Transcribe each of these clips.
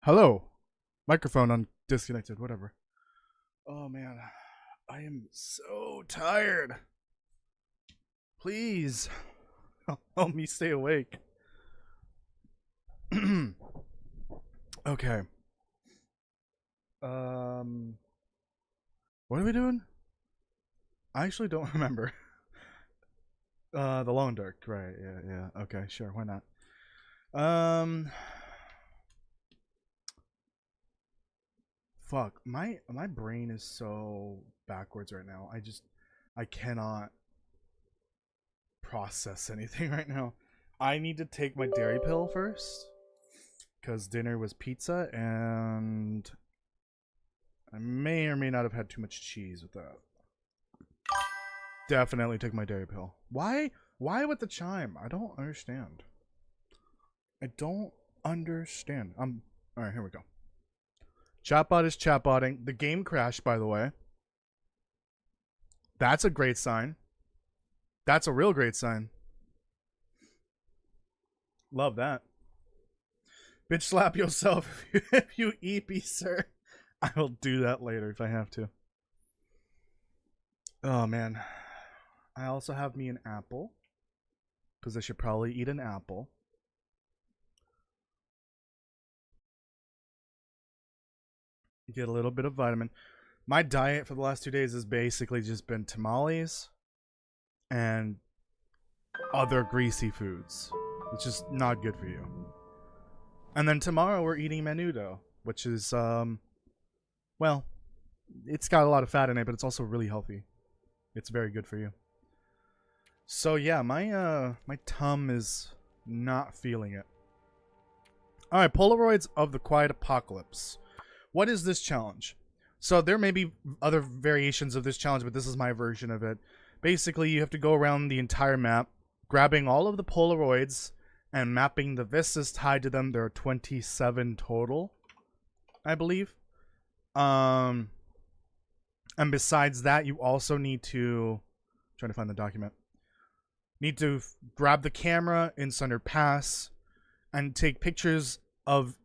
Hello. Microphone disconnected, whatever. Oh man, I am so tired. Please help me stay awake. Okay. What are we doing? I actually don't remember. The long dark, right? Yeah. Okay, sure. Why not? Fuck. My brain is so backwards right now. I cannot process anything right now. I need to take my dairy pill first because dinner was pizza and I may or may not have had too much cheese with that. Definitely take my dairy pill. Why with the chime? I don't understand. I don't understand. All right, here we go. Chatbot is chatbotting. The game crashed, by the way. That's a great sign. That's a real great sign. Love that. Bitch slap yourself if you EP, sir. I will do that later if I have to. Oh, man. I also have me an apple. Because I should probably eat an apple. Get a little bit of vitamin. My diet for the last 2 days has basically just been tamales and other greasy foods, which is not good for you. And then tomorrow we're eating menudo, which is well, it's got a lot of fat in it, but it's also really healthy. It's very good for you. So yeah, my tum is not feeling it. All right, Polaroids of the Quiet Apocalypse. What is this challenge? So there may be other variations of this challenge, but this is my version of it. Basically, you have to go around the entire map, grabbing all of the Polaroids and mapping the vistas tied to them. There are 27 total, I believe. And besides that, you also need to... I'm trying to find the document. Need to grab the camera in Sunder Pass and take pictures of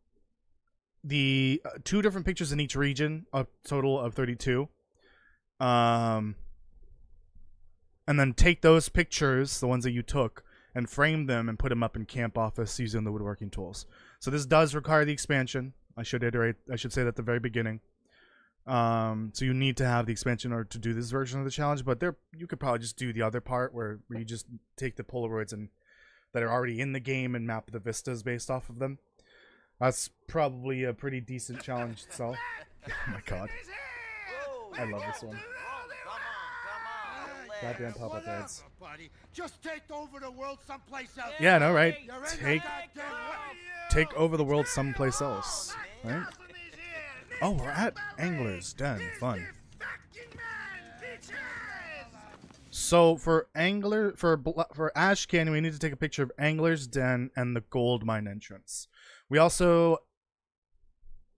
the 2 different pictures in each region, a total of 32. And then take those pictures, the ones that you took, and frame them and put them up in camp office using the woodworking tools. So this does require the expansion. I should say that at the very beginning. So you need to have the expansion in order to do this version of the challenge, but you could probably just do the other part where you just take the Polaroids that are already in the game and map the vistas based off of them. That's probably a pretty decent challenge itself. Oh my god. I love this one. Goddamn pop-up ads. Just take over the world someplace else. Yeah, no, right? Take over the world someplace else. Right? Oh, we're at Angler's Den. Fun. So for Ash Canyon, we need to take a picture of Angler's Den and the gold mine entrance. We also,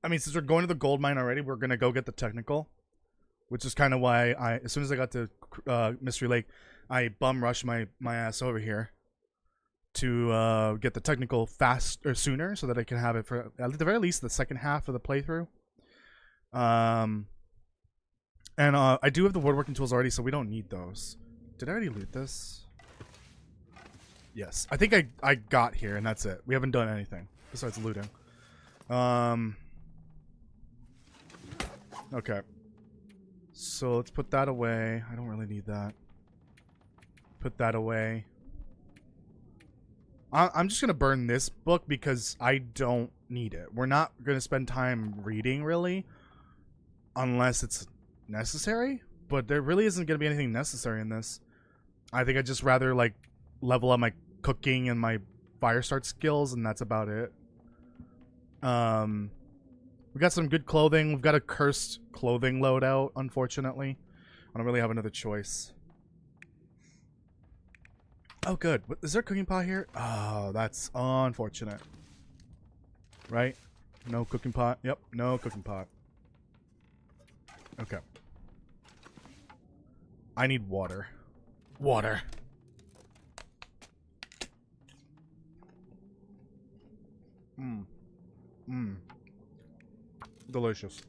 since we're going to the gold mine already, we're gonna go get the technical, which is kind of why as soon as I got to Mystery Lake, I bum rushed my ass over here to get the technical sooner, so that I can have it for at the very least the second half of the playthrough. And I do have the woodworking tools already, so we don't need those. Did I already loot this? Yes, I think I got here, and that's it. We haven't done anything besides looting. Okay. So let's put that away. I don't really need that. Put that away. I'm just gonna burn this book because I don't need it. We're not gonna spend time reading, really, unless it's necessary. But there really isn't gonna be anything necessary in this. I think I'd just rather, like, level up my cooking and my fire start skills, and that's about it. We got some good clothing. We've got a cursed clothing loadout, unfortunately. I don't really have another choice. Oh, good. Is there a cooking pot here? Oh, that's unfortunate. Right? No cooking pot. Yep, no cooking pot. Okay. I need water. Water. Delicious.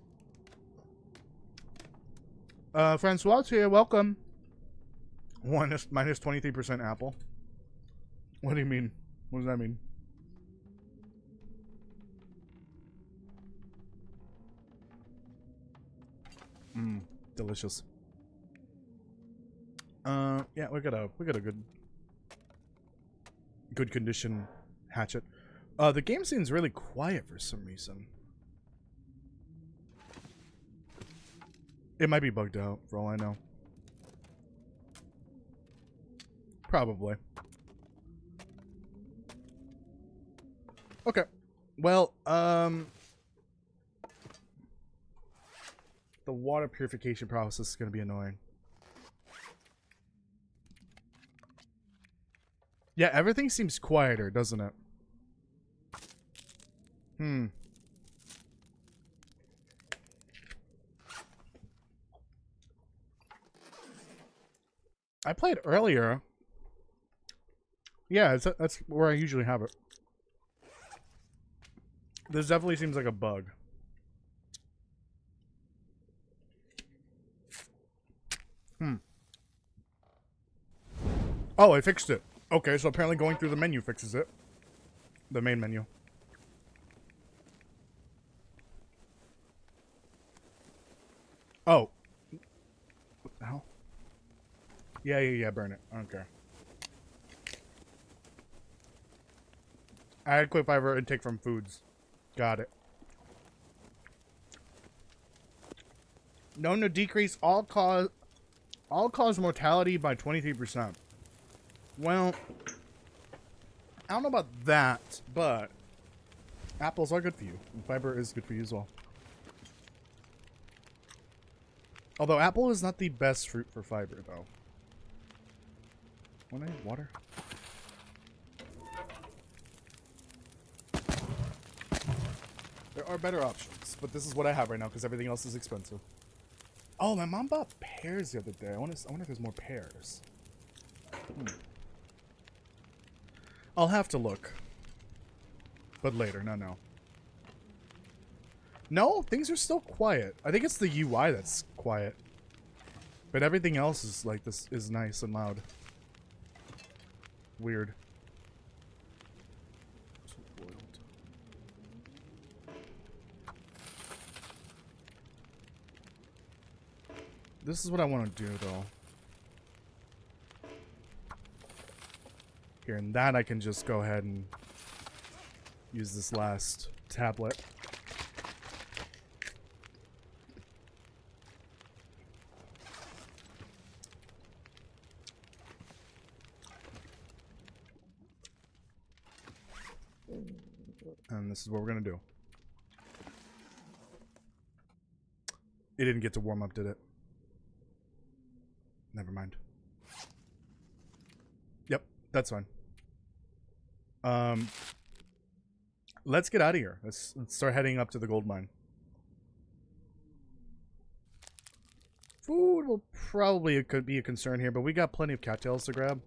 Francois here, welcome. Minus 23% apple. What do you mean? What does that mean? Delicious. Yeah, we got a good condition hatchet. The game seems really quiet for some reason. It might be bugged out, for all I know. Probably. Okay. Well, the water purification process is going to be annoying. Yeah, everything seems quieter, doesn't it? I played earlier. Yeah, that's where I usually have it. This definitely seems like a bug. Oh, I fixed it. Okay, so apparently going through the menu fixes it. The main menu. Oh. What the hell? Yeah, burn it. Okay. Adequate fiber intake from foods. Got it. Known to decrease all cause mortality by 23%. Well, I don't know about that, but apples are good for you. And fiber is good for you as well. Although apple is not the best fruit for fiber, though. Want any water? There are better options, but this is what I have right now because everything else is expensive. Oh, my mom bought pears the other day. I wonder if there's more pears. I'll have to look. But later, not now. No, things are still quiet. I think it's the UI that's quiet. But everything else is like this is nice and loud. Weird. This is what I want to do, though. Here, and that I can just go ahead and use this last tablet. And this is what we're gonna do. It didn't get to warm up, did it? Never mind. Yep, that's fine. Let's get out of here. Let's start heading up to the gold mine. Food will probably could be a concern here, but we got plenty of cattails to grab.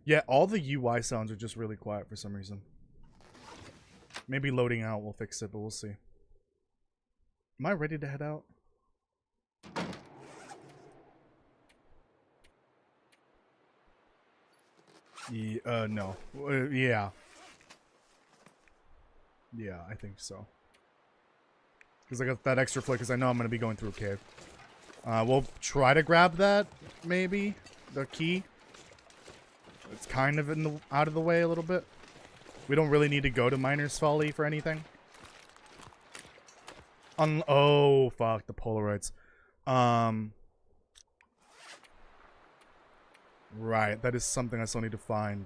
Yeah, all the UI sounds are just really quiet for some reason. Maybe loading out will fix it, but we'll see. Am I ready to head out? No. Yeah. Yeah, I think so. Because I got that extra flip because I know I'm going to be going through a cave. We'll try to grab that, maybe. The key. It's kind of out of the way a little bit. We don't really need to go to Miner's Folly for anything. Oh, fuck, the Polaroids. Right, that is something I still need to find.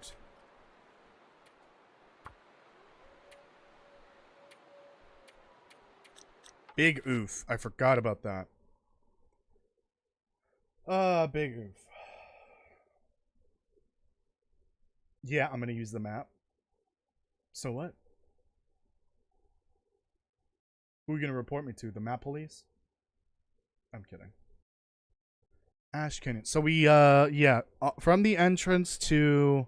Big oof. I forgot about that. Big oof. Yeah, I'm gonna use the map. So what? Who are you gonna report me to? The map police? I'm kidding. Ash Canyon. So we, yeah, from the entrance to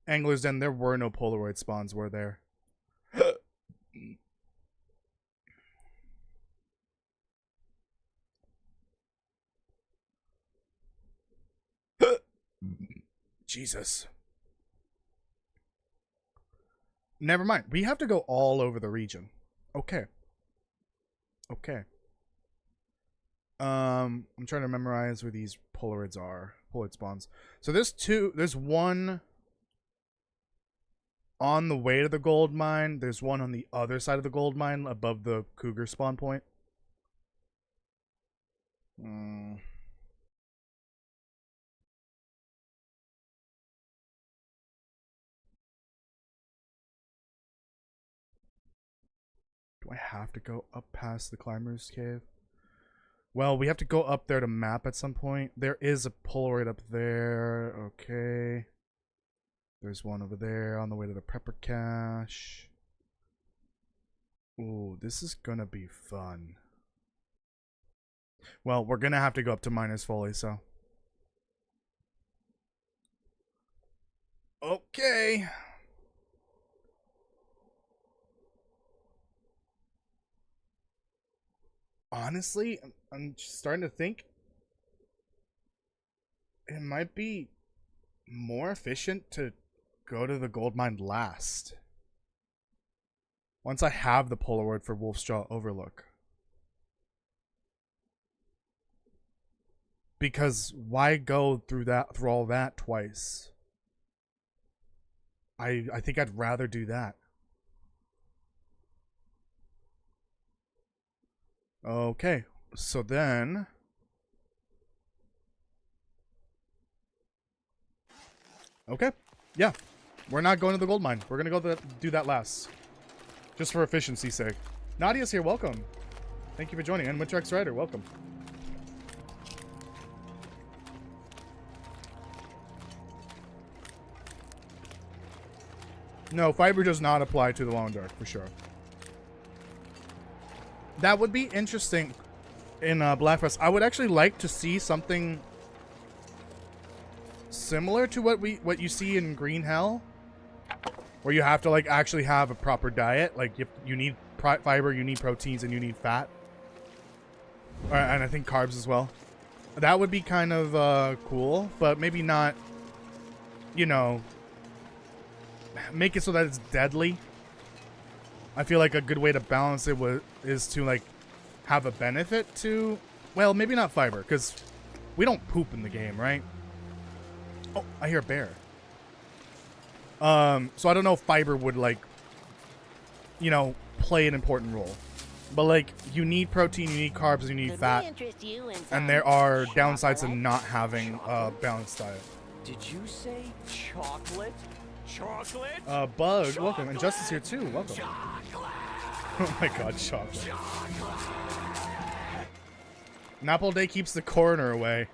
Angler's Den, there were no Polaroid spawns, were there? Jesus. Never mind. We have to go all over the region. Okay. Okay. I'm trying to memorize where these Polaroids are. Polaroid spawns. So there's one on the way to the gold mine. There's one on the other side of the gold mine above the cougar spawn point. Do I have to go up past the climber's cave? Well, we have to go up there to map at some point. There is a Polaroid up there. Okay. There's one over there on the way to the prepper cache. Ooh, this is gonna be fun. Well, we're gonna have to go up to Miner's Folly, so. Okay. Honestly, I'm starting to think it might be more efficient to go to the gold mine last. Once I have the Polaroid for Wolf's Jaw Overlook. Because why go through all that twice? I think I'd rather do that. Okay, so then okay, yeah, we're not going to the gold mine. We're gonna go do that last, just for efficiency's sake. Nadia's here, welcome. Thank you for joining. And Winterx Rider, welcome. No, fiber does not apply to the long dark for sure. That would be interesting in Black Press. I would actually like to see something similar to what you see in Green Hell, where you have to like actually have a proper diet. Like you need fiber, you need proteins, and you need fat, and I think carbs as well. That would be kind of cool, but maybe not. You know, make it so that it's deadly. I feel like a good way to balance it is to like have a benefit to, well, maybe not fiber, because we don't poop in the game, right? Oh, I hear a bear. So I don't know if fiber would like, you know, play an important role. But like, you need protein, you need carbs, you need fat, and there are downsides to not having a balanced diet. Did you say chocolate? Chocolate? Bug, Chocolate. welcome. And Justice here too, welcome. Chocolate. Oh my god, chocolate. Chocolate. An apple day keeps the coroner away.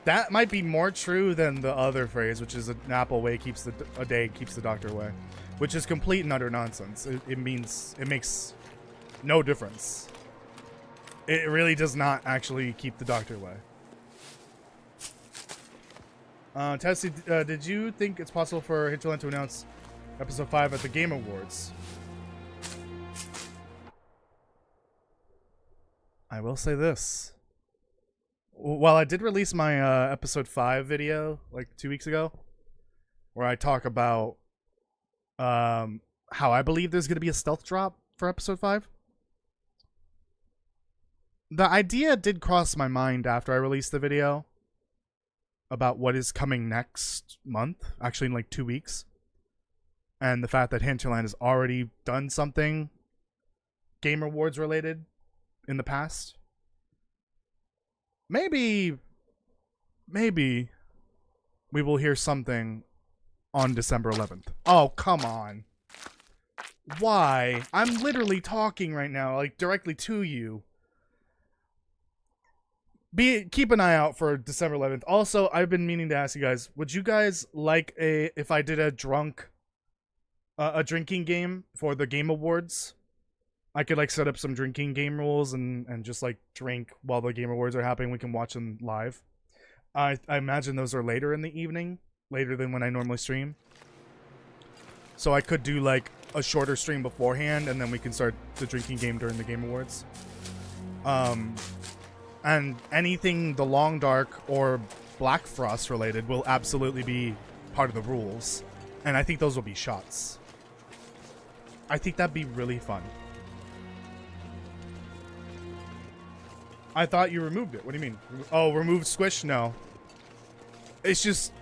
That might be more true than the other phrase, which is an apple way keeps a day keeps the doctor away, which is complete and utter nonsense. It makes no difference. It really does not actually keep the doctor away. Tessie, did you think it's possible for Hinterland to announce episode 5 at the Game Awards? I will say this. Well, I did release my episode 5 video like 2 weeks ago, where I talk about how I believe there's going to be a stealth drop for episode 5. The idea did cross my mind after I released the video about what is coming next month, actually in like 2 weeks, and the fact that Hinterland has already done something Game Awards related in the past. Maybe we will hear something on December 11th. Oh, come on. Why? I'm literally talking right now, like directly to you. Keep an eye out for December 11th. Also, I've been meaning to ask you guys, would you guys like if I did a drinking game for the Game Awards? I could like set up some drinking game rules and just like drink while the Game Awards are happening. We can watch them live. I imagine those are later in the evening, later than when I normally stream. So I could do like a shorter stream beforehand, and then we can start the drinking game during the Game Awards. And anything the Long Dark or Black Frost related will absolutely be part of the rules. And I think those will be shots. I think that'd be really fun. I thought you removed it. What do you mean? Oh, remove squish? No. It's just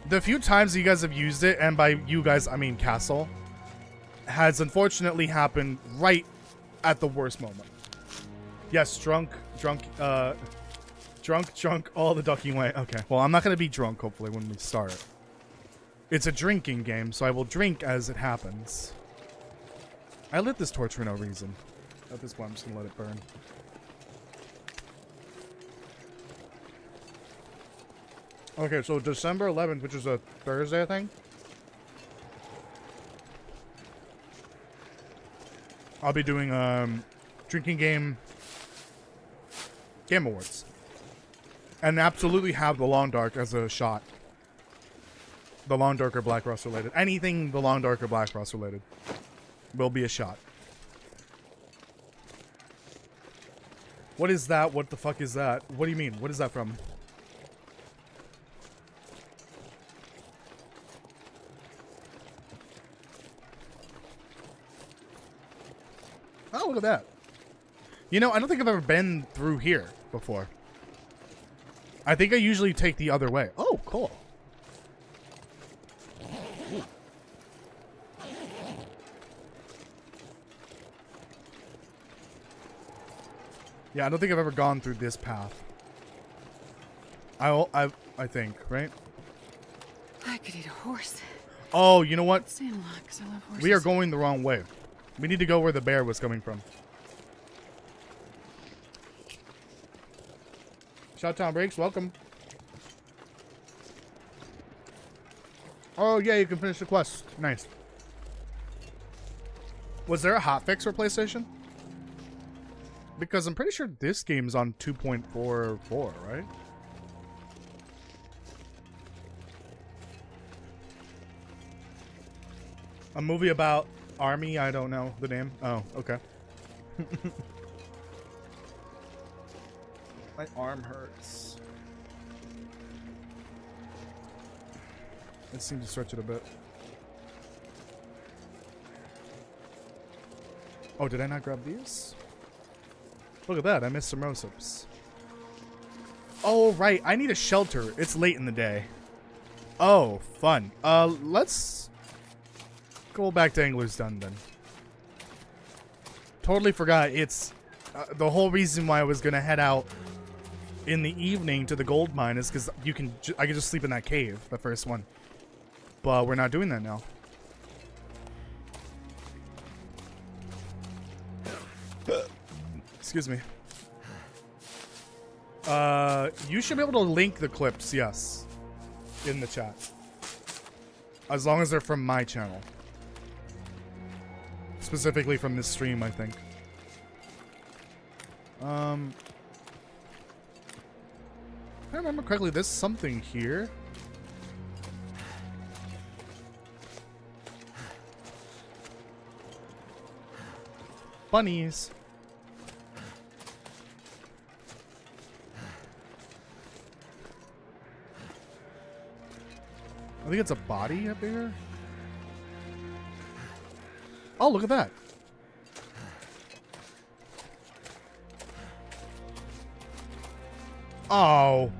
the few times you guys have used it, and by you guys, I mean Castle, has unfortunately happened right at the worst moment. Yes, drunk, all the ducking way. Okay, well, I'm not going to be drunk, hopefully, when we start. It's a drinking game, so I will drink as it happens. I lit this torch for no reason. At this point, I'm just going to let it burn. Okay, so December 11th, which is a Thursday, I think. I'll be doing drinking game awards, and absolutely have the Long Dark as a shot. The Long Dark or Black Rust related, anything the Long Dark or Black Rust related, will be a shot. What is that? What the fuck is that? What do you mean? What is that from? Oh, look at that. You know, I don't think I've ever been through here before. I think I usually take the other way. Oh, cool. Ooh. Yeah, I don't think I've ever gone through this path. I think, right? I could eat a horse. Oh, you know what? Saying a lot because I love horses. We are going the wrong way. We need to go where the bear was coming from. Shouttown Breaks, welcome. Oh, yeah, you can finish the quest. Nice. Was there a hotfix for PlayStation? Because I'm pretty sure this game's on 2.44, right? A movie about army? I don't know the name. Oh, okay. My arm hurts. Let's seem to stretch it a bit. Oh, did I not grab these? Look at that, I missed some rosehip. Oh, right, I need a shelter. It's late in the day. Oh, fun. Let's go back to Angler's Den then. Totally forgot. It's the whole reason why I was gonna head out in the evening to the gold mine is because I can just sleep in that cave, the first one. But we're not doing that now. Excuse me. You should be able to link the clips, yes, in the chat. As long as they're from my channel. Specifically from this stream, I think. If I remember correctly, there's something here. Bunnies. I think it's a body up here. Oh, look at that. Oh.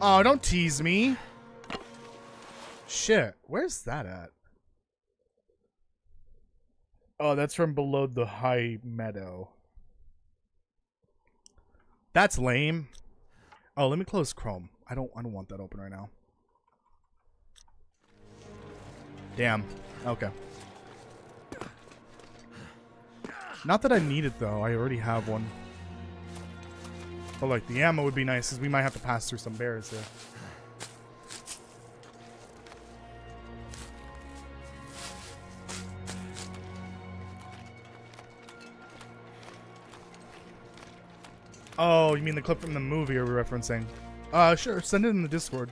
Oh, don't tease me. Shit. Where's that at? Oh, that's from below the high meadow. That's lame. Oh, let me close Chrome. I don't want that open right now. Damn. Okay. Not that I need it though. I already have one. But like the ammo would be nice because we might have to pass through some bears here. Oh, you mean the clip from the movie are we referencing? Sure, send it in the Discord.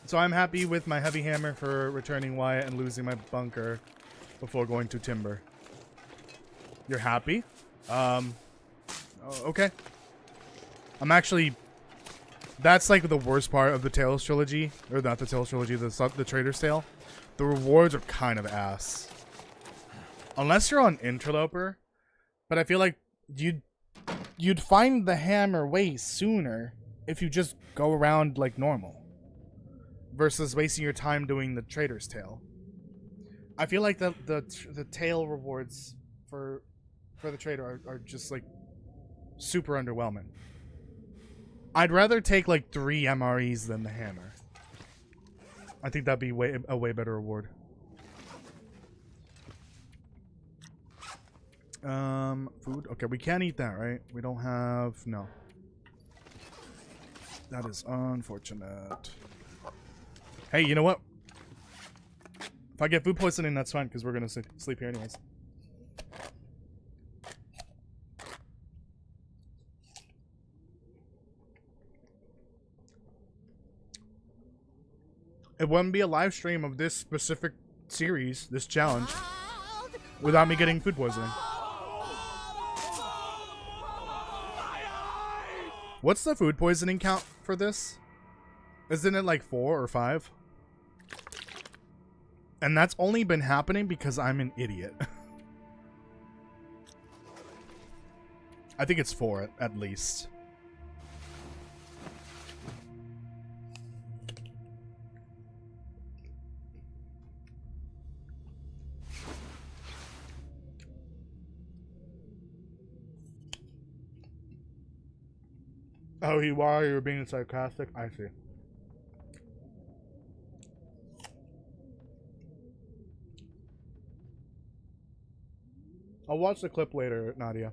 So I'm happy with my heavy hammer for returning Wyatt and losing my bunker before going to Timber. You're happy? Oh, okay. I'm actually... That's like the worst part of the Tales trilogy. Or not the Tales trilogy, the Trader's Tale. The rewards are kind of ass. Unless you're on Interloper. But I feel like you'd find the hammer way sooner if you just go around like normal. Versus wasting your time doing the Trader's Tale. I feel like the tail rewards for the trader are just like super underwhelming. I'd rather take like 3 MREs than the hammer. I think that'd be a way better reward. Food. Okay, we can't eat that, right? We don't have... No. That is unfortunate. Hey, you know what? If I get food poisoning, that's fine, because we're gonna sleep here anyways. It wouldn't be a live stream of this specific series, this challenge, without me getting food poisoning. What's the food poisoning count for this? Isn't it like 4 or 5? And that's only been happening because I'm an idiot. I think it's 4 at least. Oh, you are? You're being sarcastic? I see. I'll watch the clip later, Nadia.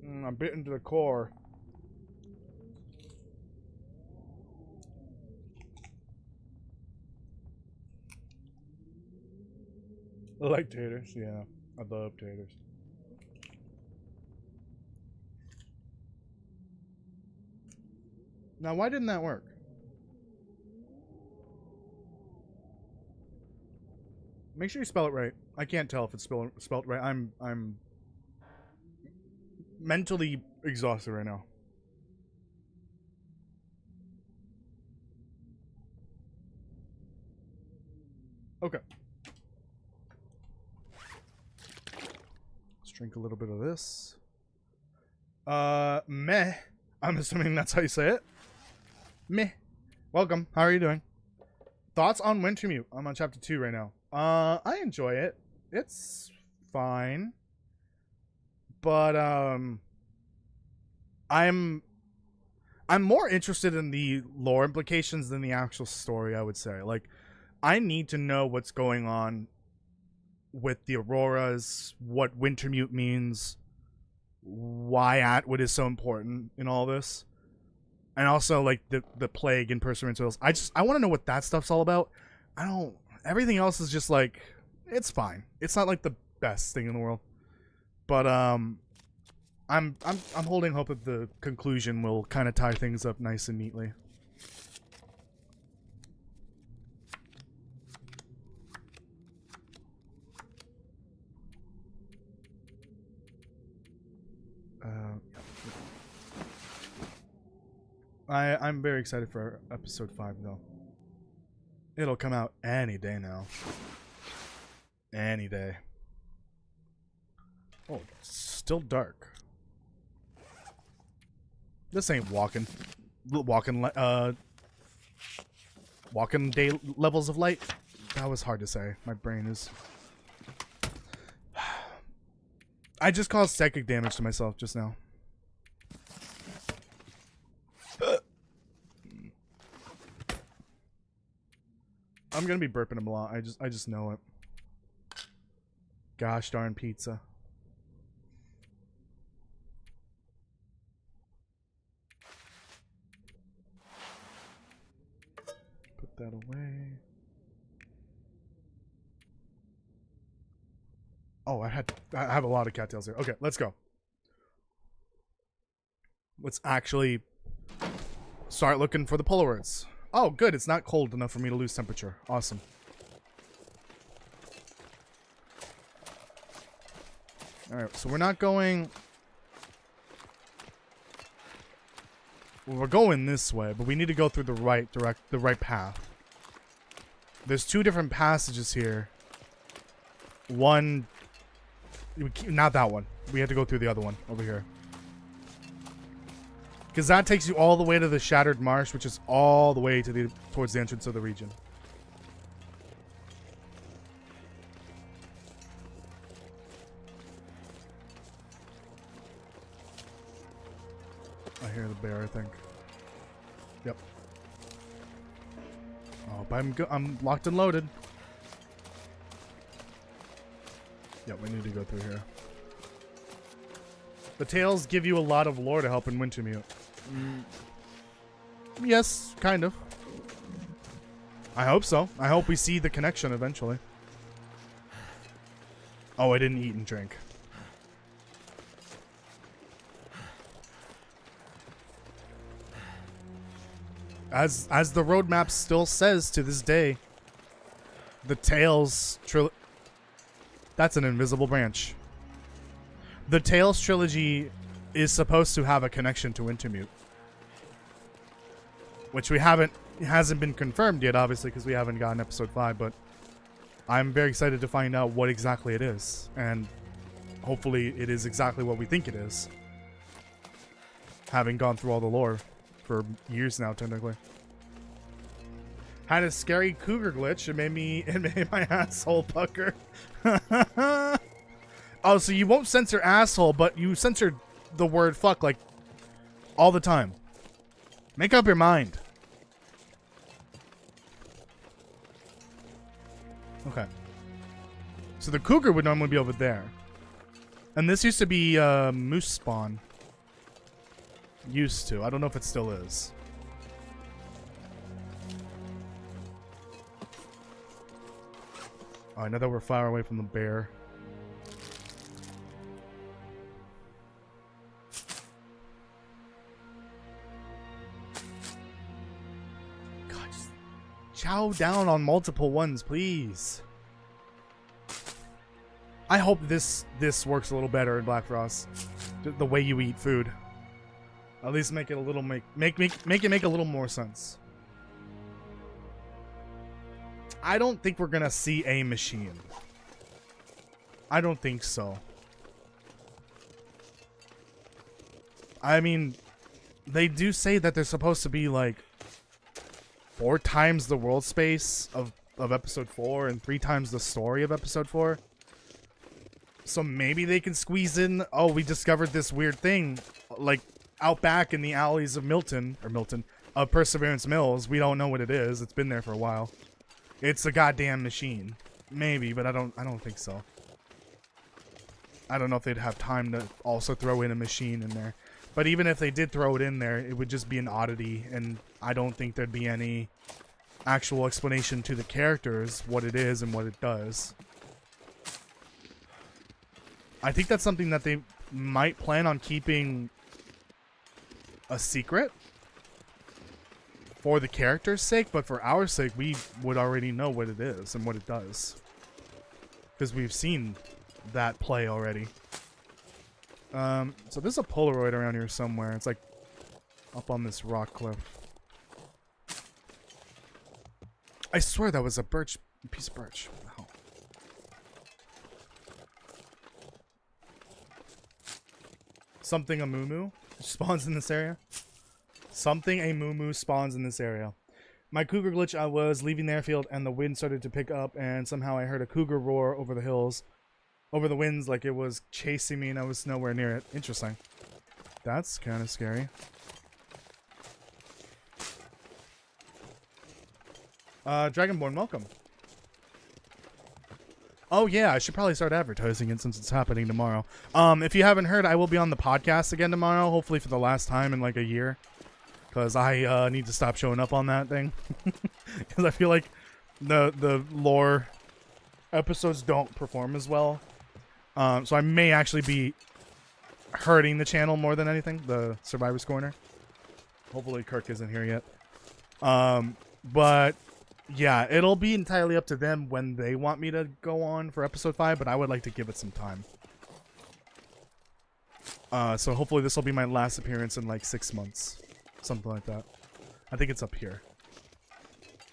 I'm bitten to the core. I like taters, yeah. I love taters. Now, why didn't that work? Make sure you spell it right. I can't tell if it's spelled right. I'm mentally exhausted right now. Okay. Let's drink a little bit of this. Meh. I'm assuming that's how you say it. Meh. Welcome. How are you doing? Thoughts on Wintermute? I'm on chapter 2 right now. I enjoy it. It's fine. But I'm more interested in the lore implications than the actual story, I would say. Like, I need to know what's going on with the Auroras, what Wintermute means, why Atwood is so important in all this. And also, like, the plague and Perseverance Wheels. I want to know what that stuff's all about. Everything else is just, like, it's fine. It's not, like, the best thing in the world. But, I'm holding hope that the conclusion will kind of tie things up nice and neatly. I'm very excited for episode 5 though. It'll come out any day now. Any day. Oh, it's still dark. This ain't walking day levels of light. That was hard to say. My brain is... I just caused psychic damage to myself just now. I'm gonna be burping him a lot. I just know it. Gosh darn pizza. Put that away. Oh, I have a lot of cattails here. Okay, let's go. Let's actually start looking for the Polaroids. Oh, good. It's not cold enough for me to lose temperature. Awesome. Alright, so we're not going we're going this way, but we need to go through the right path. There's two different passages here. One, not that one. We have to go through the other one over here. Because that takes you all the way to the Shattered Marsh, which is all the way to towards the entrance of the region. I hear the bear, I think. Yep. Oh, but I'm locked and loaded. Yep, we need to go through here. The tales give you a lot of lore to help in Wintermute. Yes, kind of. I hope so. I hope we see the connection eventually. Oh, I didn't eat and drink. As the roadmap still says to this day, the Tales trilogy. That's an invisible branch. The Tales trilogy is supposed to have a connection to Wintermute, which it hasn't been confirmed yet, obviously, because we haven't gotten episode 5. But I'm very excited to find out what exactly it is, and hopefully, it is exactly what we think it is. Having gone through all the lore for years now, technically. Had a scary cougar glitch. It made my asshole pucker. Oh, so you won't censor asshole, but you censor the word fuck like all the time. Make up your mind. Okay. So the cougar would normally be over there. And this used to be moose spawn. Used to. I don't know if it still is. Oh, I know that we're far away from the bear. God, just chow down on multiple ones, please. I hope this works a little better in Black Frost. The way you eat food. At least make it a little make a little more sense. I don't think we're gonna see a machine. I don't think so. I mean, they do say that they're supposed to be like 4 times the world space of episode 4 and 3 times the story of episode 4. So maybe they can squeeze in, oh, we discovered this weird thing, like out back in the alleys of of Perseverance Mills. We don't know what it is. It's been there for a while. It's a goddamn machine. Maybe, but I don't think so. I don't know if they'd have time to also throw in a machine in there. But even if they did throw it in there, it would just be an oddity, and I don't think there'd be any actual explanation to the characters, what it is and what it does. I think that's something that they might plan on keeping a secret for the character's sake, but for our sake, we would already know what it is and what it does. Because we've seen that play already. So there's a Polaroid around here somewhere. It's like up on this rock cliff. I swear that was a piece of birch. What the hell? Something a moo spawns in this area. Something a moo spawns in this area. My cougar glitch, I was leaving the airfield and the wind started to pick up and somehow I heard a cougar roar over the hills. Over the winds like it was chasing me and I was nowhere near it. Interesting. That's kind of scary. Dragonborn, welcome. Oh yeah, I should probably start advertising it since it's happening tomorrow. If you haven't heard, I will be on the podcast again tomorrow, hopefully for the last time in like a year. Because I need to stop showing up on that thing. Because I feel like the lore episodes don't perform as well. So I may actually be hurting the channel more than anything, the Survivor's Corner. Hopefully Kirk isn't here yet. But yeah, it'll be entirely up to them when they want me to go on for episode 5, but I would like to give it some time. So hopefully this will be my last appearance in like 6 months. something like that. I think it's up here.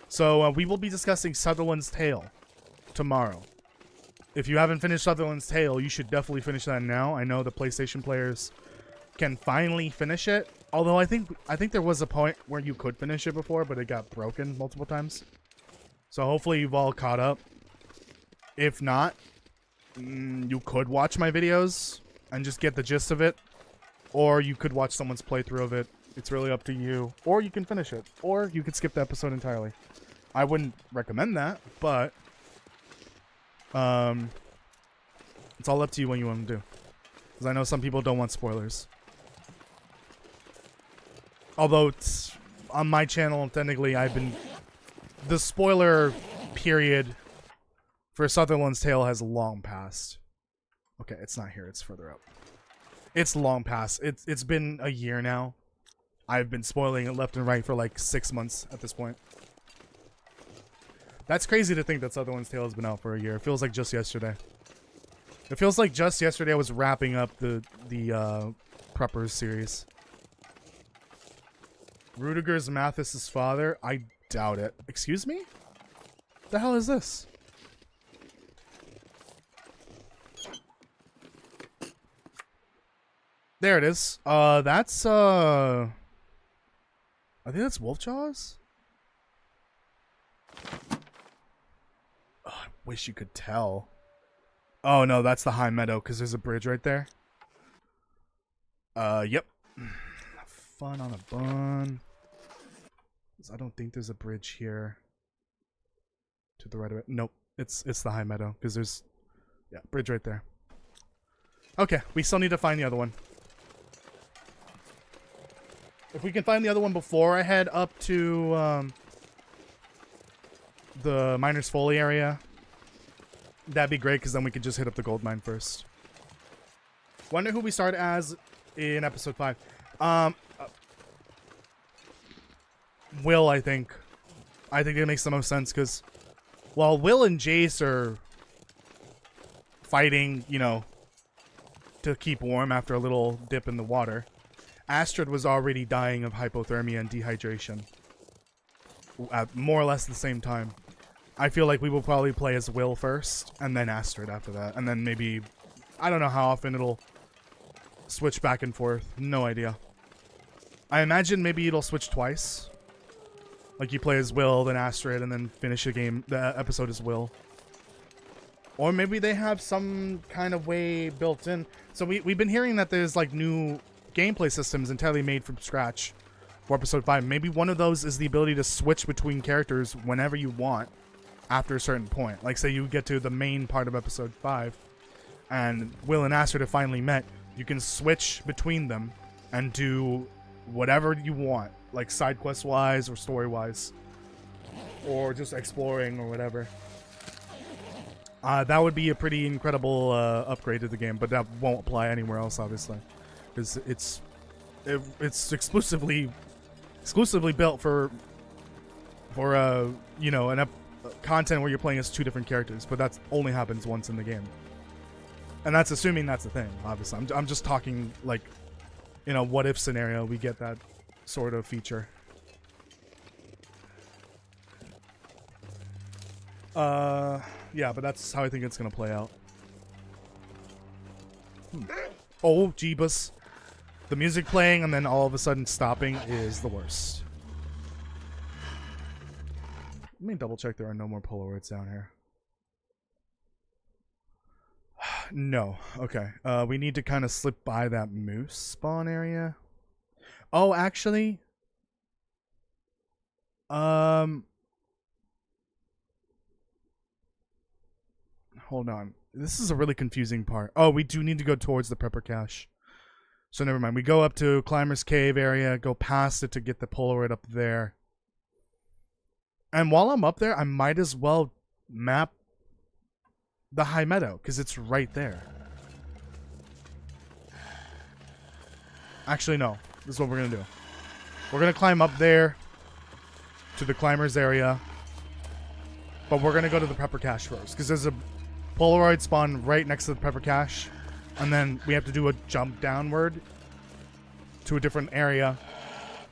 So we will be discussing Sutherland's Tale tomorrow. If you haven't finished Sutherland's Tale, you should definitely finish that now. I know the PlayStation players can finally finish it. Although I think there was a point where you could finish it before, but it got broken multiple times. So hopefully you've all caught up. If not, you could watch my videos and just get the gist of it. Or you could watch someone's playthrough of it. It's really up to you. Or you can finish it. Or you could skip the episode entirely. I wouldn't recommend that, but it's all up to you what you want to do. Because I know some people don't want spoilers. Although it's on my channel, technically, the spoiler period for Sutherland's Tale has long passed. Okay, it's not here. It's further up. It's long past. It's been a year now. I've been spoiling it left and right for like 6 months at this point. That's crazy to think that Sutherland's Tale has been out for a year. It feels like just yesterday. It feels like just yesterday I was wrapping up the Preppers series. Rudiger's Mathis's father? I doubt it. Excuse me? The hell is this? There it is. That's I think that's Wolfjaws? Oh, I wish you could tell. Oh no, that's the High Meadow because there's a bridge right there. Yep. Fun on a bun. I don't think there's a bridge here. To the right of it. Nope. It's the High Meadow because there's bridge right there. Okay, we still need to find the other one. If we can find the other one before I head up to the Miner's Folly area, that'd be great because then we could just hit up the gold mine first. Wonder who we start as in episode 5. Will, I think. I think it makes the most sense because while Will and Jace are fighting, you know, to keep warm after a little dip in the water, Astrid was already dying of hypothermia and dehydration at more or less the same time. I feel like we will probably play as Will first and then Astrid after that. And then maybe, I don't know how often it'll switch back and forth. No idea. I imagine maybe it'll switch twice. Like you play as Will, then Astrid, and then finish the episode as Will. Or maybe they have some kind of way built in. So we've been hearing that there's like new gameplay systems entirely made from scratch for episode 5. Maybe one of those is the ability to switch between characters whenever you want after a certain point. Like say you get to the main part of episode 5 and Will and Astrid have finally met. You can switch between them and do whatever you want, like side quest wise or story wise, or just exploring or whatever. That would be a pretty incredible upgrade to the game, but that won't apply anywhere else, obviously, because it's exclusively built for you know, content where you're playing as 2 different characters, but that only happens once in the game, and that's assuming that's the thing. Obviously, I'm just talking like in a what if scenario we get that sort of feature. Yeah, but that's how I think it's gonna play out. Oh, Jeebus. The music playing and then all of a sudden stopping is the worst. Let me double check there are no more Polaroids down here. No. Okay. We need to kind of slip by that moose spawn area. Oh, actually. Hold on. This is a really confusing part. Oh, we do need to go towards the prepper cache. So never mind. We go up to Climber's Cave area, go past it to get the Polaroid up there. And while I'm up there, I might as well map the High Meadow, because it's right there. Actually, no. This is what we're going to do. We're going to climb up there to the Climbers area. But we're going to go to the prepper cache first, because there's a Polaroid spawn right next to the prepper cache. And then we have to do a jump downward to a different area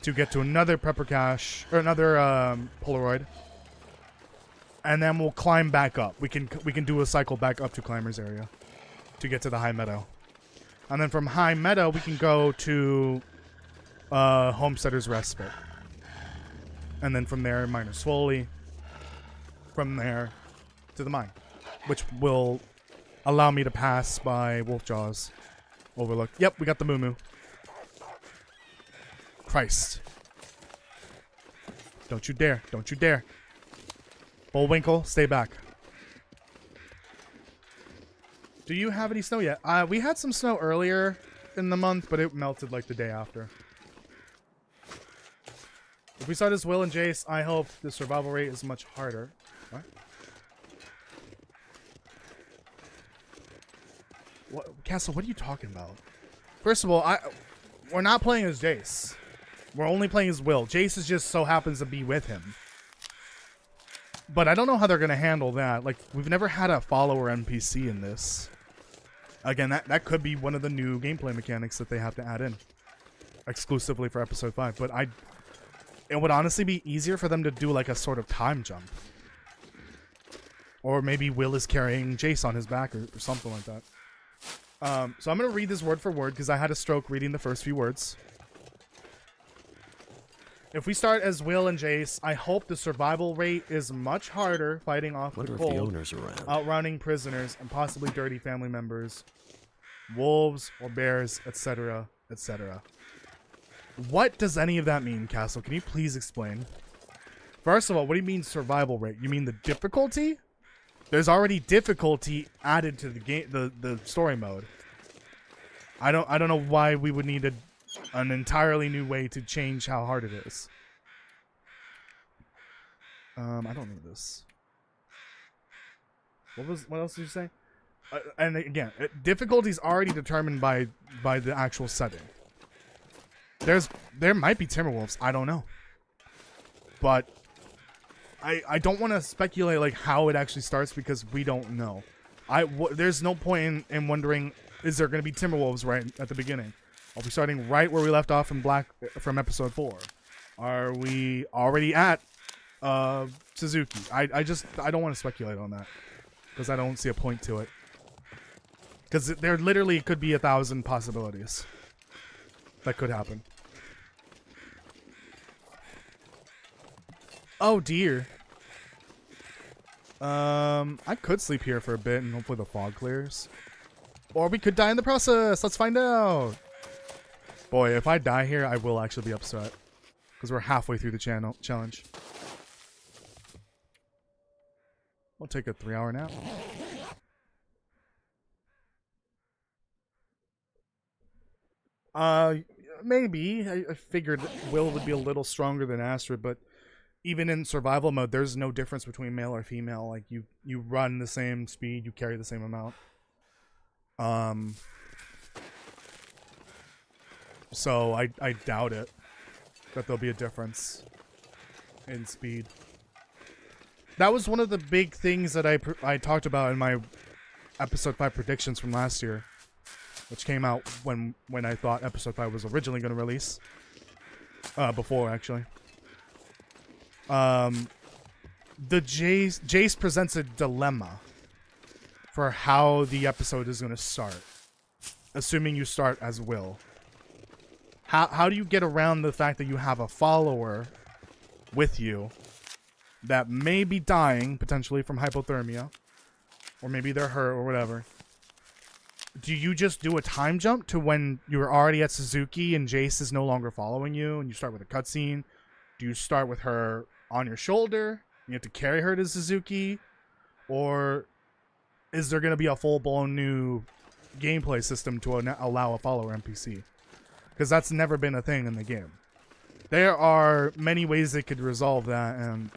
to get to another prepper cache or another Polaroid, and then we'll climb back up. We can do a cycle back up to Climber's area to get to the High Meadow, and then from High Meadow we can go to Homesteader's Respite, and then from there Miner's Folly. From there to the mine, which will allow me to pass by Wolfjaw's Overlook. Yep, we got the Moo. Christ. Don't you dare. Don't you dare. Bullwinkle, stay back. Do you have any snow yet? We had some snow earlier in the month, but it melted like the day after. If we start as Will and Jace, I hope the survival rate is much harder. What? Castle, what are you talking about? First of all, we're not playing as Jace. We're only playing as Will. Jace is just so happens to be with him. But I don't know how they're going to handle that. Like, we've never had a follower NPC in this. Again, that could be one of the new gameplay mechanics that they have to add in. Exclusively for episode 5. But it would honestly be easier for them to do like a sort of time jump. Or maybe Will is carrying Jace on his back or something like that. So I'm going to read this word for word because I had a stroke reading the first few words. If we start as Will and Jace, I hope the survival rate is much harder fighting off the cold, the owner's around. outrunning prisoners, and possibly dirty family members, wolves or bears, etc., etc. What does any of that mean, Castle? Can you please explain? First of all, what do you mean survival rate? You mean the difficulty? There's already difficulty added to the game, the story mode. I don't know why we would need an entirely new way to change how hard it is. I don't need this. What else did you say? And again, difficulty is already determined by the actual setting. There might be Timberwolves, I don't know. But I don't want to speculate like how it actually starts because we don't know. There's no point in wondering, is there going to be Timberwolves right at the beginning? Are we starting right where we left off from episode 4? Are we already at Suzuki? I don't want to speculate on that because I don't see a point to it. Because there literally could be 1,000 possibilities that could happen. Oh dear. I could sleep here for a bit and hopefully the fog clears. Or we could die in the process. Let's find out. Boy, if I die here, I will actually be upset. Because we're halfway through the challenge. We'll take a 3-hour nap. Maybe. I figured Will would be a little stronger than Astrid, but even in survival mode, there's no difference between male or female. Like, you run the same speed, you carry the same amount. So I doubt it that there'll be a difference in speed. That was one of the big things that I talked about in my episode 5 predictions from last year, which came out when I thought episode 5 was originally going to release. Before actually. The Jace presents a dilemma for how the episode is going to start, assuming you start as Will. How do you get around the fact that you have a follower with you that may be dying potentially from hypothermia, or maybe they're hurt or whatever? Do you just do a time jump to when you're already at Suzuki and Jace is no longer following you and you start with a cutscene? Do you start with her on your shoulder? You have to carry her to Suzuki? Or is there going to be a full-blown new gameplay system to allow a follower NPC? Because that's never been a thing in the game. There are many ways they could resolve that, and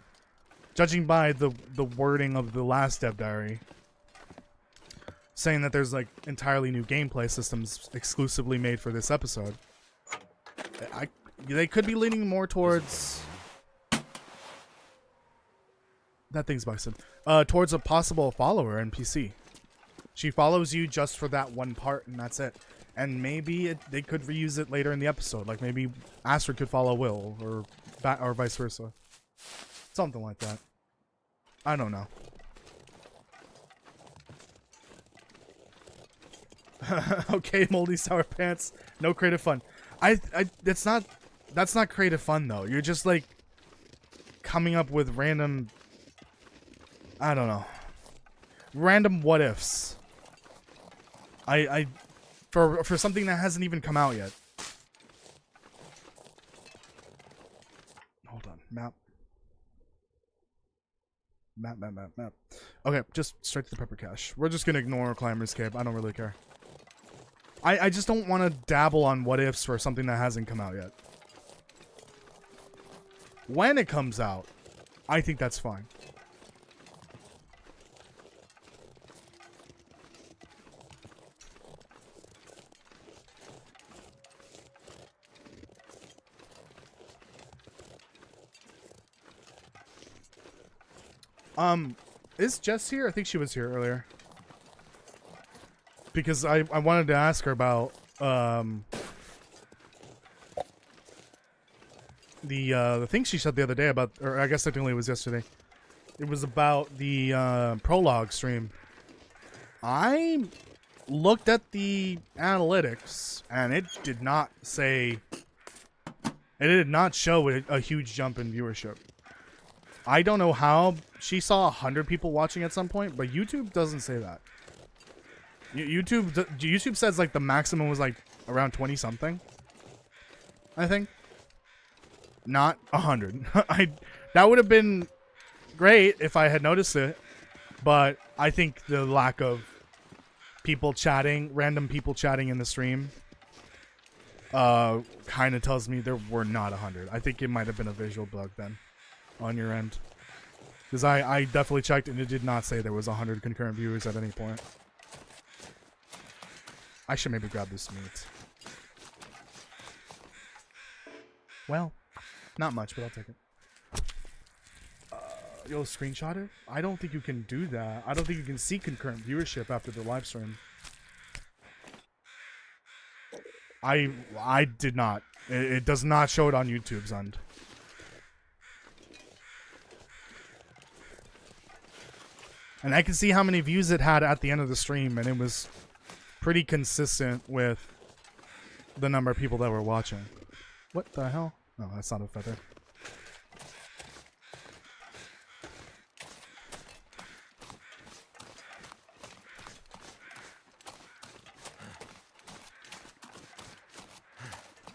judging by the wording of the last Dev Diary, saying that there's like entirely new gameplay systems exclusively made for this episode, they could be leaning more towards that thing's bison. Towards a possible follower NPC. She follows you just for that one part, and that's it. and maybe they could reuse it later in the episode. Like maybe Astrid could follow Will, or vice versa. Something like that. I don't know. Okay, moldy sour pants. No creative fun. That's not creative fun though. You're just like coming up with random, I don't know, random what ifs. For something that hasn't even come out yet. Hold on, map. Okay, just straight to the pepper cache. We're just gonna ignore Climber's Cape. I don't really care. I just don't want to dabble on what ifs for something that hasn't come out yet. When it comes out, I think that's fine. Is Jess here? I think she was here earlier. Because I wanted to ask her about, the thing she said the other day about, or I guess technically it was yesterday. It was about the, prologue stream. I looked at the analytics, and it did not say, it did not show a huge jump in viewership. I don't know how she saw 100 people watching at some point, but YouTube doesn't say that. YouTube says like the maximum was like around 20 something. I think. Not 100. That would have been great if I had noticed it, but I think the lack of people chatting, random people chatting in the stream, kind of tells me there were not 100. I think it might have been a visual bug then. On your end, because I definitely checked and it did not say there was 100 concurrent viewers at any point. I should maybe grab this meat. Well, not much, but I'll take it. You'll screenshot it? I don't think you can do that. I don't think you can see concurrent viewership after the live stream. I did not. It does not show it on YouTube's end. And I can see how many views it had at the end of the stream, and it was pretty consistent with the number of people that were watching. What the hell? No, that's not a feather.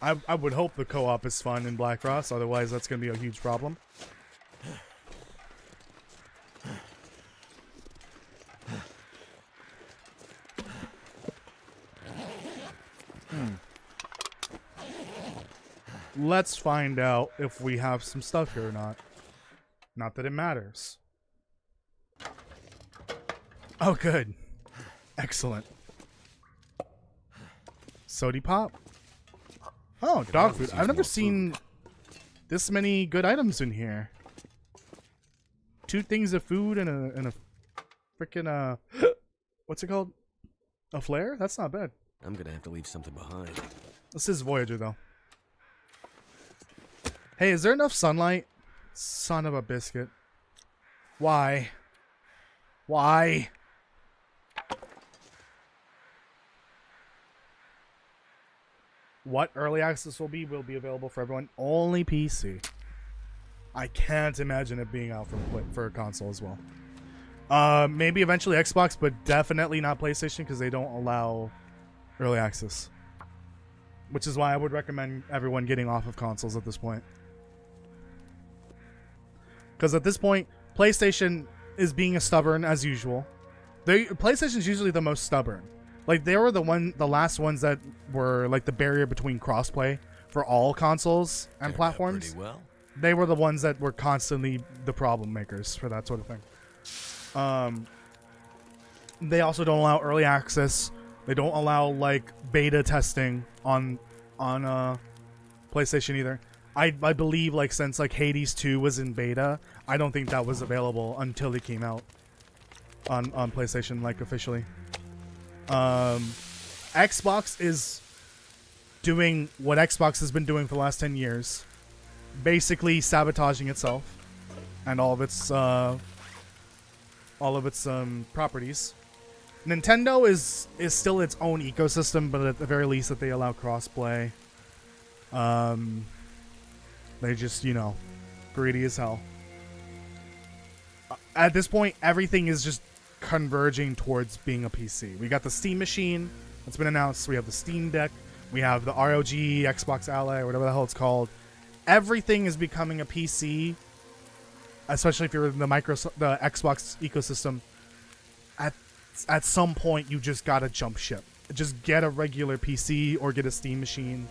I would hope the co-op is fun in Black Frost, otherwise that's going to be a huge problem. Let's find out if we have some stuff here or not. Not that it matters. Oh, good. Excellent. Sody pop. Oh, dog food. I've never seen this many good items in here. 2 things of food and a freaking what's it called? A flare? That's not bad. I'm gonna have to leave something behind. This is Voyager though. Hey, is there enough sunlight? Son of a biscuit. Why? Why? What early access will be available for everyone. Only PC. I can't imagine it being out for a console as well. Maybe eventually Xbox, but definitely not PlayStation because they don't allow early access. Which is why I would recommend everyone getting off of consoles at this point. Because at this point, PlayStation is being as stubborn as usual. PlayStation's usually the most stubborn. Like they were the last ones that were like the barrier between crossplay for all consoles and platforms. Pretty well. They were the ones that were constantly the problem makers for that sort of thing. They also don't allow early access. They don't allow like beta testing on PlayStation either. I believe like since like Hades 2 was in beta, I don't think that was available until it came out on PlayStation like officially. Xbox is doing what Xbox has been doing for the last 10 years, basically sabotaging itself and all of its properties. Nintendo is still its own ecosystem, but at the very least that they allow crossplay. They just, you know, greedy as hell. At this point, everything is just converging towards being a PC. We got the Steam machine that's been announced. We have the Steam Deck. We have the ROG, Xbox Ally, or whatever the hell it's called. Everything is becoming a PC, especially if you're in the Xbox ecosystem. At some point, you just gotta jump ship. Just get a regular PC or get a Steam machine,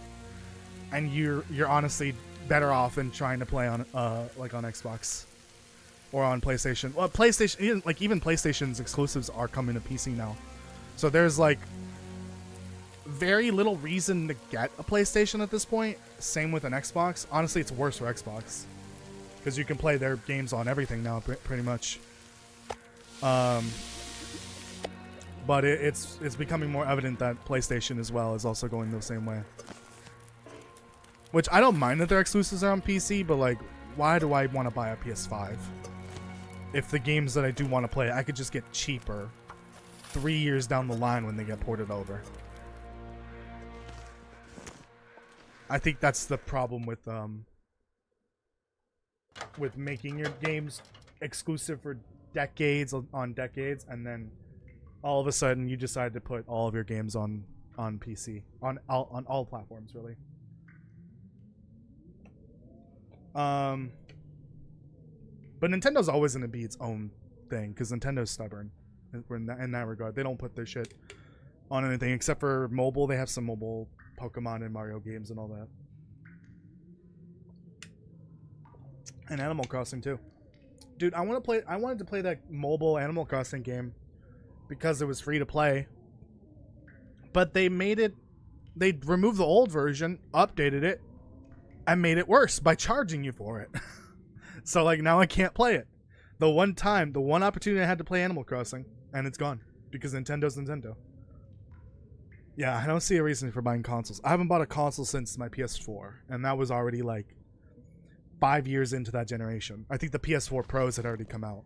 and you're honestly better off than trying to play on like on Xbox or on PlayStation. Well, PlayStation, even PlayStation's exclusives are coming to PC now, so there's like very little reason to get a PlayStation at this point. Same with an Xbox. Honestly, it's worse for Xbox because you can play their games on everything now, pretty much. But it's becoming more evident that PlayStation as well is also going the same way. Which I don't mind that their exclusives are on PC, but like, why do I want to buy a PS5? If the games that I do want to play, I could just get cheaper 3 years down the line when they get ported over. I think that's the problem with making your games exclusive for decades on decades, and then all of a sudden you decide to put all of your games on PC, on all platforms, really. But Nintendo's always going to be its own thing, because Nintendo's stubborn in that regard. They don't put their shit on anything except for mobile. They have some mobile Pokemon and Mario games and all that, and Animal Crossing too. Dude, I wanted to play that mobile Animal Crossing game because it was free to play, but they removed the old version, updated it, and made it worse by charging you for it. So like now I can't play it. The one opportunity I had to play Animal Crossing, and it's gone because Nintendo's Nintendo. Yeah, I don't see a reason for buying consoles. I haven't bought a console since my PS4, and that was already like 5 years into that generation. I think the PS4 Pros had already come out.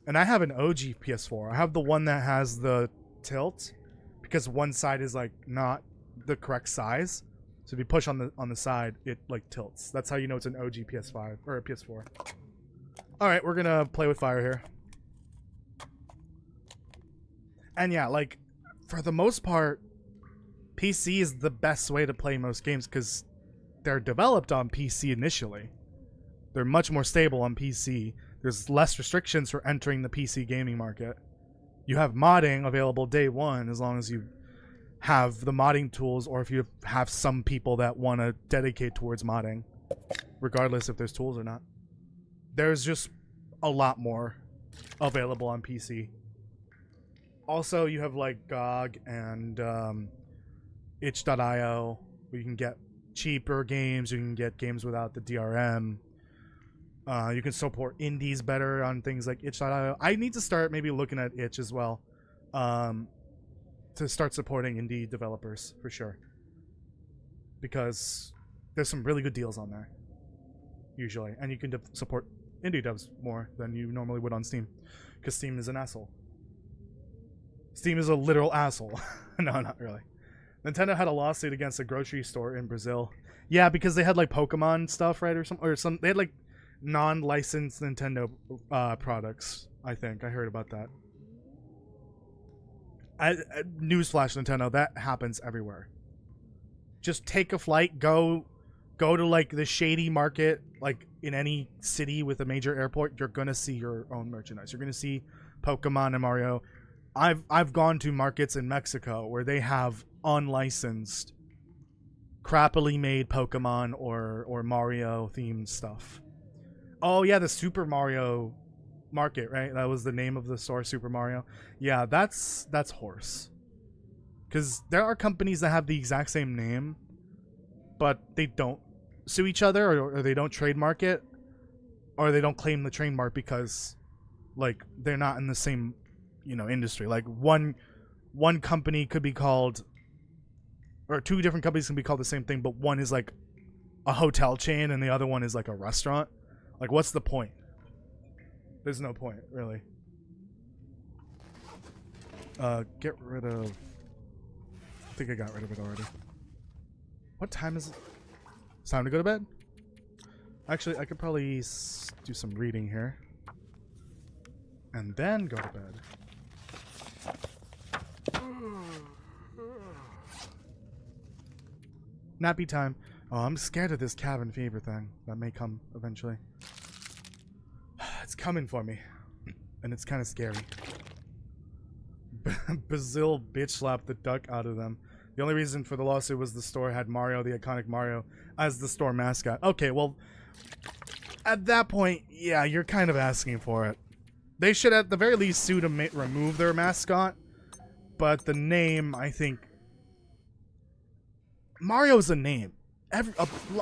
And I have an OG PS4. I have the one that has the tilt, because one side is like not the correct size. So if you push on the side, it like tilts. That's how you know it's an OG PS5 or a PS4. All right, we're gonna play with fire here. And yeah, like for the most part, PC is the best way to play most games because they're developed on PC initially. They're much more stable on PC. There's less restrictions for entering the PC gaming market. You have modding available day one as long as you have the modding tools, or if you have some people that want to dedicate towards modding, regardless if there's tools or not. There's just a lot more available on PC. Also, you have like GOG and itch.io, where you can get cheaper games, you can get games without the DRM. You can support indies better on things like itch.io. I need to start maybe looking at itch as well, to start supporting indie developers for sure, because there's some really good deals on there usually, and you can support indie devs more than you normally would on Steam, because Steam is an asshole. Steam is a literal asshole. No, not really. Nintendo had a lawsuit against a grocery store in Brazil. Yeah, because they had like Pokemon stuff, right, or some. They had like non-licensed Nintendo products. I think I heard about that. Newsflash, Nintendo, that happens everywhere. Just take a flight, go to like the shady market, like in any city with a major airport. You're gonna see your own merchandise. You're gonna see Pokemon and Mario. I've gone to markets in Mexico where they have unlicensed, crappily made Pokemon or Mario themed stuff. Oh yeah, the Super Mario Market, right? That was the name of the store, Super Mario. Yeah, that's horse. Because there are companies that have the exact same name, but they don't sue each other, or they don't trademark it, or they don't claim the trademark because, like, they're not in the same, industry. Like one one company could be called, or two different companies can be called the same thing, but one is like a hotel chain and the other one is like a restaurant. Like, what's the point? There's no point, really. Get rid of... I think I got rid of it already. What time is it? It's time to go to bed? Actually, I could probably do some reading here. And then go to bed. Nappy time. Oh, I'm scared of this cabin fever thing that may come eventually. It's coming for me. And it's kind of scary. Brazil bitch slapped the duck out of them. The only reason for the lawsuit was the store had Mario, the iconic Mario, as the store mascot. Okay, well, at that point, yeah, you're kind of asking for it. They should at the very least sue to remove their mascot. But the name, I think... Mario's a name.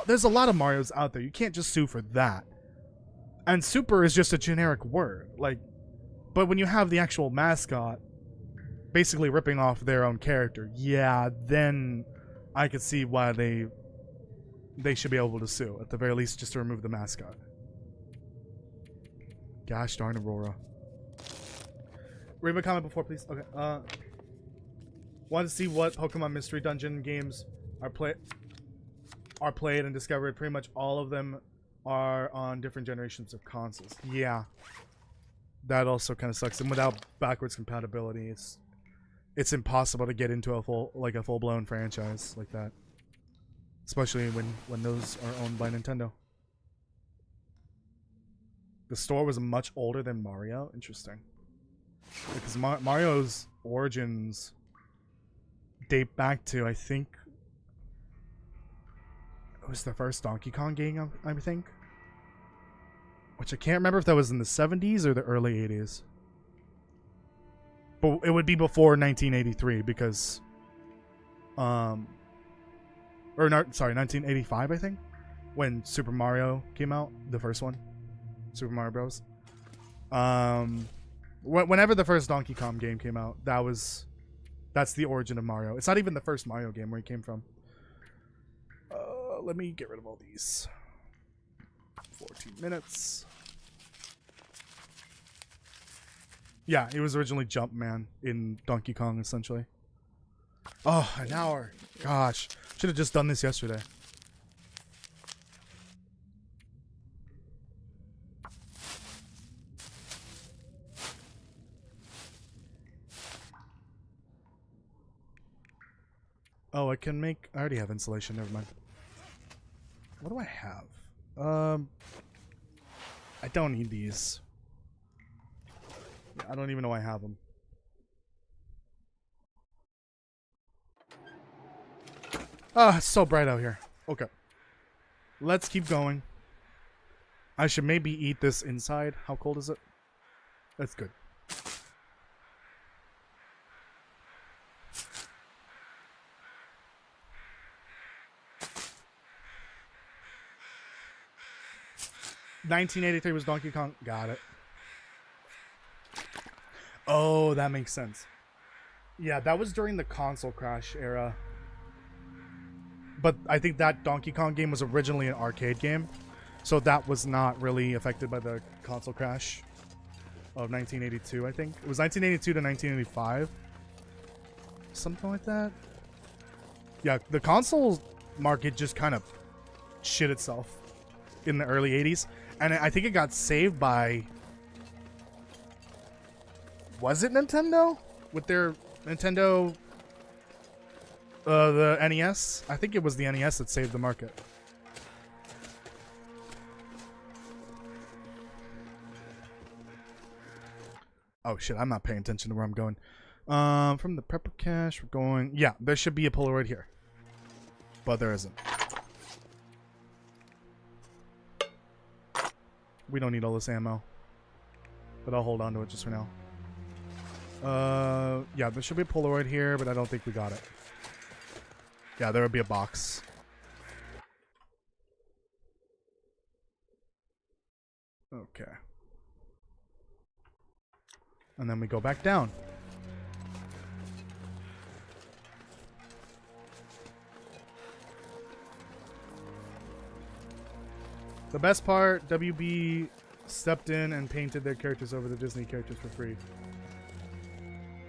There's a lot of Marios out there. You can't just sue for that. And Super is just a generic word. Like, but when you have the actual mascot basically ripping off their own character, yeah, then I could see why they should be able to sue. At the very least, just to remove the mascot. Gosh darn Aurora. Read my comment before, please. Okay. Want to see what Pokemon Mystery Dungeon games are played and discovered. Pretty much all of them are on different generations of consoles. Yeah. That also kind of sucks. And without backwards compatibility, it's impossible to get into a full-blown franchise like that. Especially when those are owned by Nintendo. The store was much older than Mario. Interesting. Because Mario's origins date back to, I think, it was the first Donkey Kong game, I think. Which I can't remember if that was in the 70s or the early 80s. But it would be before 1983 because... sorry, 1985, I think? When Super Mario came out. The first one. Super Mario Bros. Whenever the first Donkey Kong game came out, that's the origin of Mario. It's not even the first Mario game where he came from. Let me get rid of all these. 14 minutes. Yeah, he was originally Jumpman in Donkey Kong, essentially. Oh, an hour. Gosh. Should have just done this yesterday. Oh, I can make... I already have insulation. Never mind. What do I have? I don't need these. I don't even know I have them. Ah, it's so bright out here. Okay. Let's keep going. I should maybe eat this inside. How cold is it? That's good. $1983 was Donkey Kong. Got it. Oh, that makes sense. Yeah, that was during the console crash era. But I think that Donkey Kong game was originally an arcade game. So that was not really affected by the console crash of 1982, I think. It was 1982 to 1985. Something like that. Yeah, the console market just kind of shit itself in the early 80s. And I think it got saved by... Was it Nintendo? With their Nintendo... the NES? I think it was the NES that saved the market. Oh shit, I'm not paying attention to where I'm going. From the prepper cache, we're going... Yeah, there should be a Polaroid here. But there isn't. We don't need all this ammo. But I'll hold on to it just for now. Yeah, there should be a Polaroid here, but I don't think we got it. Yeah, there would be a box. Okay. And then we go back down. The best part, WB stepped in and painted their characters over the Disney characters for free.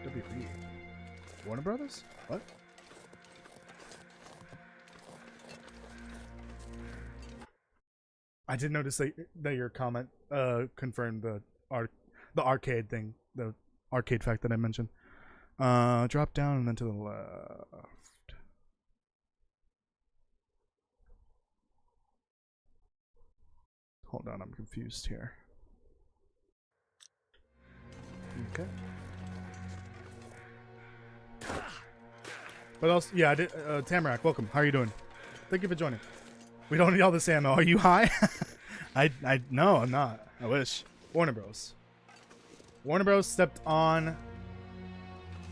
WB? Warner Brothers? What? I did notice that your comment confirmed the arcade thing, the arcade fact that I mentioned. Drop down and then to the left. Hold on, I'm confused here. Okay. What else? Yeah, I did. Tamarack, welcome. How are you doing? Thank you for joining. We don't need all this ammo. Are you high? No, I'm not. I wish. Warner Bros. Warner Bros. Stepped on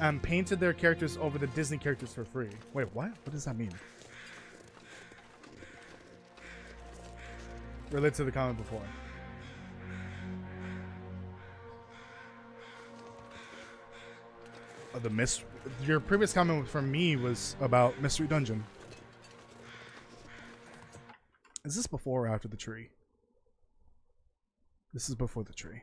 and painted their characters over the Disney characters for free. Wait, what? What does that mean? Relate to the comment before. Your previous comment from me was about Mystery Dungeon. Is this before or after the tree? This is before the tree.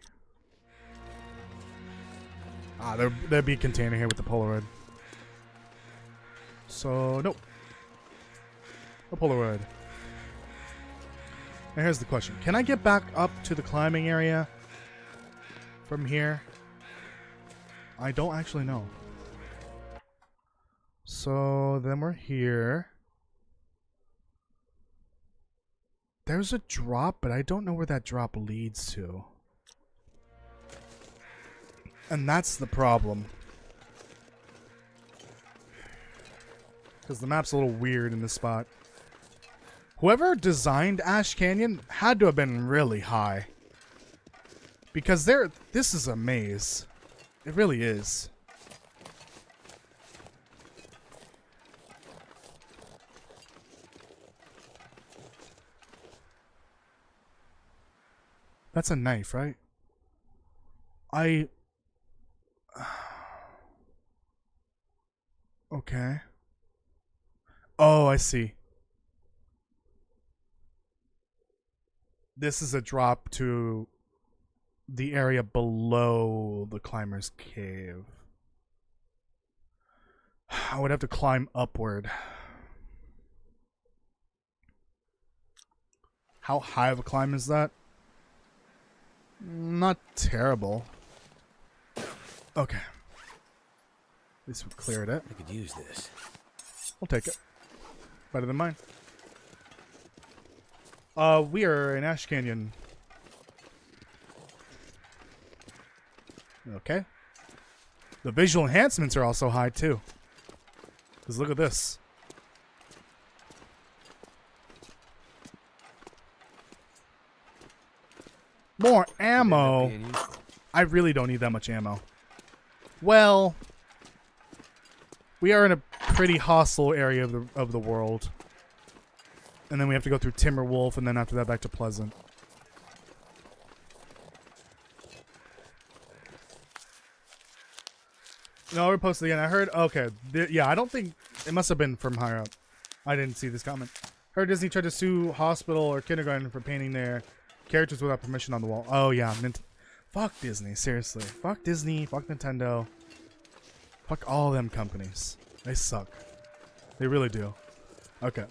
Ah, there'd be a container here with the Polaroid. So, nope. A Polaroid. Now here's the question. Can I get back up to the climbing area from here? I don't actually know. So, then we're here. There's a drop, but I don't know where that drop leads to. And that's the problem. Because the map's a little weird in this spot. Whoever designed Ash Canyon had to have been really high. Because this is a maze. It really is. That's a knife, right? Okay. Oh, I see. This is a drop to the area below the climber's cave. I would have to climb upward. How high of a climb is that? Not terrible. Okay. At least we cleared it. I could use this. I'll take it. Better than mine. We are in Ash Canyon. Okay. The visual enhancements are also high too. Because look at this. More ammo. I really don't need that much ammo. Well, we are in a pretty hostile area of the world. And then we have to go through Timberwolf, and then after that back to Pleasant. No, we're posted again. I heard, okay. Yeah, I don't think, it must have been from higher up. I didn't see this comment. Heard Disney tried to sue hospital or kindergarten for painting their characters without permission on the wall. Oh, yeah. Fuck Disney, seriously. Fuck Disney, fuck Nintendo. Fuck all them companies. They suck. They really do. Okay.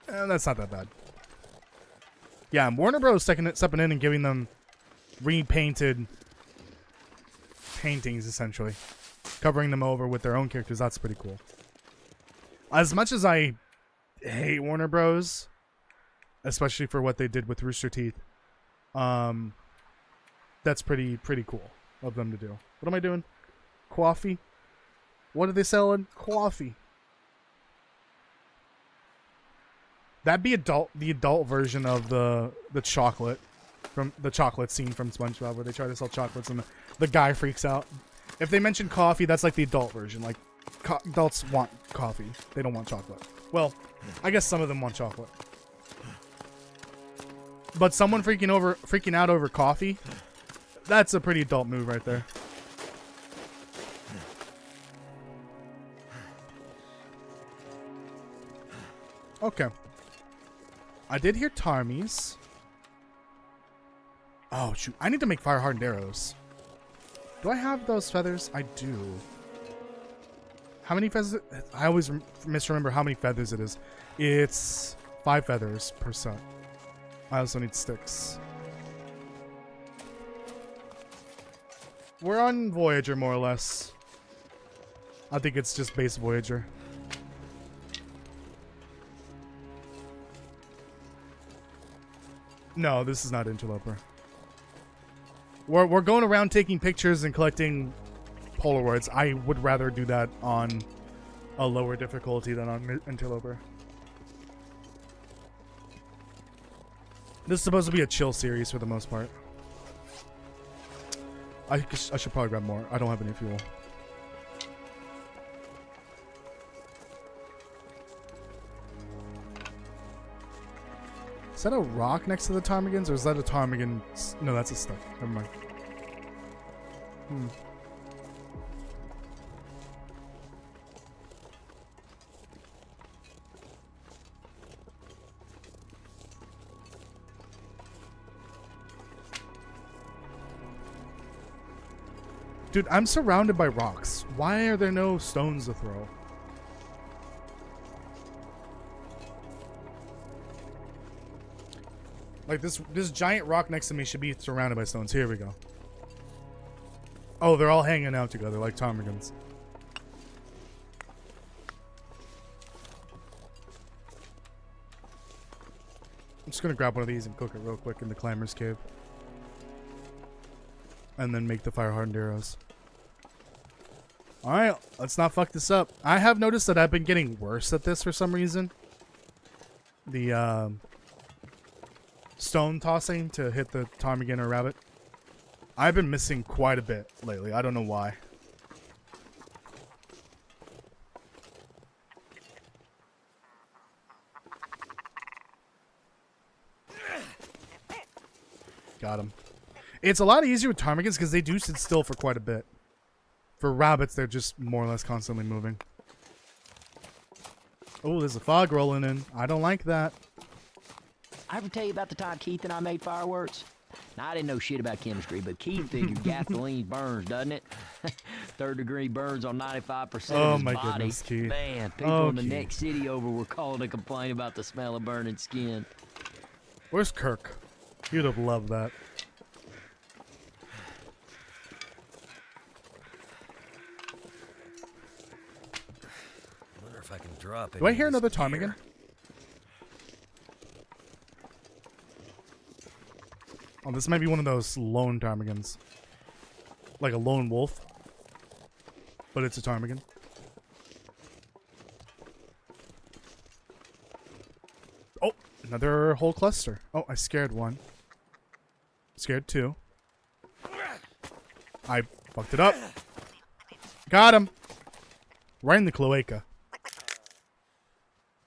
That's not that bad. Yeah, Warner Bros. Stepping in and giving them repainted paintings, essentially. Covering them over with their own characters. That's pretty cool. As much as I hate Warner Bros., especially for what they did with Rooster Teeth, that's pretty cool of them to do. What am I doing? Coffee? What are they selling? Coffee. That'd be the adult version of the chocolate from the chocolate scene from SpongeBob, where they try to sell chocolates and the guy freaks out. If they mention coffee, that's like the adult version. Like adults want coffee, they don't want chocolate. Well, I guess some of them want chocolate. But someone freaking out over coffee, that's a pretty adult move right there. Okay. I did hear Tarmies. Oh, shoot. I need to make fire hardened arrows. Do I have those feathers? I do. How many feathers? I always misremember how many feathers it is. It's 5 feathers per set. I also need sticks. We're on Voyager, more or less. I think it's just base Voyager. No, this is not Interloper. We're going around taking pictures and collecting Polaroids. I would rather do that on a lower difficulty than on Interloper. This is supposed to be a chill series for the most part. I should probably grab more. I don't have any fuel. Is that a rock next to the ptarmigans, or is that a ptarmigan? No, that's a stick. Never mind. Dude, I'm surrounded by rocks. Why are there no stones to throw? Like this giant rock next to me should be surrounded by stones. Here we go. Oh, they're all hanging out together like ptarmigans. I'm just gonna grab one of these and cook it real quick in the Climber's Cave. And then make the fire hardened arrows. Alright, let's not fuck this up. I have noticed that I've been getting worse at this for some reason. The stone tossing to hit the ptarmigan or rabbit. I've been missing quite a bit lately. I don't know why. Got him. It's a lot easier with ptarmigans because they do sit still for quite a bit. For rabbits, they're just more or less constantly moving. Oh, there's a fog rolling in. I don't like that. I ever tell you about the time Keith and I made fireworks? Now, I didn't know shit about chemistry, but Keith figured gasoline burns, doesn't it? Third-degree burns on 95% of his body. Goodness, Keith. Man, people in the next city over were calling to complain about the smell of burning skin. Where's Kirk? You'd have loved that. I wonder if I can drop it. Do I hear another ptarmigan? Oh, this might be one of those lone ptarmigans. Like a lone wolf. But it's a ptarmigan. Oh, another whole cluster. Oh, I scared one. Scared two. I fucked it up. Got him. Right in the cloaca.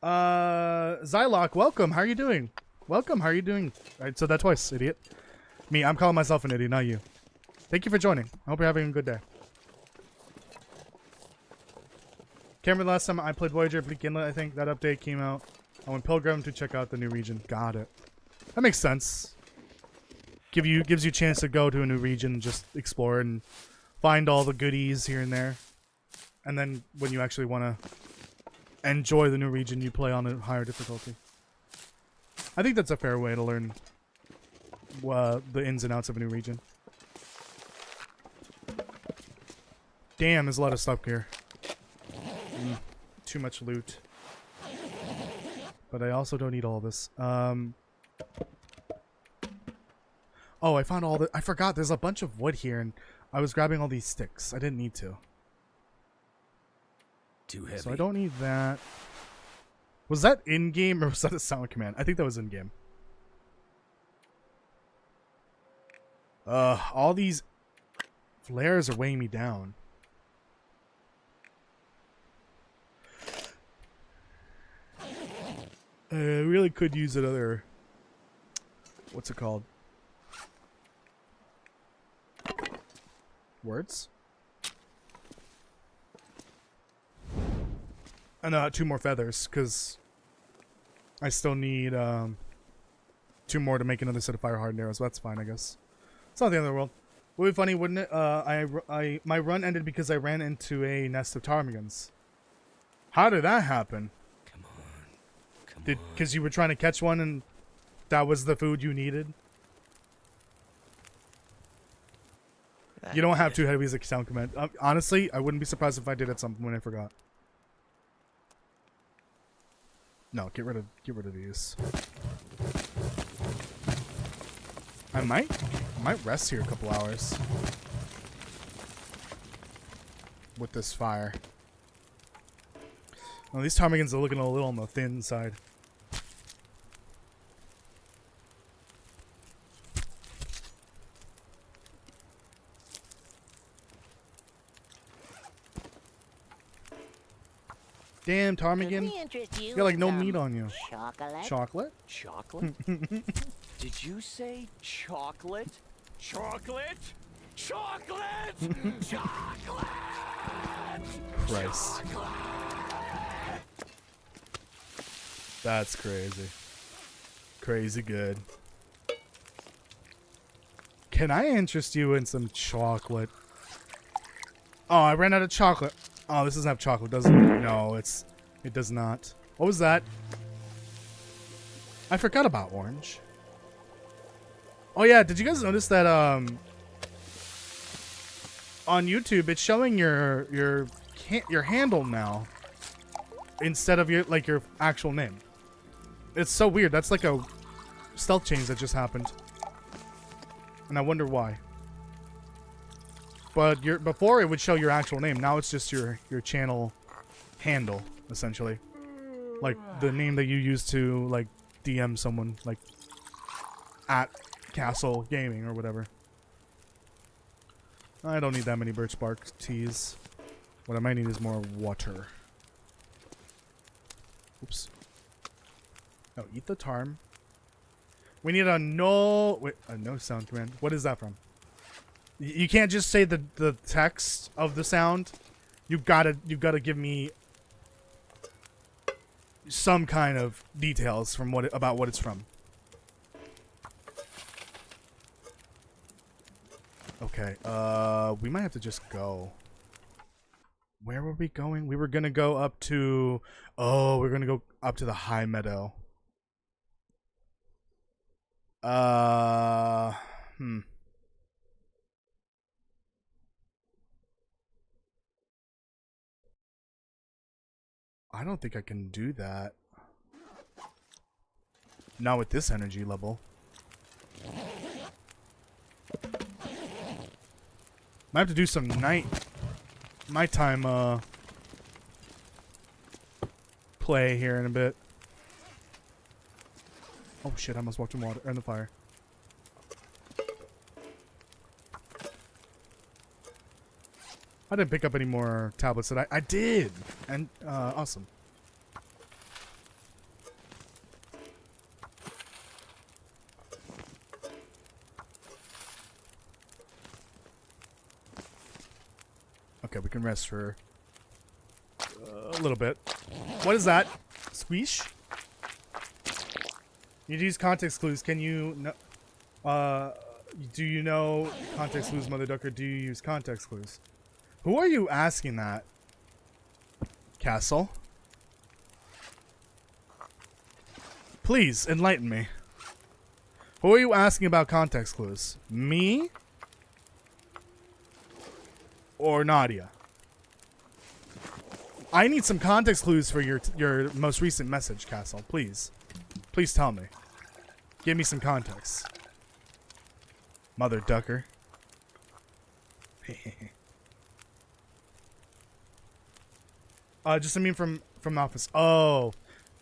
Zylok, welcome. How are you doing? Welcome. How are you doing? I said that twice, idiot. Me, I'm calling myself an idiot, not you. Thank you for joining. I hope you're having a good day. Cameron, last time I played Voyager Bleak Inlet, I think that update came out. I went Pilgrim to check out the new region. Got it. That makes sense. Gives you a chance to go to a new region, just explore and find all the goodies here and there. And then when you actually want to enjoy the new region, you play on a higher difficulty. I think that's a fair way to learn the ins and outs of a new region. Damn, there's a lot of stuff here. Too much loot. But I also don't need all this. Oh, I found all the... I forgot, there's a bunch of wood here, and I was grabbing all these sticks. I didn't need to. Too heavy. So I don't need that. Was that in-game, or was that a sound command? I think that was in-game. All these flares are weighing me down. I really could use another... What's it called? Words? And 2 more feathers, because I still need 2 more to make another set of fire hardened arrows. So that's fine, I guess. It's not the end of the world. Would be funny, wouldn't it? My run ended because I ran into a nest of ptarmigans. How did that happen? Come on. Come on. Because you were trying to catch one and that was the food you needed? You don't have too heavy as a sound command. Honestly, I wouldn't be surprised if I did at some point. I forgot. No, get rid of these. I might rest here a couple hours with this fire. Well, these ptarmigans are looking a little on the thin side. Damn, ptarmigan. You got like no meat on you. Chocolate? Chocolate? Chocolate? Did you say chocolate? Chocolate? Chocolate! Chocolate! Christ. That's crazy. Crazy good. Can I interest you in some chocolate? Oh, I ran out of chocolate. Oh, this doesn't have chocolate, does it? No, it does not. What was that? I forgot about orange. Oh yeah, did you guys notice that on YouTube it's showing your handle now instead of your actual name? It's so weird. That's like a stealth change that just happened. And I wonder why. But before it would show your actual name. Now it's just your channel handle, essentially. Like the name that you use to like DM someone, like at Castle Gaming or whatever. I don't need that many birch bark teas. What I might need is more water. Oops. Oh, eat the tarm. We need a no sound command. What is that from? You can't just say the text of the sound. You've gotta give me some kind of details from about what it's from. Okay, we might have to just go. Where were we going? We were gonna go up to... Oh, we're gonna go up to the high meadow. I don't think I can do that. Not with this energy level. Might have to do some nighttime play here in a bit. Oh shit, I almost walked in water in the fire. I didn't pick up any more tablets that I did. And awesome. Okay, we can rest for a little bit. What is that? Squeesh? You use context clues. Can you do you know context clues, Mother Ducker? Do you use context clues? Who are you asking that? Castle? Please, enlighten me. Who are you asking about context clues? Me? Or Nadia? I need some context clues for your most recent message, Castle. Please. Please tell me. Give me some context. Mother Ducker. Just I mean from Office. Oh,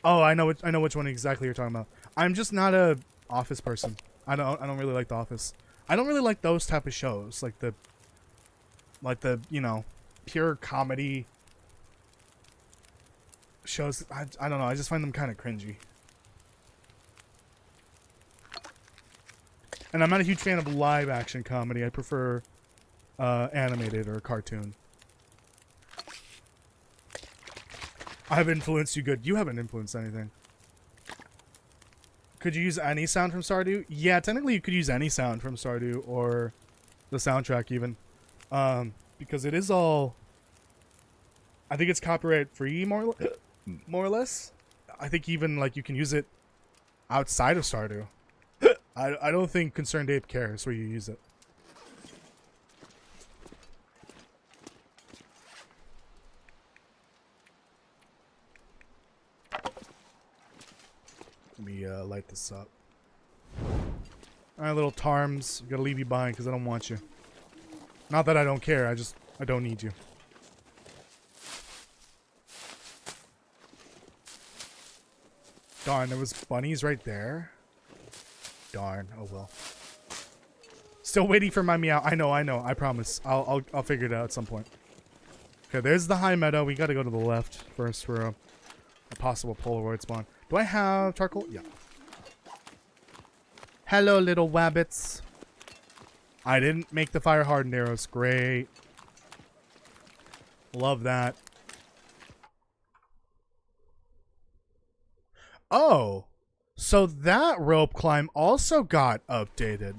I know which one exactly you're talking about. I'm just not a Office person. I don't really like The Office. I don't really like those type of shows, like the you know, pure comedy shows. I don't know. I just find them kind of cringy. And I'm not a huge fan of live action comedy. I prefer animated or cartoon. I have influenced you good. You haven't influenced anything. Could you use any sound from Stardew? Yeah, technically you could use any sound from Stardew or the soundtrack even. Because it is all... I think it's copyright free, more or less. I think even like you can use it outside of Stardew. I don't think Concerned Ape cares where you use it. Let me light this up. Alright, little Tarms. Gotta leave you behind because I don't want you. Not that I don't care, I don't need you. Darn, there was bunnies right there. Darn, oh well. Still waiting for my meow. I know, I promise. I'll figure it out at some point. Okay, there's the high meadow. We gotta go to the left first for a possible Polaroid spawn. Do I have charcoal? Yeah. Hello, little wabbits. I didn't make the fire hardened arrows. Great. Love that. Oh. So that rope climb also got updated.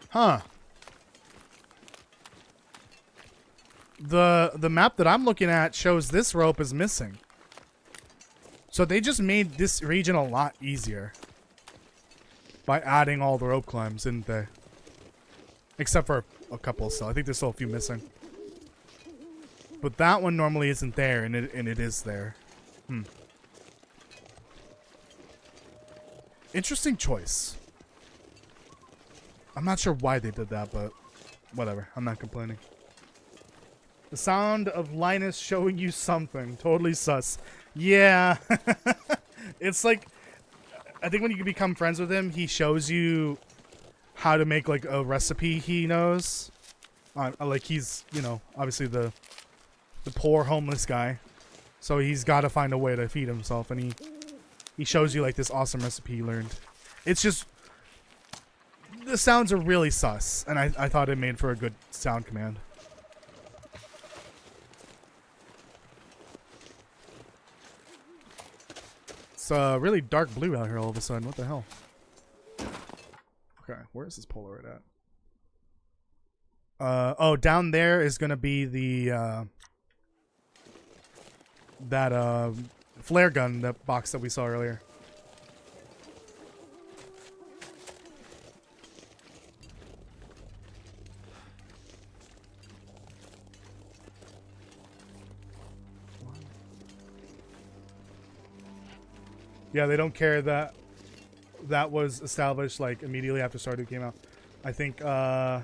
Huh. The map that I'm looking at shows this rope is missing. So they just made this region a lot easier by adding all the rope climbs, didn't they? Except for a couple, so I think there's still a few missing. But that one normally isn't there, and it is there. Interesting choice. I'm not sure why they did that, but whatever. I'm not complaining. The sound of Linus showing you something. Totally sus. Yeah. It's like, I think when you become friends with him, he shows you how to make like a recipe he knows. Like he's, you know, obviously the poor homeless guy. So he's got to find a way to feed himself, and he shows you like this awesome recipe he learned. It's just, the sounds are really sus, and I thought it made for a good sound command. It's really dark blue out here all of a sudden. What the hell? Okay, where is this Polaroid at? Oh, down there is gonna be the that flare gun, that box that we saw earlier. Yeah, they don't care that that was established like immediately after Stardew came out. I think I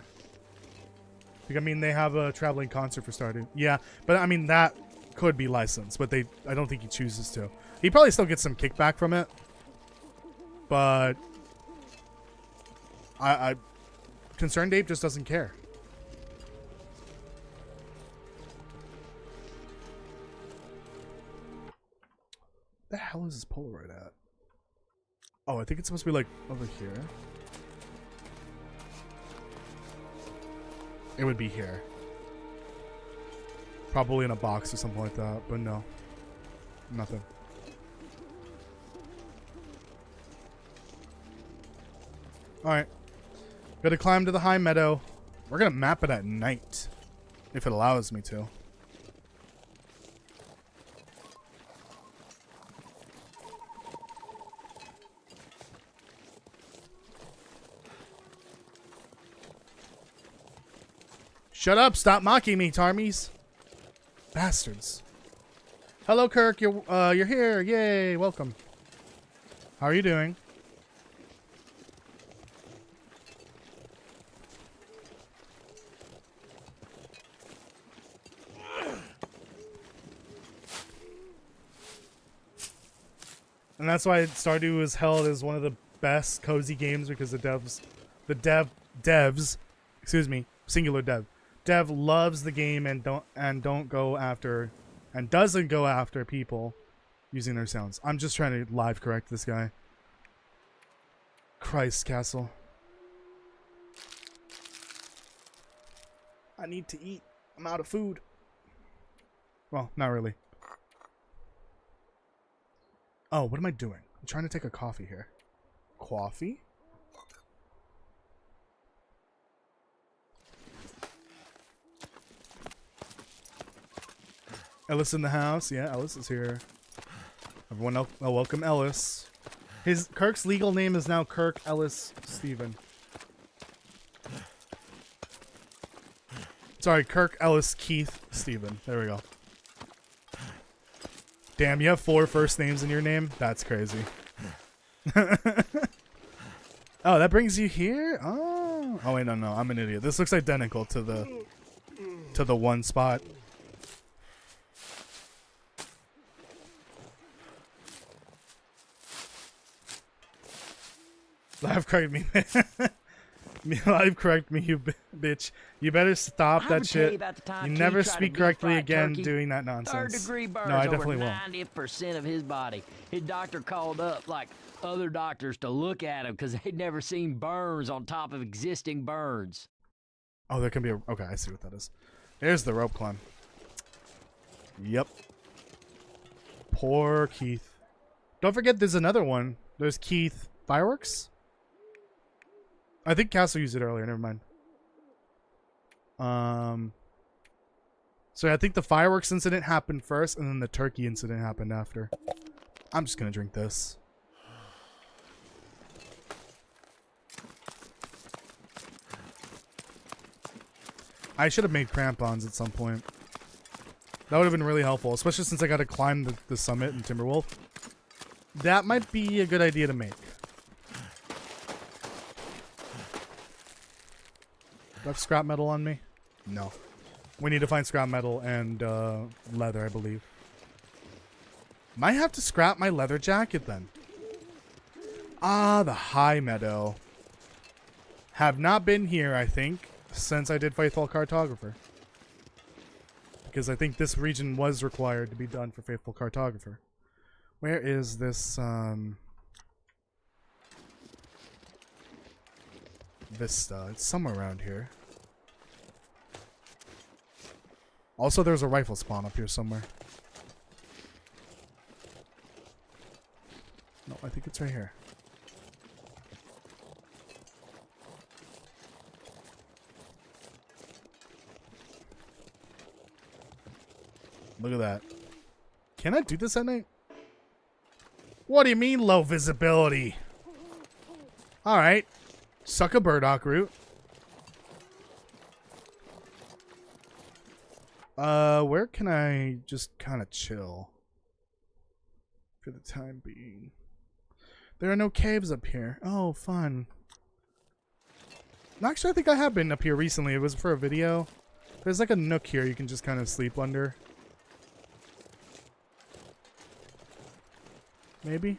mean they have a traveling concert for Stardew. Yeah, but I mean that could be licensed, but I don't think he chooses to. He probably still gets some kickback from it, but I Concerned Ape just doesn't care. The hell is this Polaroid at? Oh, I think it's supposed to be like over here. It would be here. Probably in a box or something like that, but no. Nothing. Alright. Gotta climb to the high meadow. We're gonna map it at night, if it allows me to. Shut up! Stop mocking me, Tarmies! Bastards. Hello, Kirk. You're here. Yay! Welcome. How are you doing? And that's why Stardew is held as one of the best cozy games, because the devs, excuse me, singular dev loves the game and doesn't go after people using their sounds. I'm just trying to live correct this guy. Christ Castle. I need to eat. I'm out of food. Well, not really. Oh, what am I doing? I'm trying to take a coffee here. Coffee? Ellis in the house. Yeah, Ellis is here. Everyone else, welcome Ellis. Kirk's legal name is now Kirk Ellis Stephen. Sorry, Kirk Ellis Keith Stephen. There we go. Damn, you have 4 first names in your name? That's crazy. Oh, that brings you here? Oh. Oh wait, no, I'm an idiot. This looks identical to the one spot. Live correct me. Live correct me, you bitch. You better stop that shit. You never speak correctly again doing that nonsense. 3rd-degree burns No, I definitely over won't. 90% of his body. His doctor called up like other doctors to look at him because they'd never seen burns on top of existing burns. Oh, there can be a... Okay, I see what that is. There's the rope climb. Yep. Poor Keith. Don't forget there's another one. There's Keith Fireworks. I think Castle used it earlier. Never mind. So I think the fireworks incident happened first, and then the turkey incident happened after. I'm just gonna drink this. I should have made crampons at some point. That would have been really helpful, especially since I got to climb the summit in Timberwolf. That might be a good idea to make. Do I have scrap metal on me? No. We need to find scrap metal and leather, I believe. Might have to scrap my leather jacket then. Ah, the High Meadow. Have not been here, I think, since I did Faithful Cartographer. Because I think this region was required to be done for Faithful Cartographer. Where is this, Vista? It's somewhere around here. Also, there's a rifle spawn up here somewhere. No, I think it's right here. Look at that. Can I do this at night? What do you mean low visibility? Alright. Suck a burdock root. Where can I just kind of chill? For the time being. There are no caves up here. Oh, fun. Actually, I think I have been up here recently. It was for a video. There's like a nook here you can just kind of sleep under. Maybe?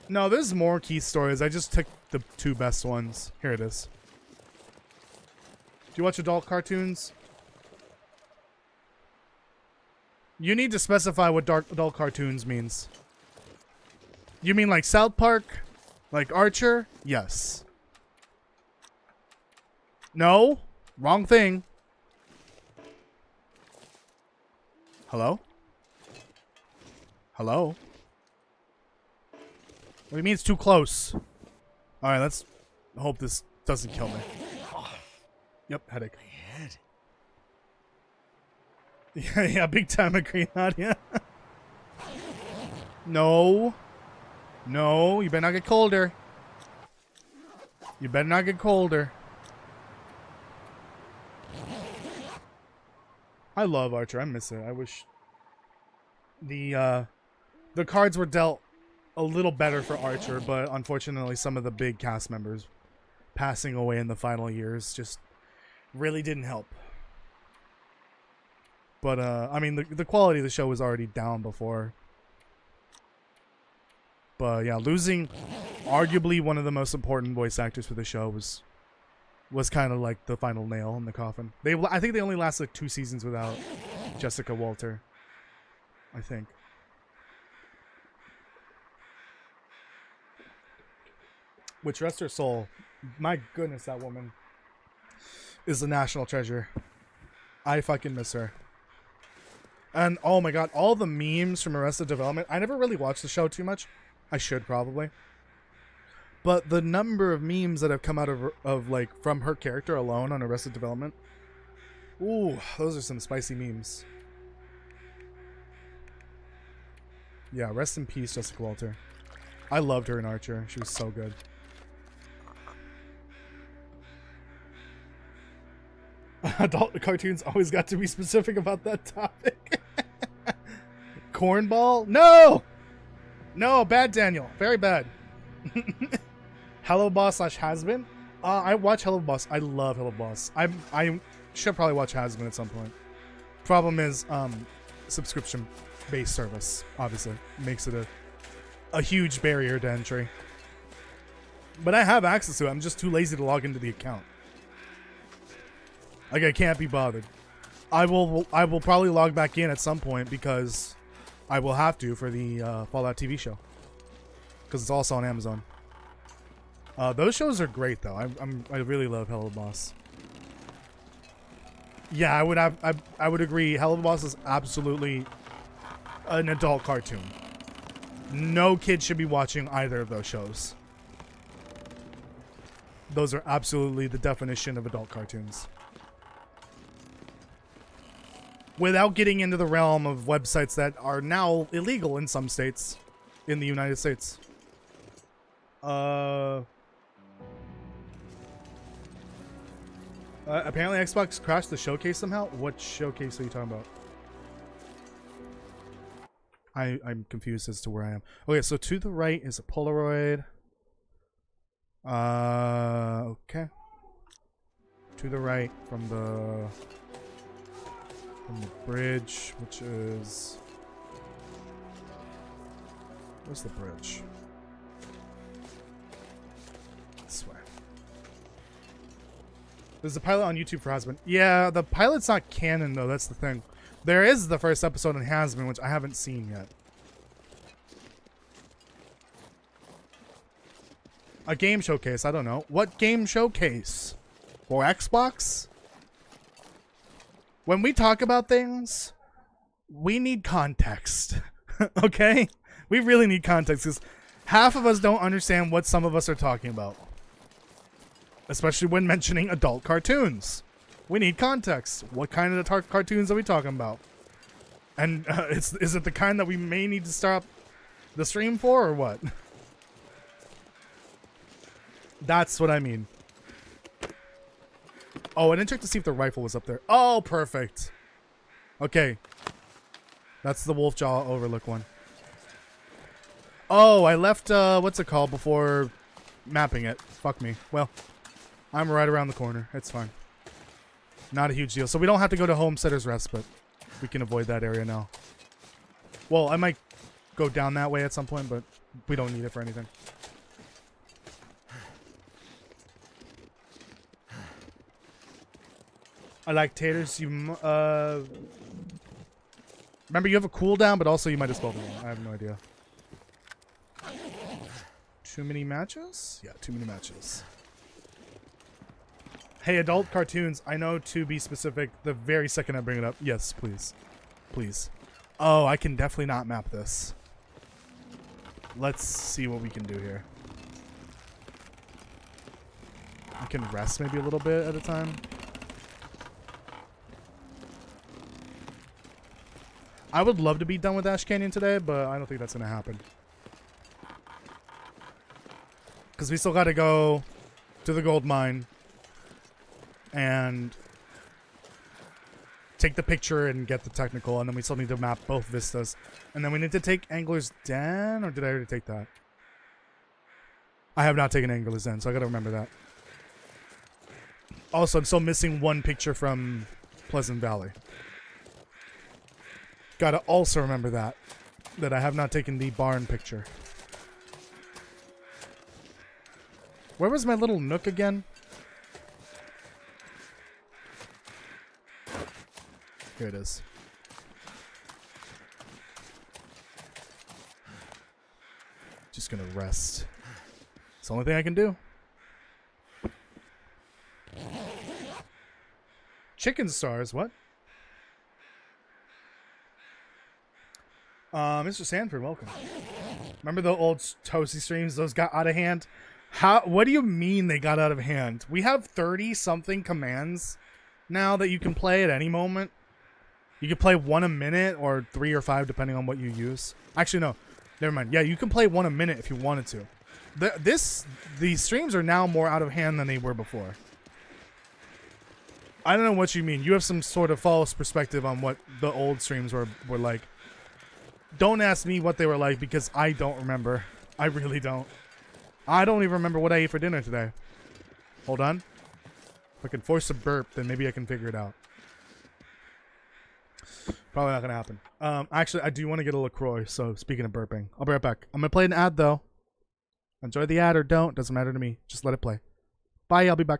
No, there's more key stories. I just took the 2 best ones. Here it is. Do you watch adult cartoons? You need to specify what adult cartoons means. You mean like South Park? Like Archer? Yes. No? Wrong thing. Hello? Hello? What do you mean it's too close? Alright, let's hope this doesn't kill me. Yep, headache. Yeah, yeah, big time agree, Nadia. No. No, you better not get colder. You better not get colder. I love Archer. I miss it. I wish the cards were dealt a little better for Archer, but unfortunately some of the big cast members passing away in the final years just really didn't help. But I mean the quality of the show was already down before. But yeah, losing arguably one of the most important voice actors for the show was kind of like the final nail in the coffin. I think they only lasted like 2 seasons without Jessica Walter. I think. Which, rest her soul. My goodness, that woman is a national treasure. I fucking miss her. And oh my god, all the memes from Arrested Development. I never really watched the show too much. I should probably. But the number of memes that have come out of like from her character alone on Arrested Development. Ooh, those are some spicy memes. Yeah, rest in peace, Jessica Walter. I loved her in Archer. She was so good. Adult cartoons always got to be specific about that topic. Cornball? No! No, bad, Daniel. Very bad. Hello Boss / Hasbin? I watch Hello Boss. I love Hello Boss. I should probably watch Hasbin at some point. Problem is, subscription-based service, obviously. Makes it a huge barrier to entry. But I have access to it. I'm just too lazy to log into the account. Like, I can't be bothered. I will probably log back in at some point because I will have to for the Fallout TV show. Because it's also on Amazon. Those shows are great though. I really love Hello Boss. Yeah, I would agree. Hello Boss is absolutely an adult cartoon. No kid should be watching either of those shows. Those are absolutely the definition of adult cartoons. Without getting into the realm of websites that are now illegal in some states in the United States. Apparently Xbox crashed the showcase somehow. What showcase are you talking about? I'm confused as to where I am. Okay, so to the right is a Polaroid. Okay. To the right from the bridge, which is... Where's the bridge? This way. There's a pilot on YouTube for Hasbin. Yeah, the pilot's not canon though, that's the thing. There is the first episode in Hasbin, which I haven't seen yet. A game showcase, I don't know. What game showcase? For Xbox? When we talk about things, we need context. Okay? We really need context because half of us don't understand what some of us are talking about. Especially when mentioning adult cartoons. We need context. What kind of cartoons are we talking about? And is it the kind that we may need to stop the stream for or what? That's what I mean. Oh, I didn't check to see if the rifle was up there. Oh, perfect. Okay. That's the Wolf Jaw Overlook one. Oh, I left, what's it called before mapping it. Fuck me. Well, I'm right around the corner. It's fine. Not a huge deal. So we don't have to go to Homesteader's Rest, but we can avoid that area now. Well, I might go down that way at some point, but we don't need it for anything. I like taters. You, remember you have a cooldown, but also you might have spelled it wrong. I have no idea. Too many matches? Yeah, too many matches. Hey, adult cartoons, I know to be specific the very second I bring it up. Yes, please. Please. Oh, I can definitely not map this. Let's see what we can do here. I can rest maybe a little bit at a time. I would love to be done with Ash Canyon today, but I don't think that's going to happen. Because we still got to go to the gold mine and take the picture and get the technical, and then we still need to map both vistas. And then we need to take Angler's Den, or did I already take that? I have not taken Angler's Den, so I got to remember that. Also, I'm still missing one picture from Pleasant Valley. Gotta also remember that I have not taken the barn picture. Where was my little nook again? Here it is. Just gonna rest. It's the only thing I can do. Chicken stars, what? Mr. Sanford, welcome. Remember the old Toasty streams? Those got out of hand. How? What do you mean they got out of hand? We have 30-something commands now that you can play at any moment. You can play 1 a minute or 3 or 5 depending on what you use. Actually, no. Never mind. Yeah, you can play 1 a minute if you wanted to. These streams are now more out of hand than they were before. I don't know what you mean. You have some sort of false perspective on what the old streams were like. Don't ask me what they were like because I don't remember. I really don't. I don't even remember what I ate for dinner today. Hold on. If I can force a burp, then maybe I can figure it out. Probably not gonna happen. Actually, I do want to get a LaCroix, so speaking of burping, I'll be right back. I'm gonna play an ad, though. Enjoy the ad or don't. Doesn't matter to me. Just let it play. Bye, I'll be back.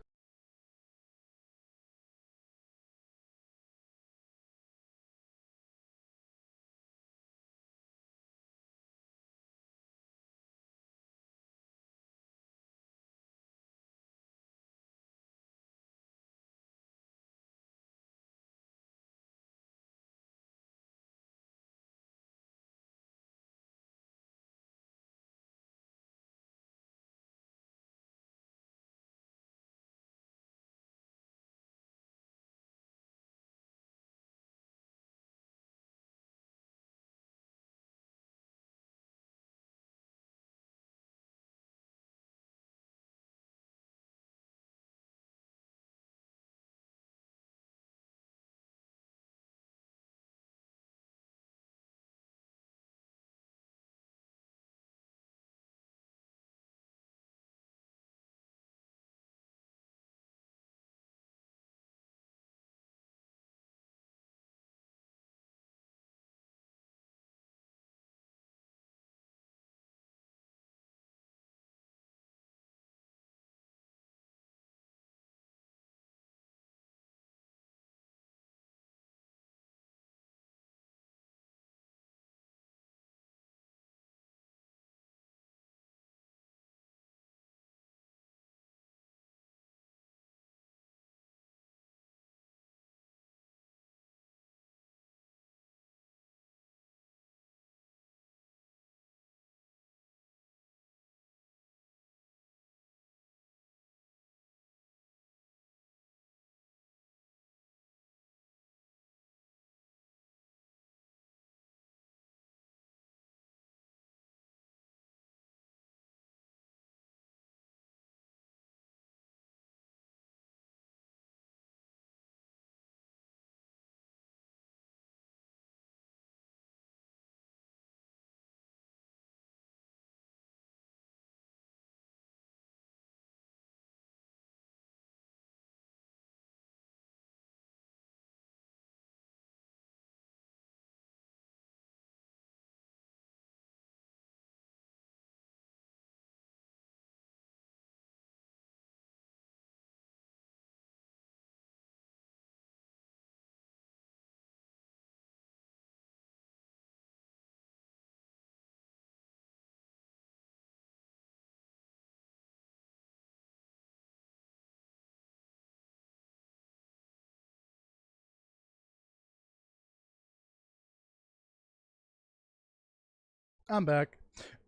I'm back.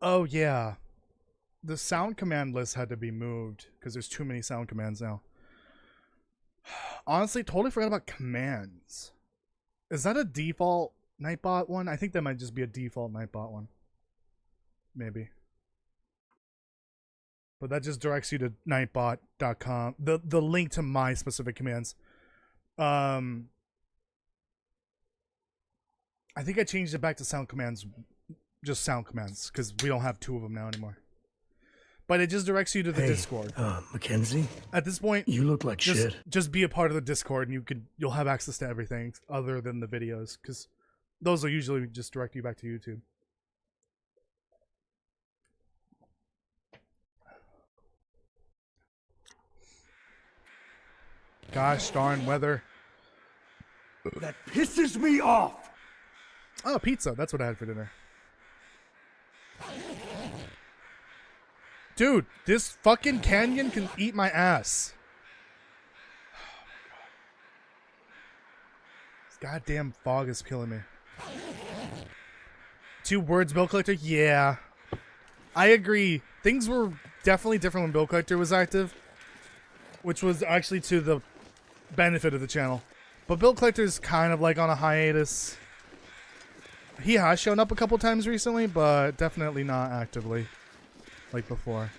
Oh, yeah. The sound command list had to be moved because there's too many sound commands now. Honestly, totally forgot about commands. Is that a default Nightbot one? I think that might just be a default Nightbot one. Maybe. But that just directs you to nightbot.com. The link to my specific commands. I think I changed it back to sound commands. Just sound commands, because we don't have 2 of them now anymore. But it just directs you to the Discord. Mackenzie? At this point, You look like shit. just be a part of the Discord, and you'll have access to everything other than the videos, because those will usually just direct you back to YouTube. Gosh darn weather. That pisses me off. Oh, pizza. That's what I had for dinner. Dude, this fucking canyon can eat my ass. This goddamn fog is killing me. 2 words, Bill Collector? Yeah. I agree. Things were definitely different when Bill Collector was active, which was actually to the benefit of the channel. But Bill Collector's kind of like on a hiatus. He has shown up a couple times recently, but definitely not actively like before.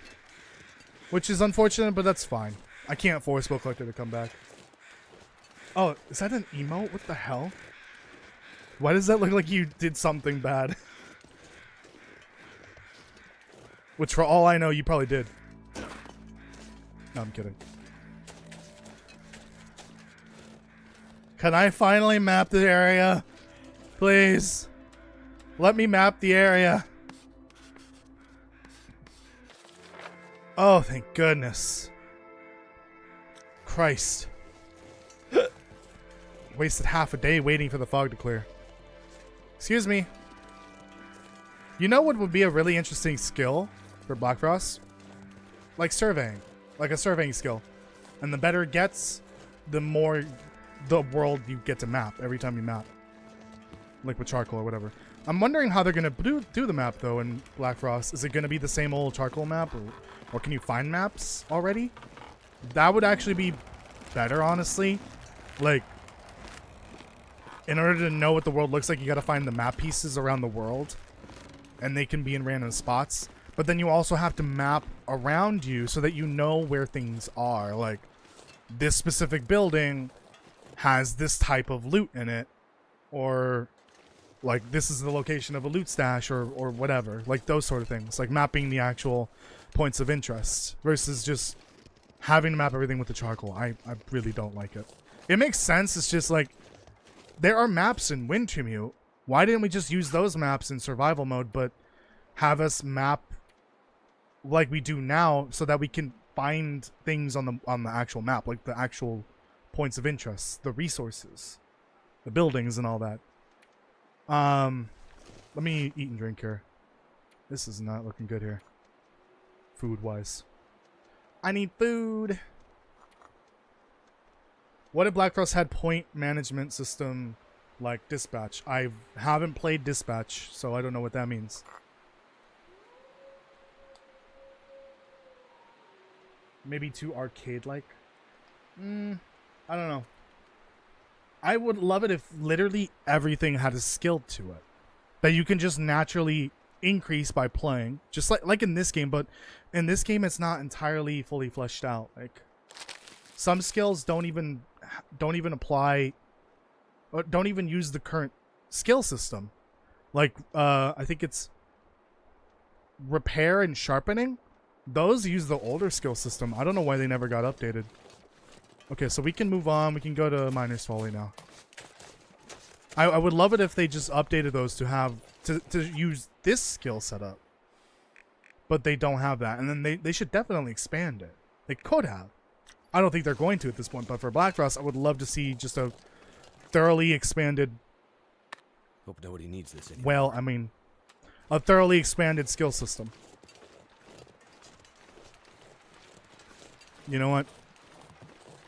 Which is unfortunate, but that's fine. I can't force Bill Collector to come back. Oh, is that an emote? What the hell? Why does that look like you did something bad? Which, for all I know, you probably did. No, I'm kidding. Can I finally map the area? Please. Let me map the area. Oh, thank goodness. Christ. Wasted half a day waiting for the fog to clear. Excuse me. You know what would be a really interesting skill for Black Frost? Like surveying. Like a surveying skill. And the better it gets, the more the world you get to map every time you map. Like with charcoal or whatever. I'm wondering how they're going to do the map, though, in Black Frost. Is it going to be the same old charcoal map? Or can you find maps already? That would actually be better, honestly. Like, in order to know what the world looks like, you got to find the map pieces around the world. And they can be in random spots. But then you also have to map around you so that you know where things are. Like, this specific building has this type of loot in it. Or, like, this is the location of a loot stash or whatever. Like, those sort of things. Like, mapping the actual points of interest. Versus just having to map everything with the charcoal. I really don't like it. It makes sense. It's just, like, there are maps in Wintermute. Why didn't we just use those maps in survival mode, but have us map like we do now so that we can find things on the actual map, like the actual points of interest, the resources, the buildings and all that. Let me eat and drink here. This is not looking good here. Food-wise. I need food. What if Black Frost had point management system like Dispatch? I haven't played Dispatch, so I don't know what that means. Maybe too arcade-like? I don't know. I would love it if literally everything had a skill to it. That you can just naturally increase by playing. Just like in this game, but in this game it's not entirely fully fleshed out. Like, some skills don't even apply, or don't even use the current skill system. Like, I think it's repair and sharpening. Those use the older skill system. I don't know why they never got updated. Okay, so we can move on. We can go to Miner's Folly now. I would love it if they just updated those to have to use this skill setup. But they don't have that. And then they should definitely expand it. They could have. I don't think they're going to at this point, but for Black Frost, I would love to see just a thoroughly expanded... Hope nobody needs this anymore. Well, I mean, a thoroughly expanded skill system. You know what?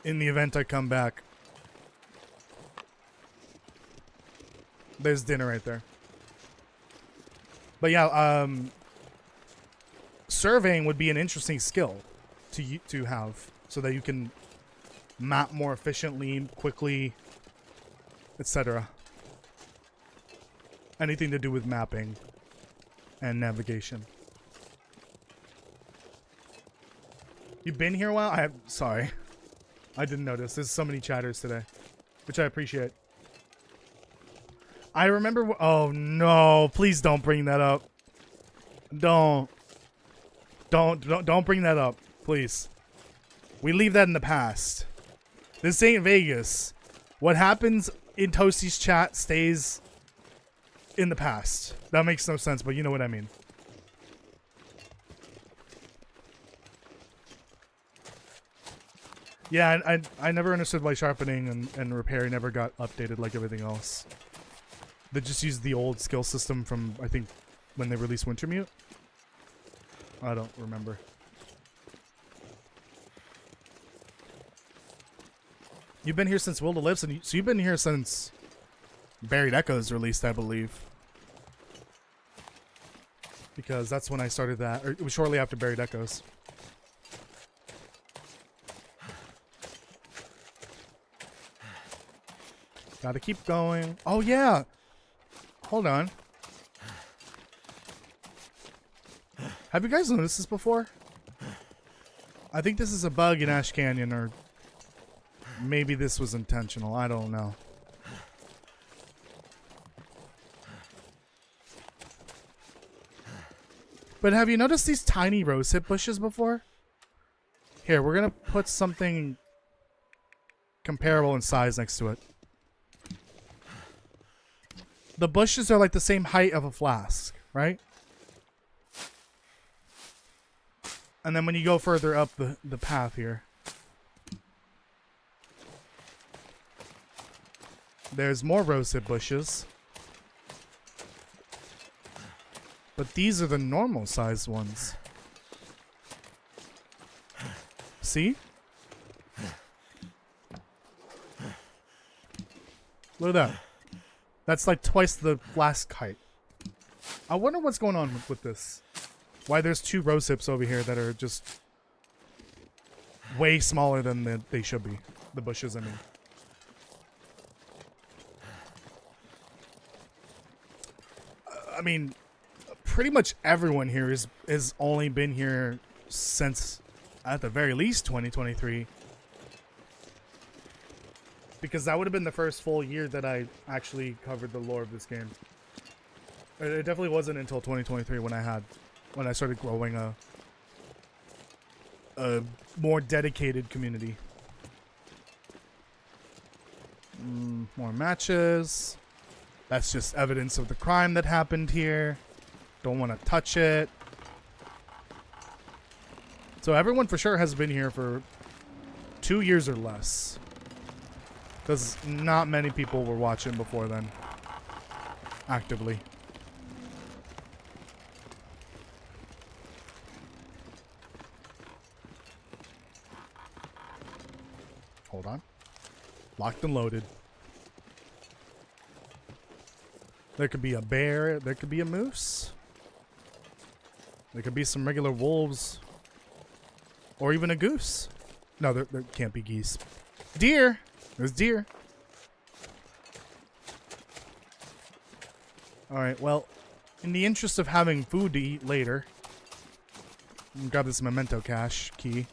In the event I come back, there's dinner right there. But yeah, surveying would be an interesting skill to have, so that you can map more efficiently, quickly, etc. Anything to do with mapping and navigation. You've been here a while? Sorry. I didn't notice. There's so many chatters today, which I appreciate. I remember... Oh, no. Please don't bring that up. Don't bring that up. Please. We leave that in the past. This ain't Vegas. What happens in Toasty's chat stays in the past. That makes no sense, but you know what I mean. Yeah, I never understood why sharpening and repair never got updated like everything else. They just used the old skill system from, I think, when they released Wintermute. I don't remember. You've been here since Will to Live, so you've been here since Buried Echoes released, I believe. because that's when I started that. Or it was shortly after Buried Echoes. Gotta keep going. Oh yeah. Hold on. Have you guys noticed this before? I think this is a bug in Ash Canyon, or maybe this was intentional. I don't know. But have you noticed these tiny rosehip bushes before? Here, we're gonna put something comparable in size next to it. The bushes are like the same height of a flask, right? And then when you go further up the path here, there's more rosehip bushes. But these are the normal sized ones. See? Look at that. That's like twice the flask height. I wonder what's going on with this. Why there's two rosehips over here that are just way smaller than they should be. The bushes, I mean. I mean, pretty much everyone here is only been here since, at the very least, 2023. Because that would have been the first full year that I actually covered the lore of this game. It definitely wasn't until 2023 when I started growing a more dedicated community. More matches. That's just evidence of the crime that happened here. Don't want to touch it. So everyone for sure has been here for 2 years or less. Because not many people were watching before then. Actively. Hold on. Locked and loaded. There could be a bear. There could be a moose. There could be some regular wolves. Or even a goose. No, there can't be geese. Deer! There's deer. Alright, well, in the interest of having food to eat later, I'm gonna grab this memento cache key.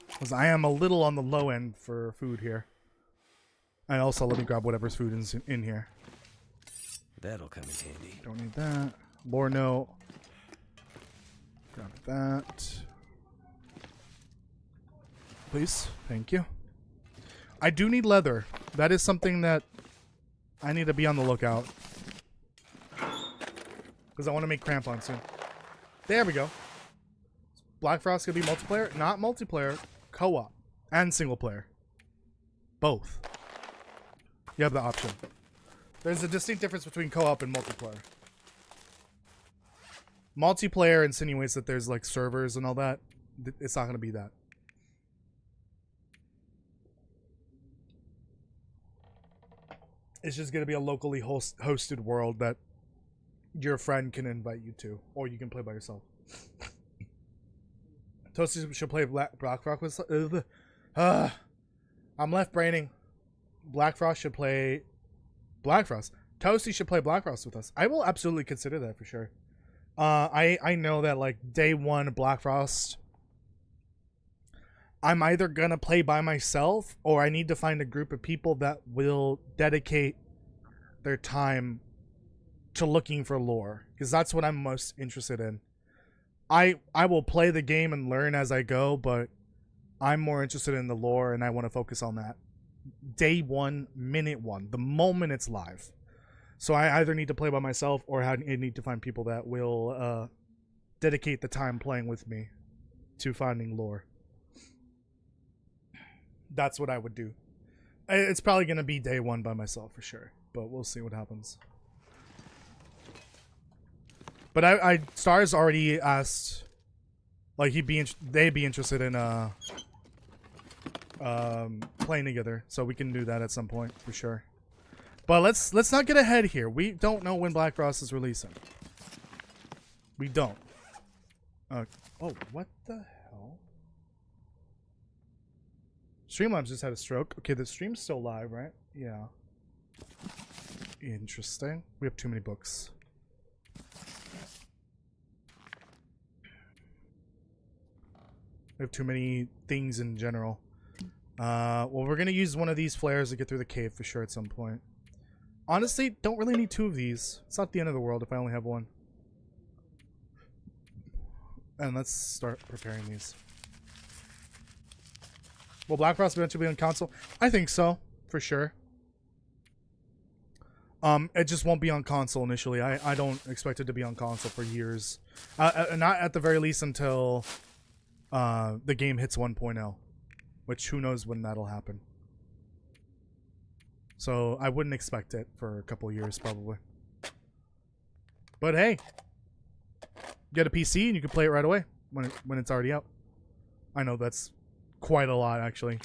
Because I am a little on the low end for food here. And also, let me grab whatever's food is in here. That'll come in handy. Don't need that. Lore note. Grab that. Please. Thank you. I do need leather. That is something that I need to be on the lookout. Because I want to make crampons soon. There we go. Black Frost could be multiplayer. Not multiplayer. Co-op. And single player. Both. You have the option. There's a distinct difference between co-op and multiplayer. Multiplayer insinuates that there's like servers and all that. It's not going to be that. It's just going to be a locally hosted world that your friend can invite you to, or you can play by yourself. Toasty should play Black Frost with... I'm left braining. Black Frost should play... Black Frost. Toasty should play Black Frost with us. I will absolutely consider that for sure. I know that like day one Black Frost, I'm either gonna play by myself or I need to find a group of people that will dedicate their time to looking for lore, because that's what I'm most interested in. I will play the game and learn as I go, but I'm more interested in the lore and I want to focus on that. Day one, minute one, the moment it's live. So I either need to play by myself or I need to find people that will dedicate the time playing with me to finding lore. That's what I would do. It's probably going to be day one by myself for sure, but we'll see what happens. But Stars already asked, like they'd be interested in playing together, so we can do that at some point for sure. But let's not get ahead here. We don't know when Black Frost is releasing. We don't. Oh, what the hell? Streamlabs just had a stroke. Okay, the stream's still live, right? Yeah. Interesting. We have too many books. We have too many things in general. Well, we're gonna use one of these flares to get through the cave for sure at some point. Honestly, don't really need two of these. It's not the end of the world if I only have one. And let's start preparing these. Will Black Frost eventually be on console? I think so, for sure. It just won't be on console initially. I don't expect it to be on console for years. Not at the very least until the game hits 1.0. Which, who knows when that'll happen. So, I wouldn't expect it for a couple years, probably. But hey, get a PC and you can play it right away when it's already out. I know that's quite a lot, actually.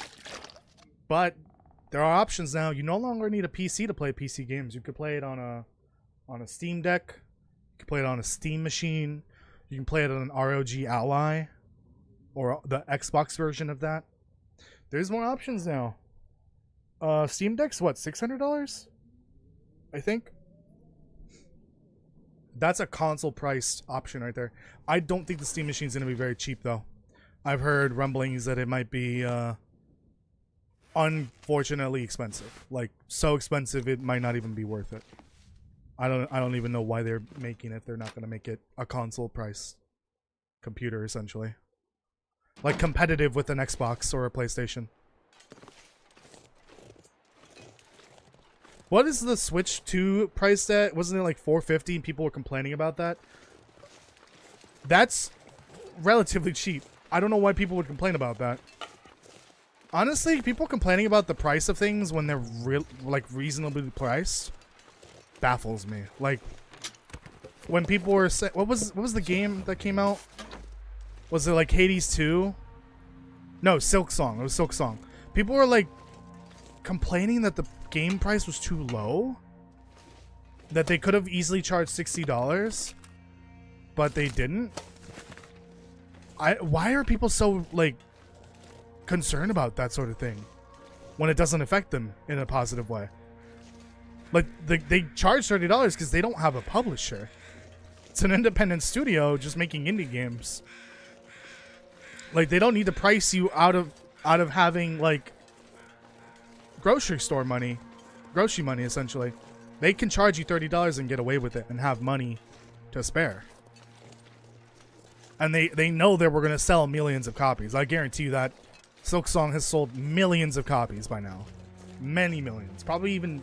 But there are options now. You no longer need a PC to play PC games. You could play it on a Steam Deck. You can play it on a Steam machine. You can play it on an ROG Ally. Or the Xbox version of that. There's more options now. Steam Deck's what, $600? I think. That's a console priced option right there. I don't think the Steam machine's gonna be very cheap though. I've heard rumblings that it might be unfortunately expensive. Like so expensive it might not even be worth it. I don't even know why they're making it. They're not gonna make it a console price computer essentially. Like competitive with an Xbox or a PlayStation. What is the Switch 2 priced at? Wasn't it like $450 and people were complaining about that? That's relatively cheap. I don't know why people would complain about that. Honestly, people complaining about the price of things when they're reasonably priced baffles me. Like when people were saying, what was the game that came out? Was it like Hades 2? No, Silk Song. It was Silk Song. People were like complaining that the game price was too low, that they could have easily charged $60, but they didn't. Why are people so like concerned about that sort of thing when it doesn't affect them in a positive way? Like they charge $30 because they don't have a publisher. It's an independent studio just making indie games. Like they don't need to price you out of having like grocery money essentially. They can charge you $30 and get away with it and have money to spare. And they know that we're gonna sell millions of copies. I guarantee you that Silk Song has sold millions of copies by now. Many millions. Probably even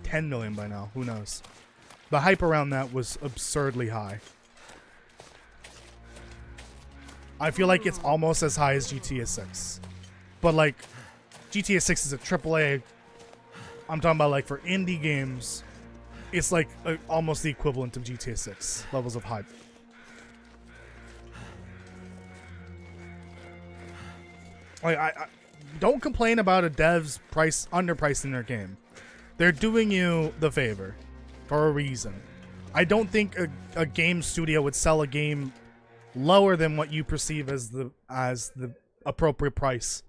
10 million by now. Who knows? The hype around that was absurdly high. I feel like it's almost as high as GTA 6. But like, GTA 6 is a AAA. I'm talking about like for indie games, it's like almost the equivalent of GTA 6 levels of hype. Like, I don't complain about a dev's underpricing their game. They're doing you the favor for a reason. I don't think a game studio would sell a game lower than what you perceive as the appropriate price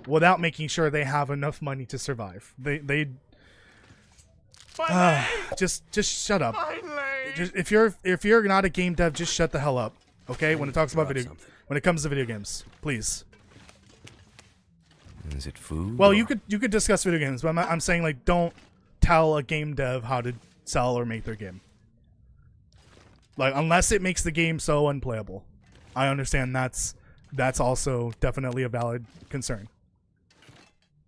without making sure they have enough money to survive. They just shut up. Just, if you're not a game dev, just shut the hell up. Okay? When it comes to video games, please. Is it food? Well, you could discuss video games, but I'm saying like don't tell a game dev how to sell or make their game. Like unless it makes the game so unplayable. I understand that's also definitely a valid concern.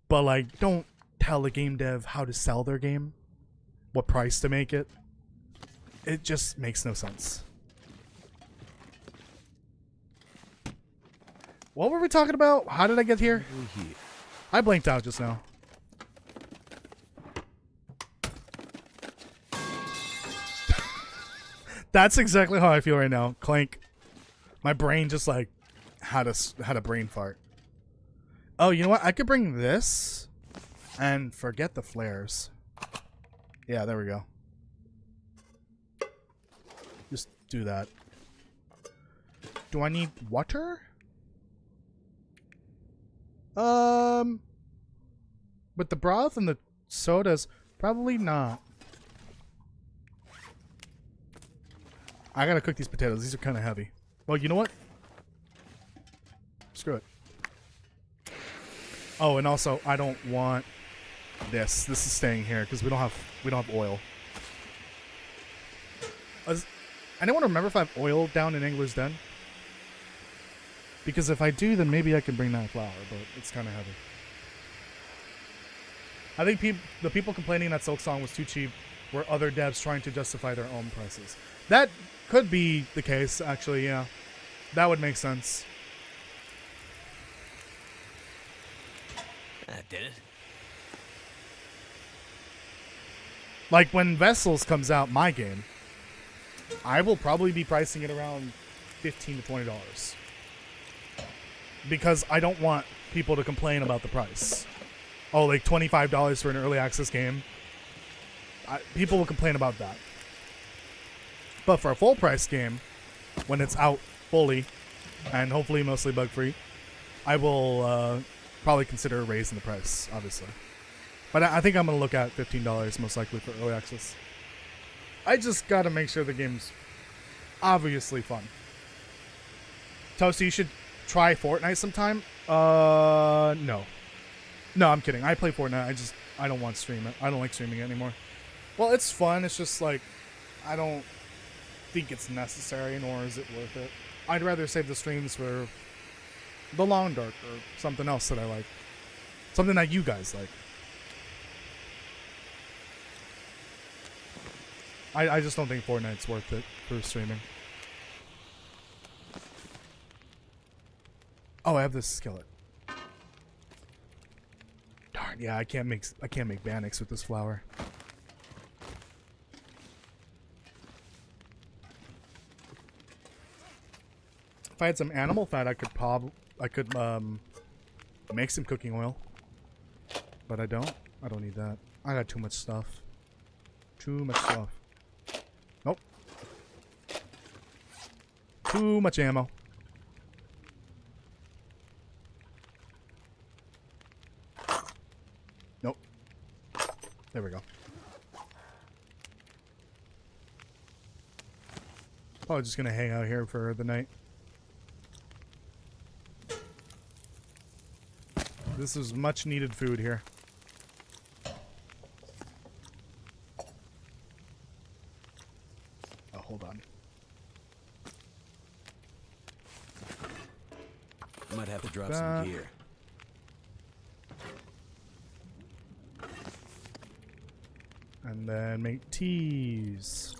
But like don't tell a game dev how to sell their game, what price to make it. It just makes no sense. What were we talking about? How did I get here? I blanked out just now. That's exactly how I feel right now. Clank. My brain just like had a brain fart. Oh, you know what? I could bring this and forget the flares. Yeah, there we go. Just do that. Do I need water? With the broth and the sodas, probably not. I gotta cook these potatoes. These are kind of heavy. Well, you know what? Screw it. Oh, and also, I don't want this. This is staying here because we don't have oil. Anyone remember if I have oil down in Angler's Den? Because if I do, then maybe I can bring that flour, but it's kind of heavy. I think the people complaining that Silksong was too cheap were other devs trying to justify their own prices. That could be the case, actually, yeah. That would make sense. That did it. Like, when Vessels comes out, my game, I will probably be pricing it around $15 to $20. Because I don't want people to complain about the price. Oh, like $25 for an early access game. People will complain about that. But for a full price game, when it's out fully, and hopefully mostly bug free, I will probably consider raising the price, obviously. But I think I'm going to look at $15 most likely for early access. I just got to make sure the game's obviously fun. Toasty, you should try Fortnite sometime. No. No, I'm kidding. I play Fortnite. I don't want to stream it. I don't like streaming it anymore. Well, it's fun. It's just like, I don't think it's necessary, nor is it worth it. I'd rather save the streams for the long dark or something else that I like. Something that you guys like. I just don't think Fortnite's worth it for streaming. Oh, I have this skillet. Darn, yeah, I can't make Bannox with this flour. If I had some animal fat, I could make some cooking oil. But I don't. I don't need that. I got too much stuff. Too much stuff. Nope. Too much ammo. Nope. There we go. Probably just gonna hang out here for the night. This is much needed food here. Oh, hold on. Might have to drop some gear. And then make teas.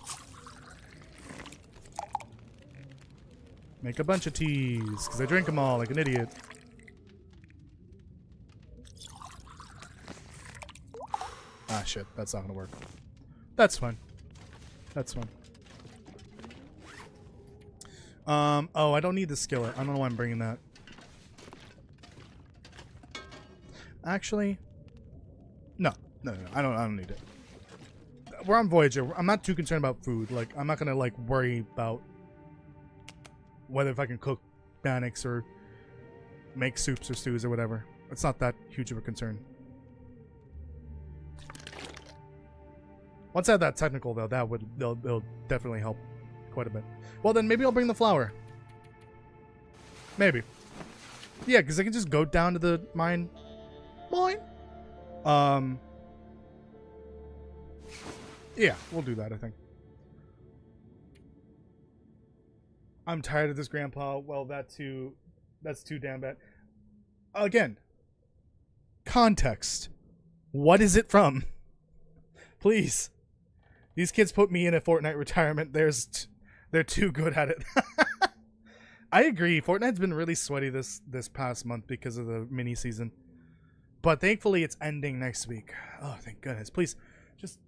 Make a bunch of teas, because I drink them all like an idiot. Ah, shit. That's not gonna work. That's fine. That's fine. Oh, I don't need the skillet. I don't know why I'm bringing that. Actually, no. I don't need it. We're on Voyager. I'm not too concerned about food. Like, I'm not gonna like worry about whether if I can cook Bannox or make soups or stews or whatever. It's not that huge of a concern. Once I have that technical though, it'll definitely help quite a bit. Well then, maybe I'll bring the flour. Maybe. Yeah, because I can just go down to the mine. Yeah, we'll do that, I think. I'm tired of this, Grandpa. Well, that's too damn bad. Again, context. What is it from? Please. These kids put me in a Fortnite retirement. They're too good at it. I agree. Fortnite's been really sweaty this past month because of the mini season. But thankfully it's ending next week. Oh, thank goodness. Please, just...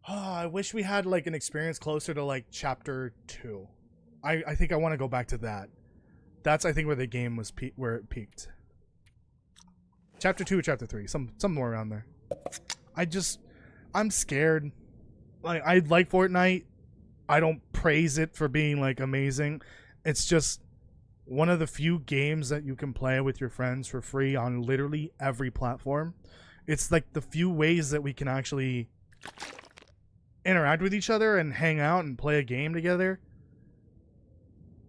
Oh, I wish we had like an experience closer to like chapter 2. I think I want to go back to that. That's, I think, where the game was where it peaked. Chapter 2 or chapter 3. Somewhere around there. I'm scared. Like, I like Fortnite. I don't praise it for being like amazing. It's just one of the few games that you can play with your friends for free on literally every platform. It's like the few ways that we can actually interact with each other and hang out and play a game together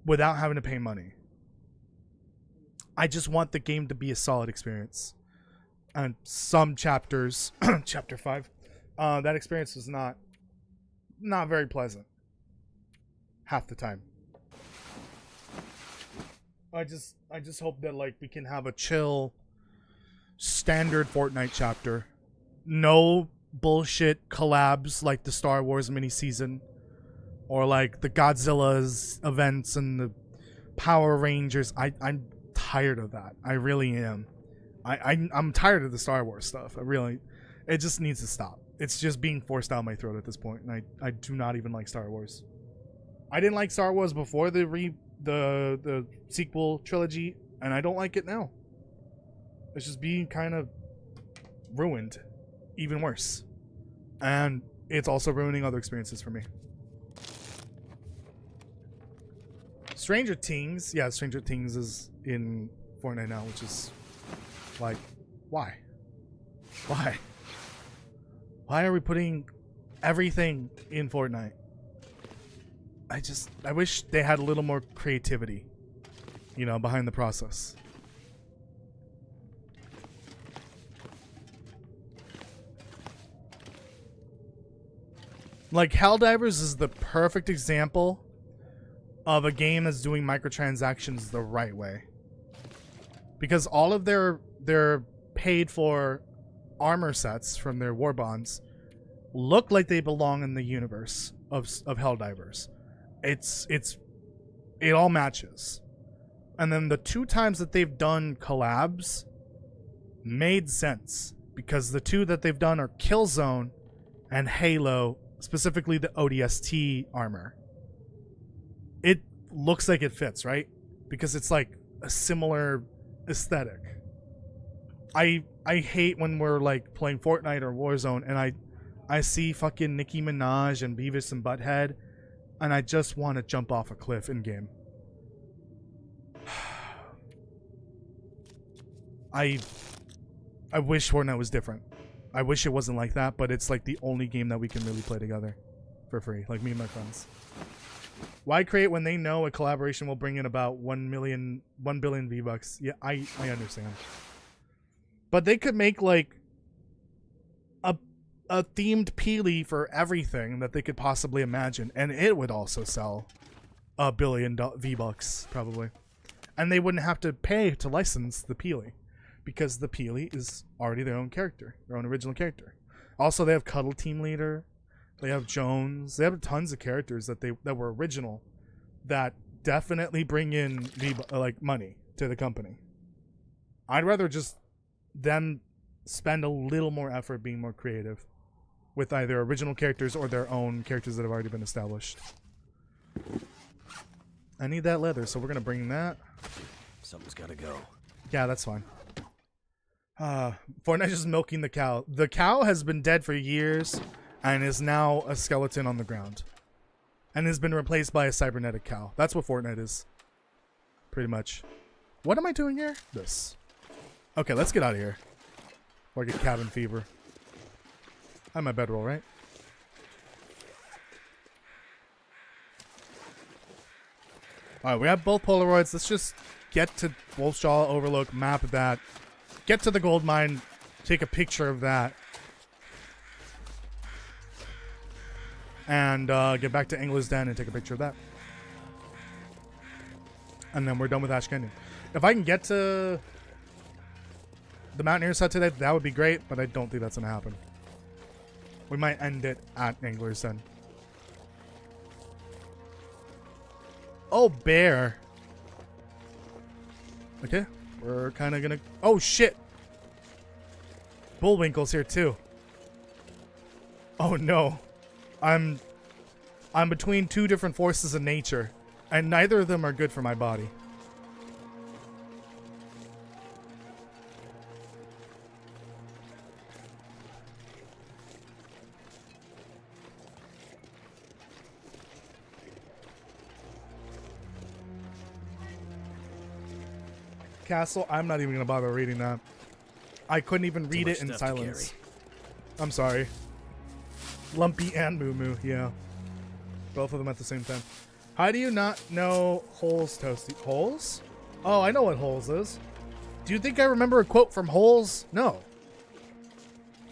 without having to pay money. I just want the game to be a solid experience. And some chapters, chapter 5, that experience was not very pleasant. Half the time. I just hope that like we can have a chill standard Fortnite chapter. No bullshit collabs like the Star Wars mini season or like the Godzilla's events and the Power Rangers. I'm tired of that. I really am. I'm tired of the Star Wars stuff. It just needs to stop. It's just being forced down my throat at this point, and I do not even like Star Wars. I didn't like Star Wars before the sequel trilogy, and I don't like it now. It's just being kind of ruined, even worse. And it's also ruining other experiences for me. Stranger Things, yeah, Stranger Things is in Fortnite now, which is like, why? Why? Why are we putting everything in Fortnite? I wish they had a little more creativity, you know, behind the process. Like, Helldivers is the perfect example of a game that's doing microtransactions the right way. Because all of their paid for armor sets from their war bonds look like they belong in the universe of Helldivers. It all matches. And then the 2 times that they've done collabs made sense, because the 2 that they've done are Killzone and Halo, specifically the ODST armor. It looks like it fits, right? Because it's like a similar aesthetic. I hate when we're like playing Fortnite or Warzone and I see fucking Nicki Minaj and Beavis and Butthead, and I just want to jump off a cliff in game. I wish Fortnite was different. I wish it wasn't like that, but it's like the only game that we can really play together for free, like me and my friends. Why create when they know a collaboration will bring in about 1 billion V-Bucks? Yeah, I understand. But they could make like a themed Peely for everything that they could possibly imagine, and it would also sell $1 billion V-Bucks probably. And they wouldn't have to pay to license the Peely, because the Peely is already their own character, their own original character. Also, they have Cuddle Team Leader, they have Jones, they have tons of characters that were original that definitely bring in like money to the company. I'd rather just them spend a little more effort being more creative with either original characters or their own characters that have already been established. I need that leather, so we're gonna bring that. Something's gotta go. Yeah, that's fine. Fortnite is milking the cow. The cow has been dead for years and is now a skeleton on the ground. And has been replaced by a cybernetic cow. That's what Fortnite is. Pretty much. What am I doing here? This. Okay, let's get out of here. Or get cabin fever. I have my bedroll, right? Alright, we have both Polaroids. Let's just get to Wolfshaw Overlook, map that. Get to the gold mine, take a picture of that. And get back to Angler's Den and take a picture of that. And then we're done with Ash Canyon. If I can get to the Mountaineer side today, that would be great, but I don't think that's going to happen. We might end it at Angler's Den. Oh, bear. Okay. We're kind of going to... Oh, shit. Bullwinkle's here, too. Oh, no. I'm between 2 different forces of nature, and neither of them are good for my body. Castle. I'm not even gonna bother reading that. I couldn't even read much it in stuff to silence. I'm sorry. Lumpy and Moo Moo, yeah. Both of them at the same time. How do you not know Holes, Toasty? Holes? Oh, I know what Holes is. Do you think I remember a quote from Holes? No.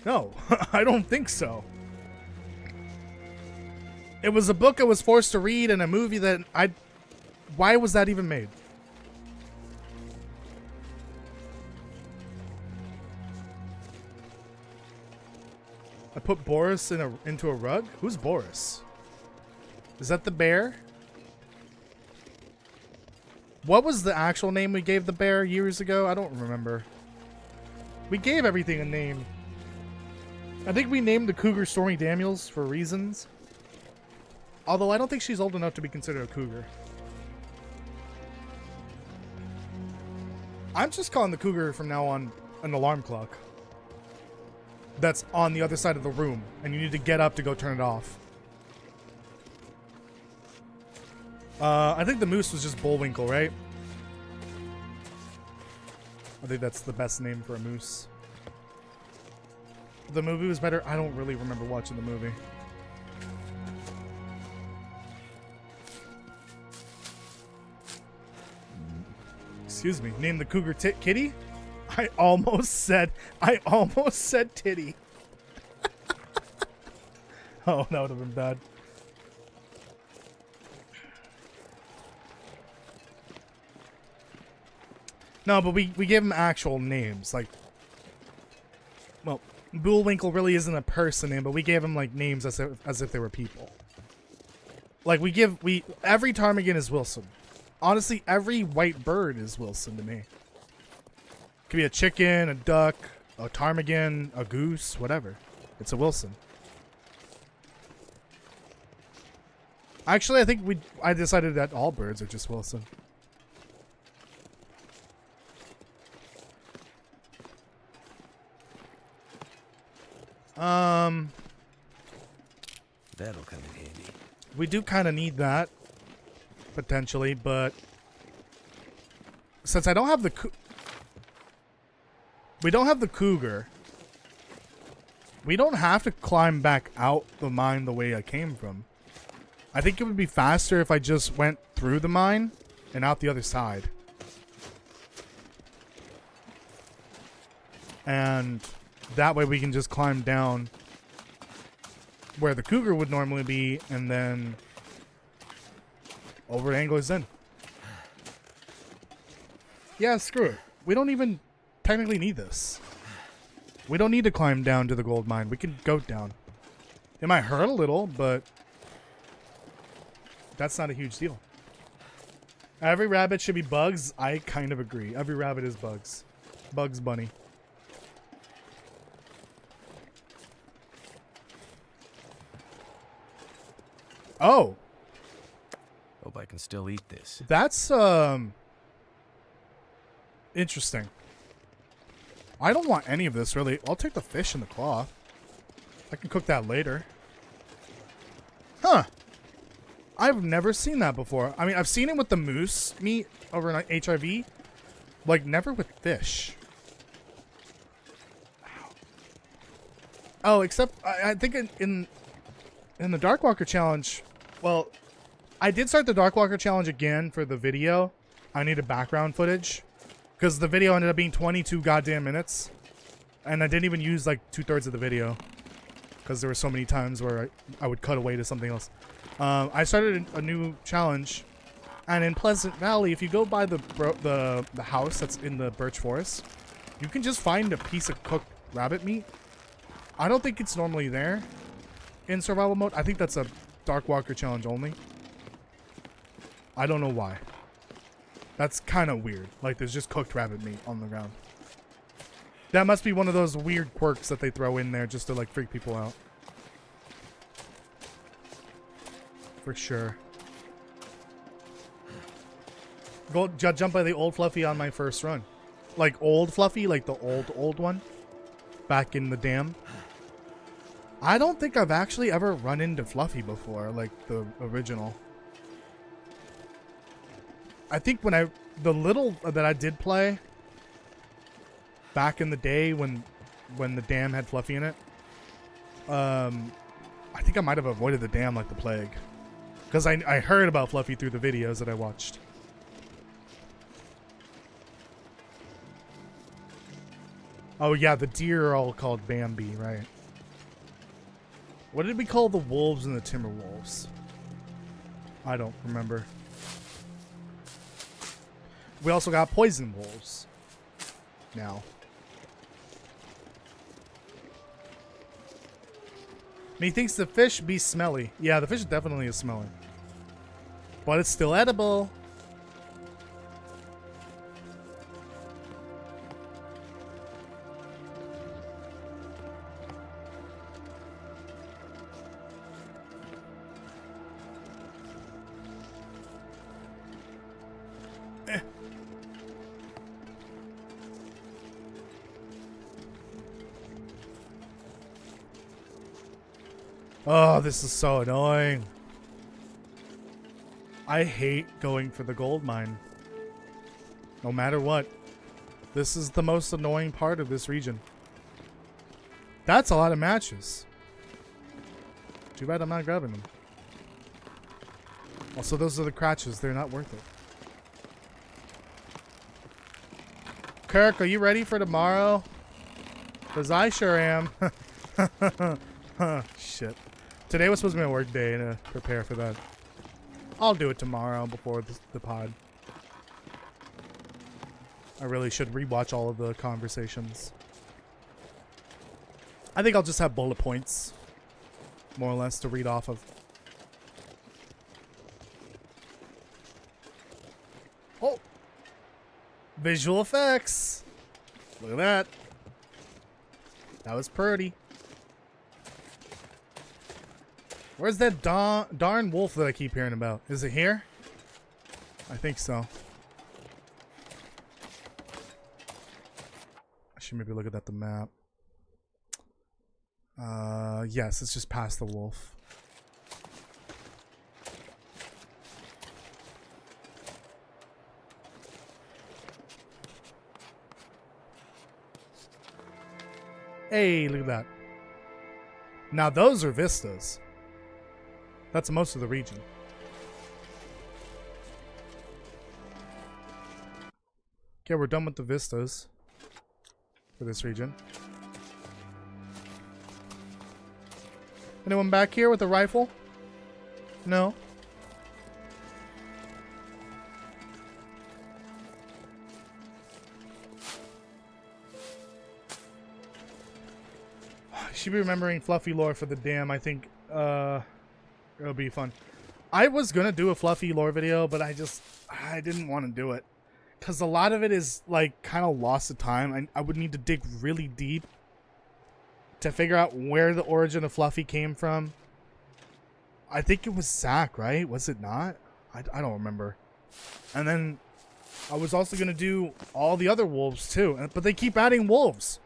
No, I don't think so. It was a book I was forced to read and a movie that I... Why was that even made? I put Boris into a rug? Who's Boris? Is that the bear? What was the actual name we gave the bear years ago? I don't remember. We gave everything a name. I think we named the cougar Stormy Daniels for reasons. Although I don't think she's old enough to be considered a cougar. I'm just calling the cougar from now on an alarm clock. That's on the other side of the room, and you need to get up to go turn it off. I think the moose was just Bullwinkle, right? I think that's the best name for a moose. The movie was better. I don't really remember watching the movie. Excuse me. Name the cougar Kitty? I almost said titty. Oh, that would have been bad. No, but we gave them actual names. Like, well, Bullwinkle really isn't a person name, but we gave them like names as if they were people. Like every ptarmigan is Wilson. Honestly, every white bird is Wilson to me. Could be a chicken, a duck, a ptarmigan, a goose, whatever. It's a Wilson. Actually, I think I decided that all birds are just Wilson. That'll come in handy. We do kind of need that, potentially, but since I don't have the we don't have the cougar, we don't have to climb back out the mine the way I came from. I think it would be faster if I just went through the mine and out the other side. And that way we can just climb down where the cougar would normally be and then over to Angler's Inn. Yeah, screw it. We don't even technically need this. We don't need to climb down to the gold mine. We can go down. It might hurt a little, but that's not a huge deal. Every rabbit should be Bugs. I kind of agree. Every rabbit is Bugs. Bugs Bunny. Oh, Hope I can still eat this. that's interesting. I don't want any of this really. I'll take the fish and the claw. I can cook that later. Huh. I've never seen that before. I mean, I've seen it with the moose meat over in HIV. Like, never with fish. Oh, except I think in the Darkwalker challenge, well, I did start the Darkwalker challenge again for the video. I needed background footage because the video ended up being 22 goddamn minutes, and I didn't even use like 2/3 of the video because there were so many times where I would cut away to something else. I started a new challenge, and in Pleasant Valley, if you go by the house that's in the birch forest, you can just find a piece of cooked rabbit meat. I don't think it's normally there in survival mode. I think that's a Darkwalker challenge only. I don't know why. That's kind of weird. Like, there's just cooked rabbit meat on the ground. That must be one of those weird quirks that they throw in there just to, like, freak people out. For sure. Go jump by the old Fluffy on my first run. Like, old Fluffy? Like, the old one? Back in the dam? I don't think I've actually ever run into Fluffy before, like the original. I think when the little that I did play back in the day when the dam had Fluffy in it, I think I might have avoided the dam like the plague. Because I heard about Fluffy through the videos that I watched. Oh yeah, the deer are all called Bambi, right? What did we call the wolves and the timber wolves? I don't remember. We also got poison wolves now. Methinks the fish be smelly. Yeah, the fish definitely is smelly. But it's still edible. Oh, this is so annoying. I hate going for the gold mine. No matter what. This is the most annoying part of this region. That's a lot of matches. Too bad I'm not grabbing them. Also, those are the crotches. They're not worth it. Kirk, are you ready for tomorrow? Because I sure am. Shit. Today was supposed to be a work day to prepare for that. I'll do it tomorrow before the pod. I really should rewatch all of the conversations. I think I'll just have bullet points, more or less, to read off of. Oh! Visual effects! Look at that. That was pretty. Where's that darn wolf that I keep hearing about? Is it here? I think so. I should maybe look at the map. Yes, it's just past the wolf. Hey, look at that. Now those are vistas. That's most of the region. Okay, we're done with the vistas for this region. Anyone back here with a rifle? No? I should be remembering Fluffy lore for the dam. I think it'll be fun. I was gonna do a Fluffy lore video, but I didn't want to do it. Because a lot of it is, like, kind of lost to time. I would need to dig really deep to figure out where the origin of Fluffy came from. I think it was Zack, right? Was it not? I don't remember. And then I was also gonna do all the other wolves, too. But they keep adding wolves.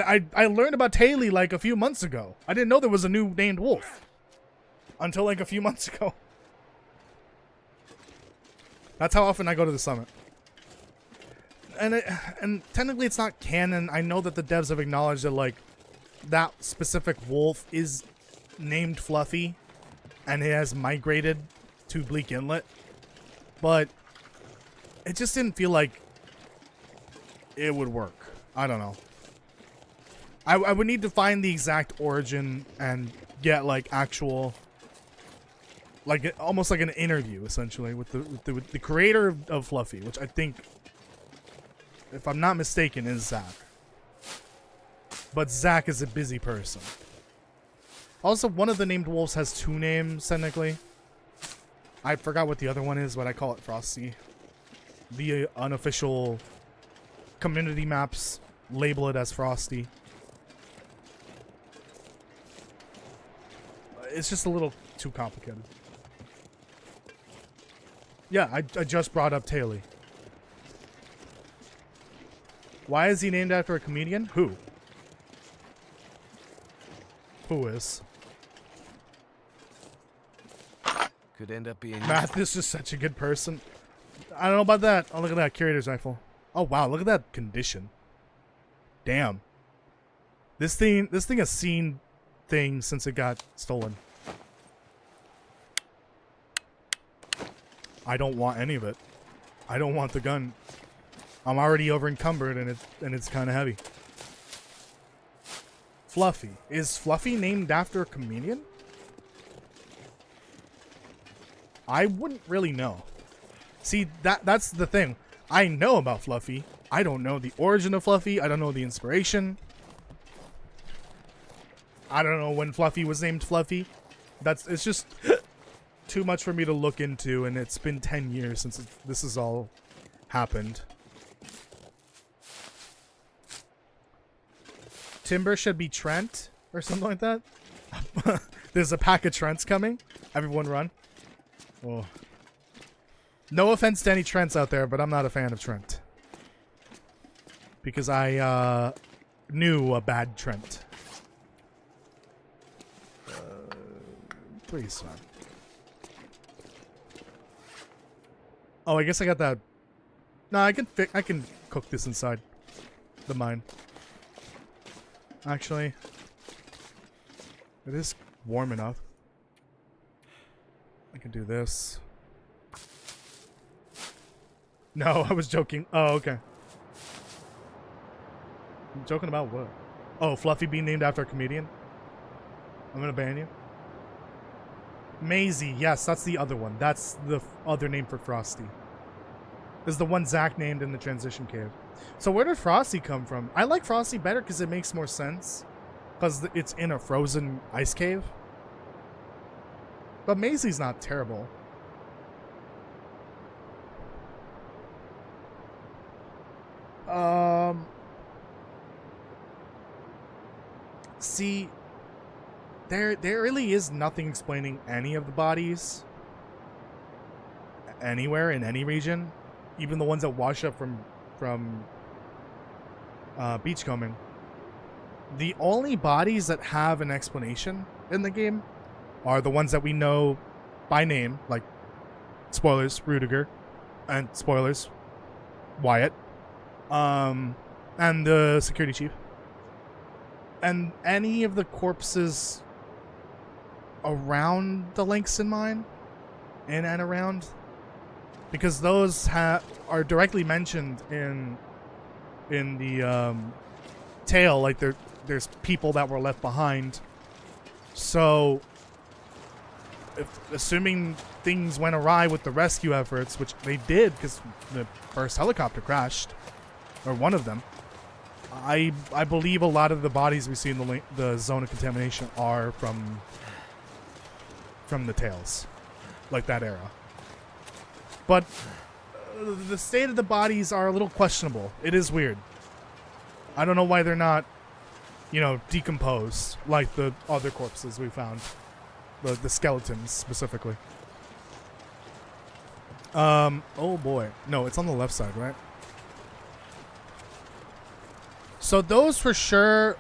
I learned about Taylor, like, a few months ago. I didn't know there was a new named wolf. Until like a few months ago. That's how often I go to the summit. And technically it's not canon. I know that the devs have acknowledged that like that specific wolf is named Fluffy and it has migrated to Bleak Inlet. But it just didn't feel like it would work. I don't know. I would need to find the exact origin and get like actual, like almost like an interview essentially with the creator of Fluffy, which I think, if I'm not mistaken, is Zack. But Zack is a busy person. Also, one of the named wolves has two names technically. I forgot what the other one is, but I call it Frosty. The unofficial community maps label it as Frosty. It's just a little too complicated. Yeah, I just brought up Taylor. Why is he named after a comedian? Who? Who is? Could end up being Math is just such a good person. I don't know about that. Oh, look at that curator's rifle. Oh wow, look at that condition. Damn. This thing has seen things since it got stolen. I don't want any of it. I don't want the gun. I'm already over encumbered and it's kind of heavy. Fluffy. Is Fluffy named after a comedian? I wouldn't really know. See, that's the thing. I know about Fluffy. I don't know the origin of Fluffy. I don't know the inspiration. I don't know when Fluffy was named Fluffy. It's just too much for me to look into, and it's been 10 years since this has all happened. Timber should be Trent or something like that. There's a pack of Trents coming. Everyone run. Oh. No offense to any Trents out there, but I'm not a fan of Trent. Because I knew a bad Trent. Please, man. Oh, I guess I got that. No, I can cook this inside the mine. Actually, it is warm enough. I can do this. No, I was joking. Oh, okay. I'm joking about what? Oh, Fluffy being named after a comedian? I'm gonna ban you. Maisie, yes, that's the other one. That's the other name for Frosty. Is the one Zach named in the transition cave. So where did Frosty come from? I like Frosty better because it makes more sense. Because it's in a frozen ice cave. But Maisie's not terrible. See, there really is nothing explaining any of the bodies anywhere in any region, even the ones that wash up from beachcombing. The only bodies that have an explanation in the game are the ones that we know by name, like spoilers, Rudiger, and spoilers, Wyatt, and the security chief. And any of the corpses around the Langston mine, in and around, because those are directly mentioned in the tale. Like there's people that were left behind. So, assuming things went awry with the rescue efforts, which they did, because the first helicopter crashed, or one of them. I believe a lot of the bodies we see in the zone of contamination are from the tales, like that era. But the state of the bodies are a little questionable. It is weird. I don't know why they're not, decomposed like the other corpses we found, the skeletons specifically. Oh boy, no, it's on the left side, right? So those for sure.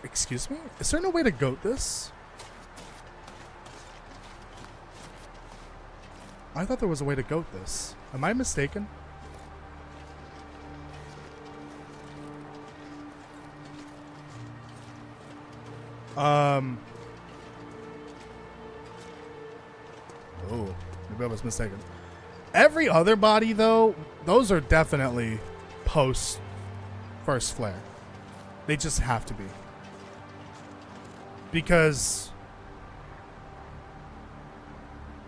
Excuse me? Is there no way to goat this? I thought there was a way to goat this. Am I mistaken? Oh, maybe I was mistaken. Every other body, though, those are definitely post first flare. They just have to be. Because...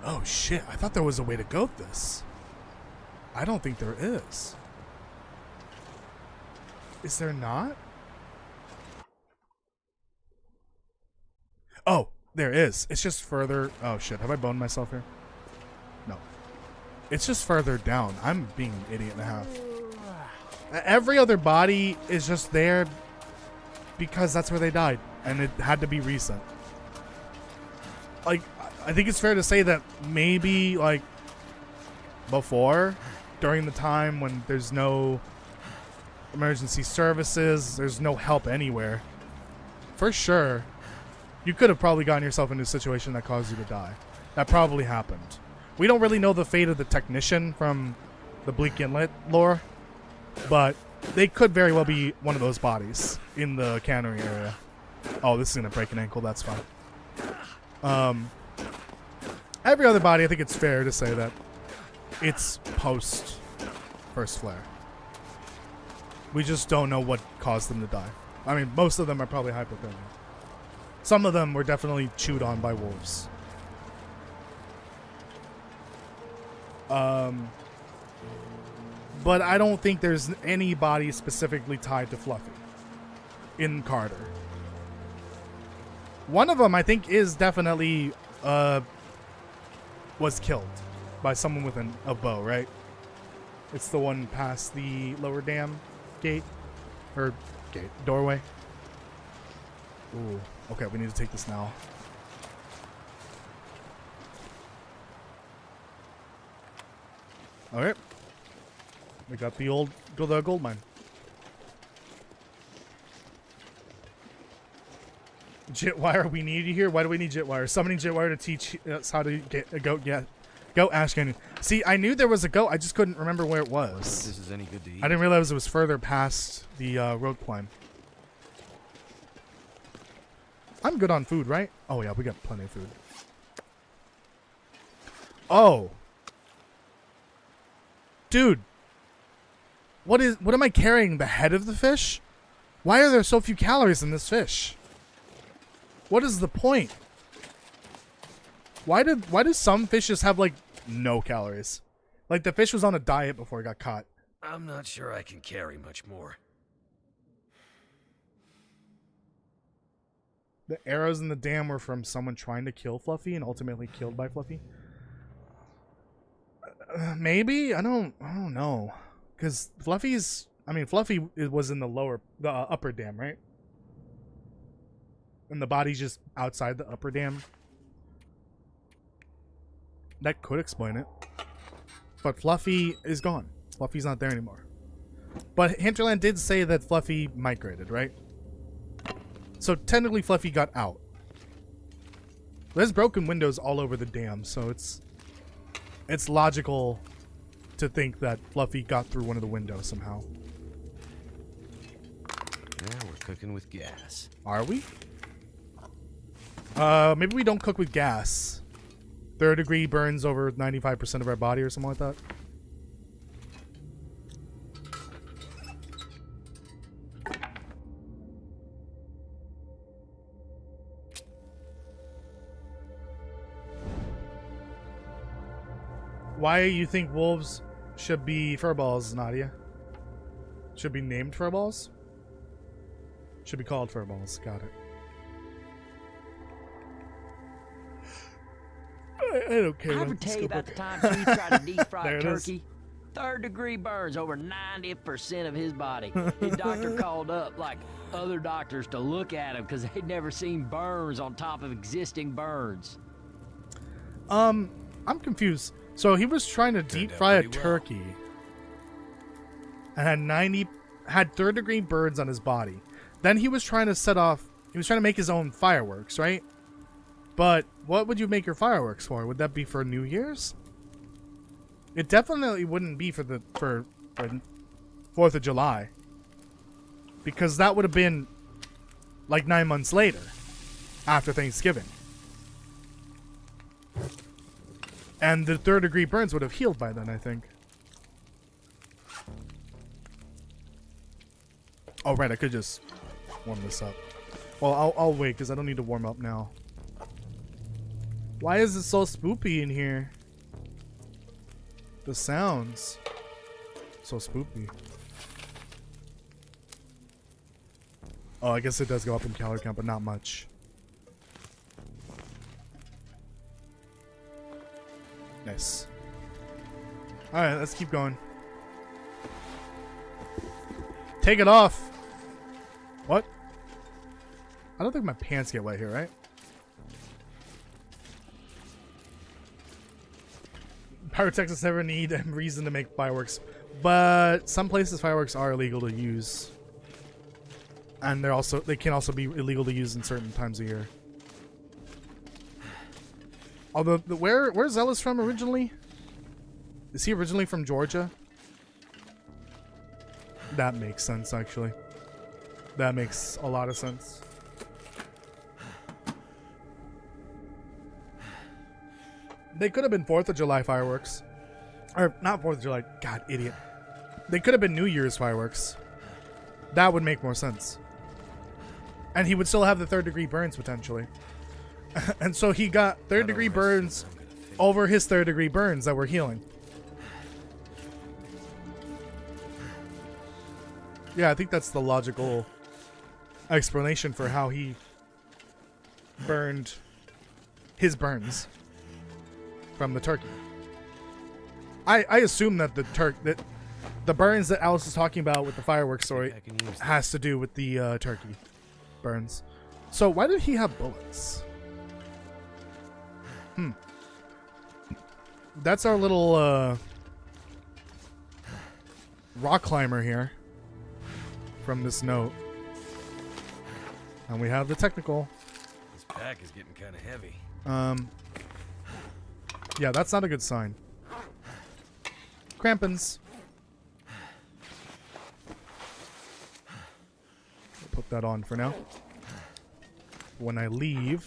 oh shit, I thought there was a way to goat this. I don't think there is. Is there not? Oh, there is. It's just further... oh shit, have I boned myself here? No. It's just further down. I'm being an idiot and a half. Every other body is just there because that's where they died, and it had to be recent. Like, I think it's fair to say that maybe, like, before, during the time when there's no emergency services, there's no help anywhere, for sure, You could have probably gotten yourself into a situation that caused you to die. That probably happened. We don't really know the fate of the technician from the Bleak Inlet lore, but they could very well be one of those bodies in the cannery area. Oh, this is gonna break an ankle. That's fine. Every other body, I think it's fair to say that it's post first flare. We just don't know what caused them to die. I mean, most of them are probably hypothermia. Some of them were definitely chewed on by wolves. But I don't think there's any body specifically tied to Fluffy in Carter. One of them, I think, is definitely was killed by someone with a bow, right? It's the one past the lower dam gate, or doorway. Ooh, okay, we need to take this now. All right, we got the gold mine. Jitwire, we need you here. Why do we need Jitwire? Summoning Jitwire to teach us how to get a goat. Yeah, goat ash cannon. See, I knew there was a goat. I just couldn't remember where it was. If this is any good to eat. I didn't realize it was further past the road climb. I'm good on food, right? Oh yeah, we got plenty of food. Oh, dude, what am I carrying? The head of the fish? Why are there so few calories in this fish? What is the point? Why do some fishes have like no calories? Like the fish was on a diet before it got caught. I'm not sure I can carry much more. The arrows in the dam were from someone trying to kill Fluffy and ultimately killed by Fluffy. Maybe? I don't know. Because Fluffy was in the upper dam, right? And the body's just outside the upper dam. That could explain it. But Fluffy is gone. Fluffy's not there anymore. But Hinterland did say that Fluffy migrated, right? So technically Fluffy got out. There's broken windows all over the dam, so it's logical to think that Fluffy got through one of the windows somehow. Now we're cooking with gas. Are we? Maybe we don't cook with gas. 3rd degree burns over 95% of our body or something like that. Why you think wolves should be furballs, Nadia? Should be named furballs? Should be called furballs. Got it. I don't care. I ever tell you about the time he tried to deep fry a turkey? 3rd degree burns over 90% of his body. His doctor called up like other doctors to look at him because they'd never seen burns on top of existing burns. I'm confused. So he was trying to deep fry a turkey and had 3rd degree burns on his body. Then he was trying to make his own fireworks, right? But what would you make your fireworks for? Would that be for New Year's? It definitely wouldn't be for 4th of July. Because that would have been like 9 months later, after Thanksgiving. And the 3rd degree burns would have healed by then, I think. Oh, right, I could just warm this up. Well, I'll wait, because I don't need to warm up now. Why is it so spoopy in here? The sounds. So spoopy. Oh, I guess it does go up in calorie count, but not much. Nice. Alright, let's keep going. Take it off! What? I don't think my pants get wet here, right? Pyrotechnics never need a reason to make fireworks, but some places fireworks are illegal to use, and they can also be illegal to use in certain times of year. Although, where's Ellis from originally? Is he originally from Georgia? That makes sense, actually. That makes a lot of sense. They could have been 4th of July fireworks. Or, not 4th of July. God, idiot. They could have been New Year's fireworks. That would make more sense. And he would still have the 3rd-degree burns, potentially. And so he got 3rd-degree burns over his 3rd-degree burns that were healing. Yeah, I think that's the logical explanation for how he burned his burns from the turkey. I assume that the burns that Alice is talking about with the fireworks story has to do with the turkey burns. So why did he have bullets? That's our little rock climber here from this note. And we have the technical. This pack is getting kind of heavy. Yeah, that's not a good sign. Crampons. I'll put that on for now. When I leave,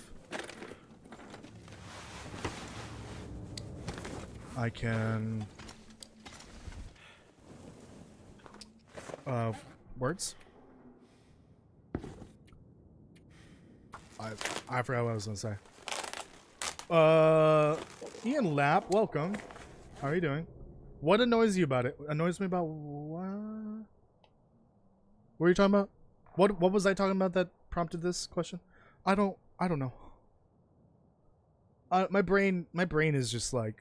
I can... words? I forgot what I was gonna say. Ian Lapp, welcome. How are you doing? What annoys you about it? Annoys me about what? What are you talking about? What was I talking about that prompted this question? I don't know. My brain is just like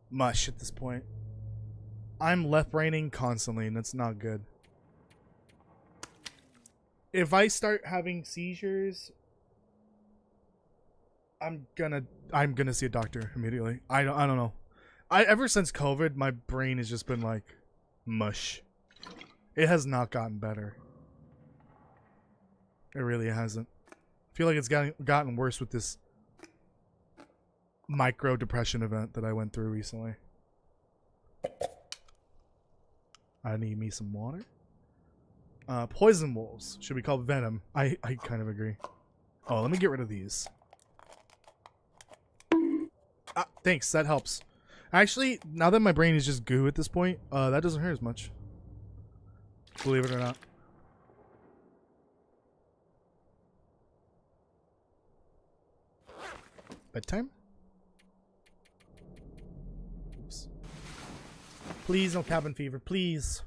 mush at this point. I'm left braining constantly, and it's not good. If I start having seizures, I'm gonna see a doctor immediately. I don't know. Ever since COVID, my brain has just been like mush. It has not gotten better. It really hasn't. I feel like it's gotten worse with this micro depression event that I went through recently. I need me some water. Poison wolves should be called venom. I kind of agree. Oh, let me get rid of these. Ah, thanks, that helps. Actually, now that my brain is just goo at this point, that doesn't hurt as much. Believe it or not. Bedtime? Oops. Please, no cabin fever, please.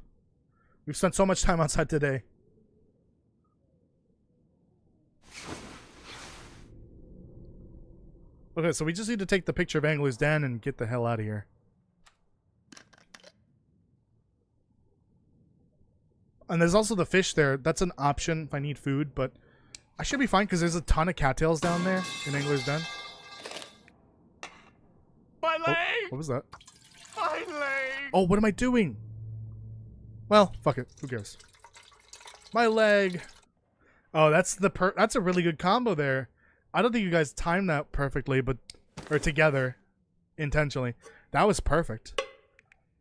We've spent so much time outside today. Okay, so we just need to take the picture of Angler's Den and get the hell out of here. And there's also the fish there. That's an option if I need food, but I should be fine because there's a ton of cattails down there in Angler's Den. My leg! Oh, what was that? My leg! Oh, what am I doing? Well, fuck it. Who cares? My leg. Oh, that's a really good combo there. I don't think you guys timed that perfectly, or together, intentionally. That was perfect.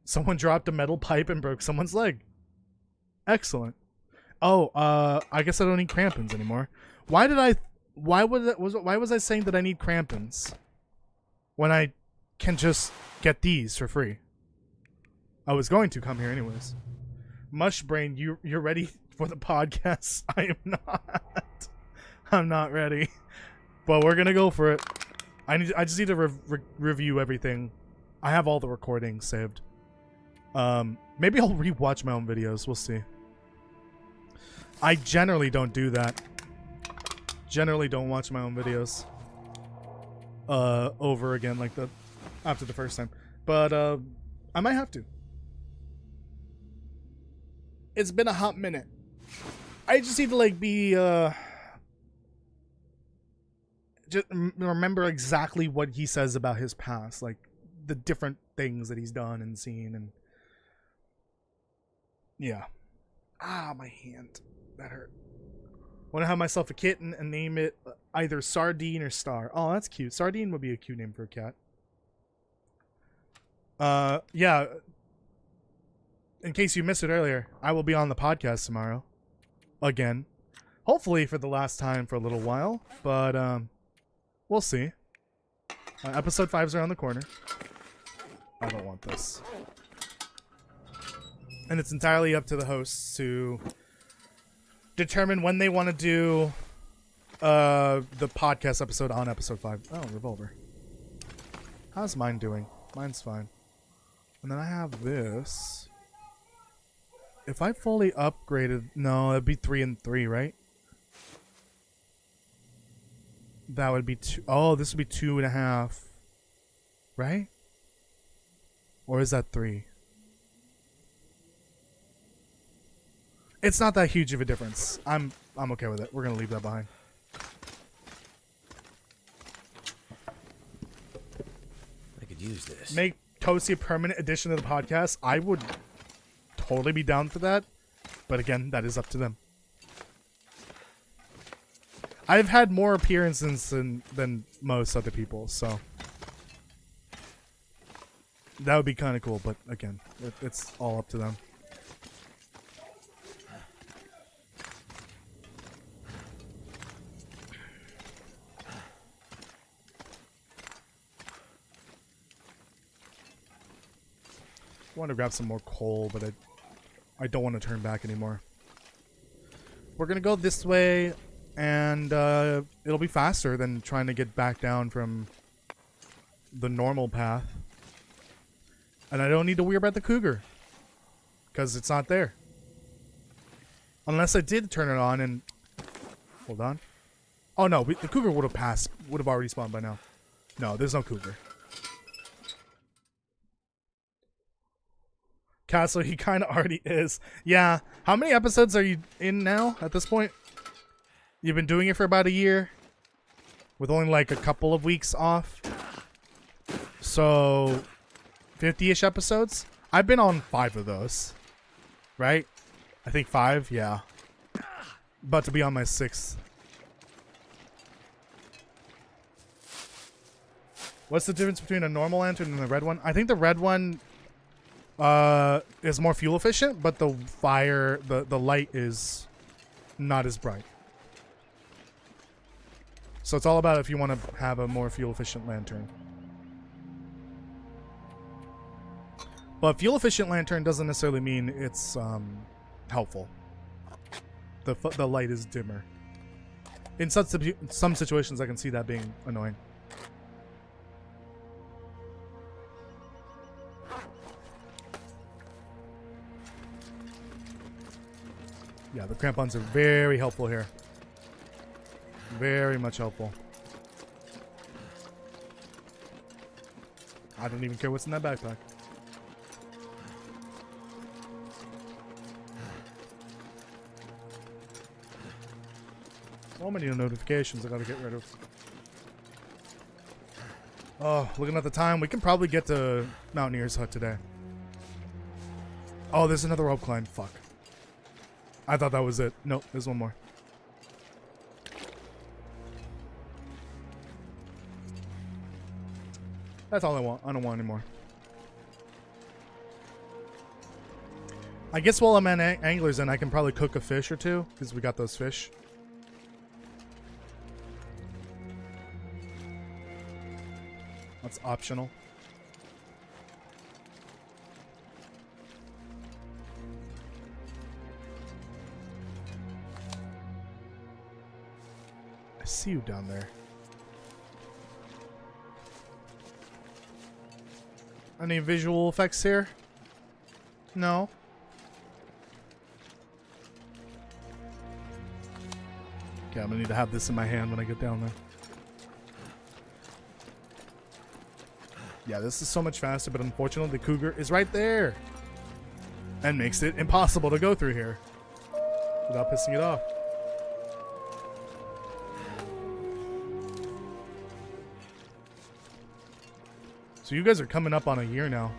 Someone dropped a metal pipe and broke someone's leg. Excellent. Oh, I guess I don't need crampons anymore. Why was I saying that I need crampons when I can just get these for free? I was going to come here anyways. Mushbrain, you're ready for the podcast? I am not. I'm not ready. But we're gonna go for it. I just need to review everything. I have all the recordings saved. Maybe I'll rewatch my own videos. We'll see. I generally don't do that. Generally don't watch my own videos over again like that after the first time. But I might have to. It's been a hot minute. I just need to like be just remember exactly what he says about his past, like the different things that he's done and seen, and yeah. Ah, my hand. That hurt. Want to have myself a kitten and name it either Sardine or Star. Oh, that's cute. Sardine would be a cute name for a cat. Yeah. In case you missed it earlier, I will be on the podcast tomorrow. Again. Hopefully for the last time for a little while. But, we'll see. Episode 5's around the corner. I don't want this. And it's entirely up to the hosts to determine when they want to do the podcast episode on episode 5. Oh, revolver. How's mine doing? Mine's fine. And then I have this. If I fully upgraded... No, it'd be 3 and 3, right? That would be 2... Oh, this would be 2.5. Right? Or is that 3? It's not that huge of a difference. I'm okay with it. We're gonna leave that behind. I could use this. Make Toasty a permanent addition to the podcast. I would totally be down for that. But again, that is up to them. I've had more appearances than most other people, so that would be kind of cool. But again, it's all up to them. I want to grab some more coal, but I don't want to turn back anymore. We're gonna go this way, and it'll be faster than trying to get back down from the normal path. And I don't need to worry about the cougar, because it's not there. Unless I did turn it on and... Hold on. Oh no, the cougar would have already spawned by now. No, there's no cougar. Castle, he kind of already is. Yeah. How many episodes are you in now at this point? You've been doing it for about a year, with only like a couple of weeks off. So 50-ish episodes. I've been on 5 of those. Right? I think 5, yeah. About to be on my 6th. What's the difference between a normal lantern and the red one? I think the red one is more fuel efficient, but the light is not as bright. So it's all about if you want to have a more fuel efficient lantern. But fuel efficient lantern doesn't necessarily mean it's helpful. The light is dimmer. In some situations I can see that being annoying. Yeah, the crampons are very helpful here. Very much helpful. I don't even care what's in that backpack. So many notifications I gotta get rid of. Oh, looking at the time, we can probably get to Mountaineer's Hut today. Oh, there's another rope climb. Fuck. I thought that was it. Nope, there's one more. That's all I want. I don't want any more. I guess while I'm at Anglers Inn, I can probably cook a fish or two, because we got those fish. That's optional. I see you down there. Any visual effects here? No. Okay, I'm gonna need to have this in my hand when I get down there. Yeah, this is so much faster, but unfortunately the cougar is right there. And makes it impossible to go through here without pissing it off. So you guys are coming up on a year now.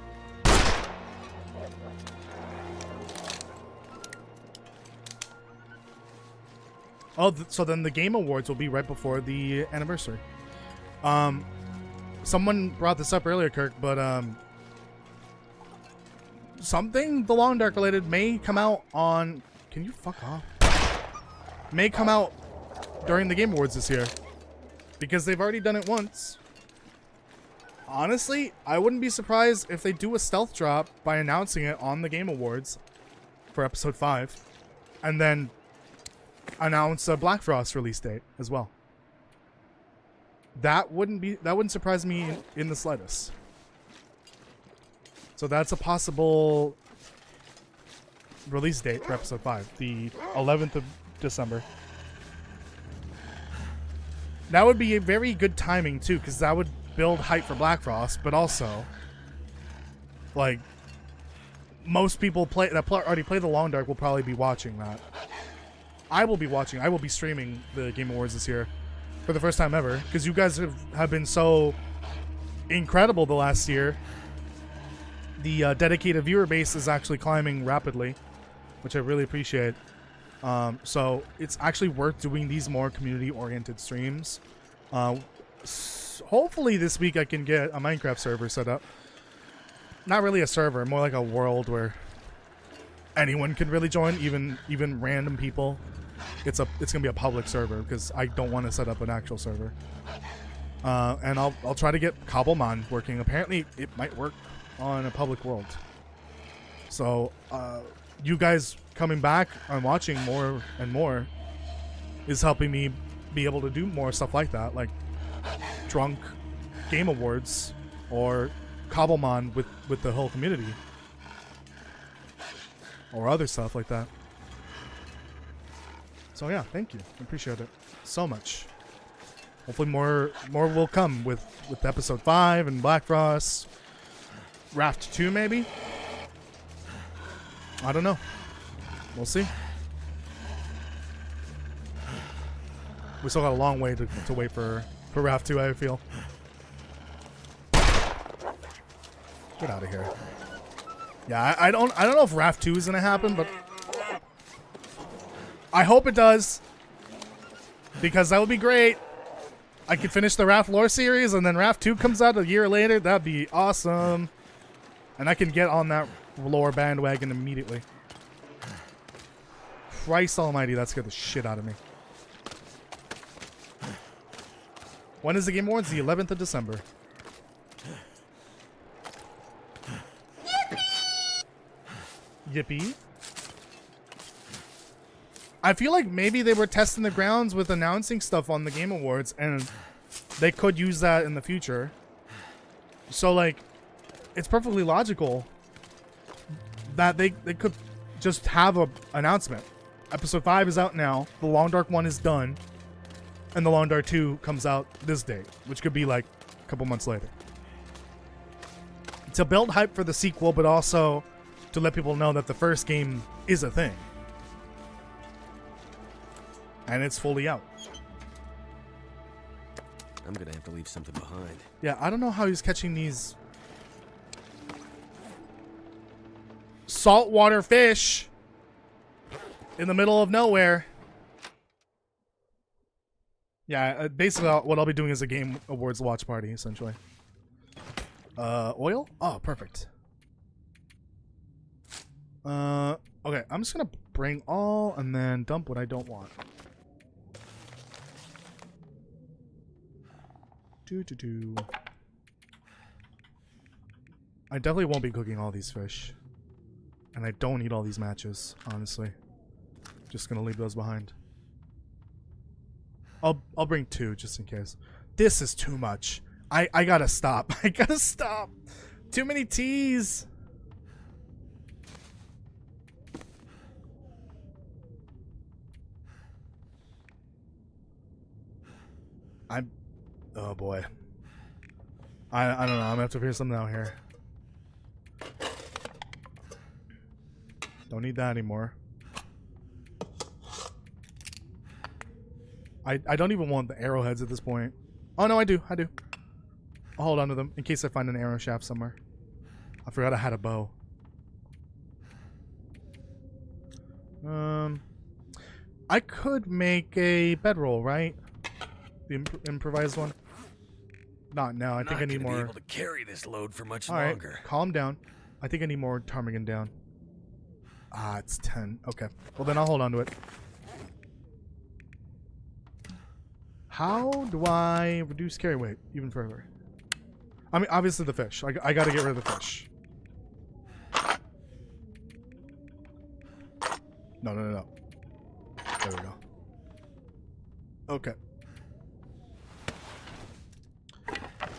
Oh, so then the Game Awards will be right before the anniversary. Someone brought this up earlier, Kirk, but something The Long Dark related may come out on. Can you fuck off? May come out during the Game Awards this year because they've already done it once. Honestly, I wouldn't be surprised if they do a stealth drop by announcing it on the Game Awards for episode 5 and then announce a Black Frost release date as well. That wouldn't surprise me in the slightest. So that's a possible release date for episode 5, the 11th of December. That would be a very good timing too, because that would build hype for Black Frost, but also, like, most people already play the Long Dark will probably be watching that. I will be watching. I will be streaming the Game Awards this year for the first time ever, because you guys have been so incredible the last year. The dedicated viewer base is actually climbing rapidly, which I really appreciate. So it's actually worth doing these more community-oriented streams. Hopefully this week I can get a Minecraft server set up. Not really a server, more like a world where anyone can really join, even random people. It's gonna be a public server because I don't want to set up an actual server. And I'll try to get Cobblemon working. Apparently it might work on a public world. So you guys coming back and watching more and more is helping me be able to do more stuff like that, like drunk Game Awards or Cobblemon with the whole community or other stuff like that. So yeah, thank you. I appreciate it so much. Hopefully more will come with episode 5 and Black Frost. Raft 2 maybe? I don't know. We'll see. We still got a long way to wait for Raft 2, I feel. Get out of here. Yeah, I don't know if Raft 2 is gonna happen, but I hope it does, because that would be great. I could finish the Raft lore series and then Raft 2 comes out a year later. That'd be awesome. And I can get on that lore bandwagon immediately. Christ almighty, that scared the shit out of me. When is the Game Awards? The 11th of December. Yippee. I feel like maybe they were testing the grounds with announcing stuff on the Game Awards, and they could use that in the future. So, like, it's perfectly logical that they could just have an announcement. Episode 5 is out now. The Long Dark 1 is done. And the Long Dark 2 comes out this date, which could be like a couple months later. To build hype for the sequel, but also to let people know that the first game is a thing. And it's fully out. I'm gonna have to leave something behind. Yeah, I don't know how he's catching these saltwater fish in the middle of nowhere. Yeah, basically what I'll be doing is a Game Awards watch party, essentially. Oil? Oh, perfect. Okay, I'm just gonna bring all and then dump what I don't want. I definitely won't be cooking all these fish. And I don't need all these matches, honestly. Just gonna leave those behind. I'll bring 2 just in case. This is too much. I gotta stop. I gotta stop. Too many teas. Oh boy. I don't know. I'm gonna have to figure something out here. Don't need that anymore. I don't even want the arrowheads at this point. Oh no, I do. I'll hold on to them in case I find an arrow shaft somewhere. I forgot I had a bow. I could make a bedroll, right? The improvised one. Not now. I think I need more. Be able to carry this load for much All right, longer. calm down. I think I need more ptarmigan down. Ah, it's 10. Okay. Well, then I'll hold on to it. How do I reduce carry weight even further? I mean, obviously the fish. I gotta get rid of the fish. No. There we go. Okay.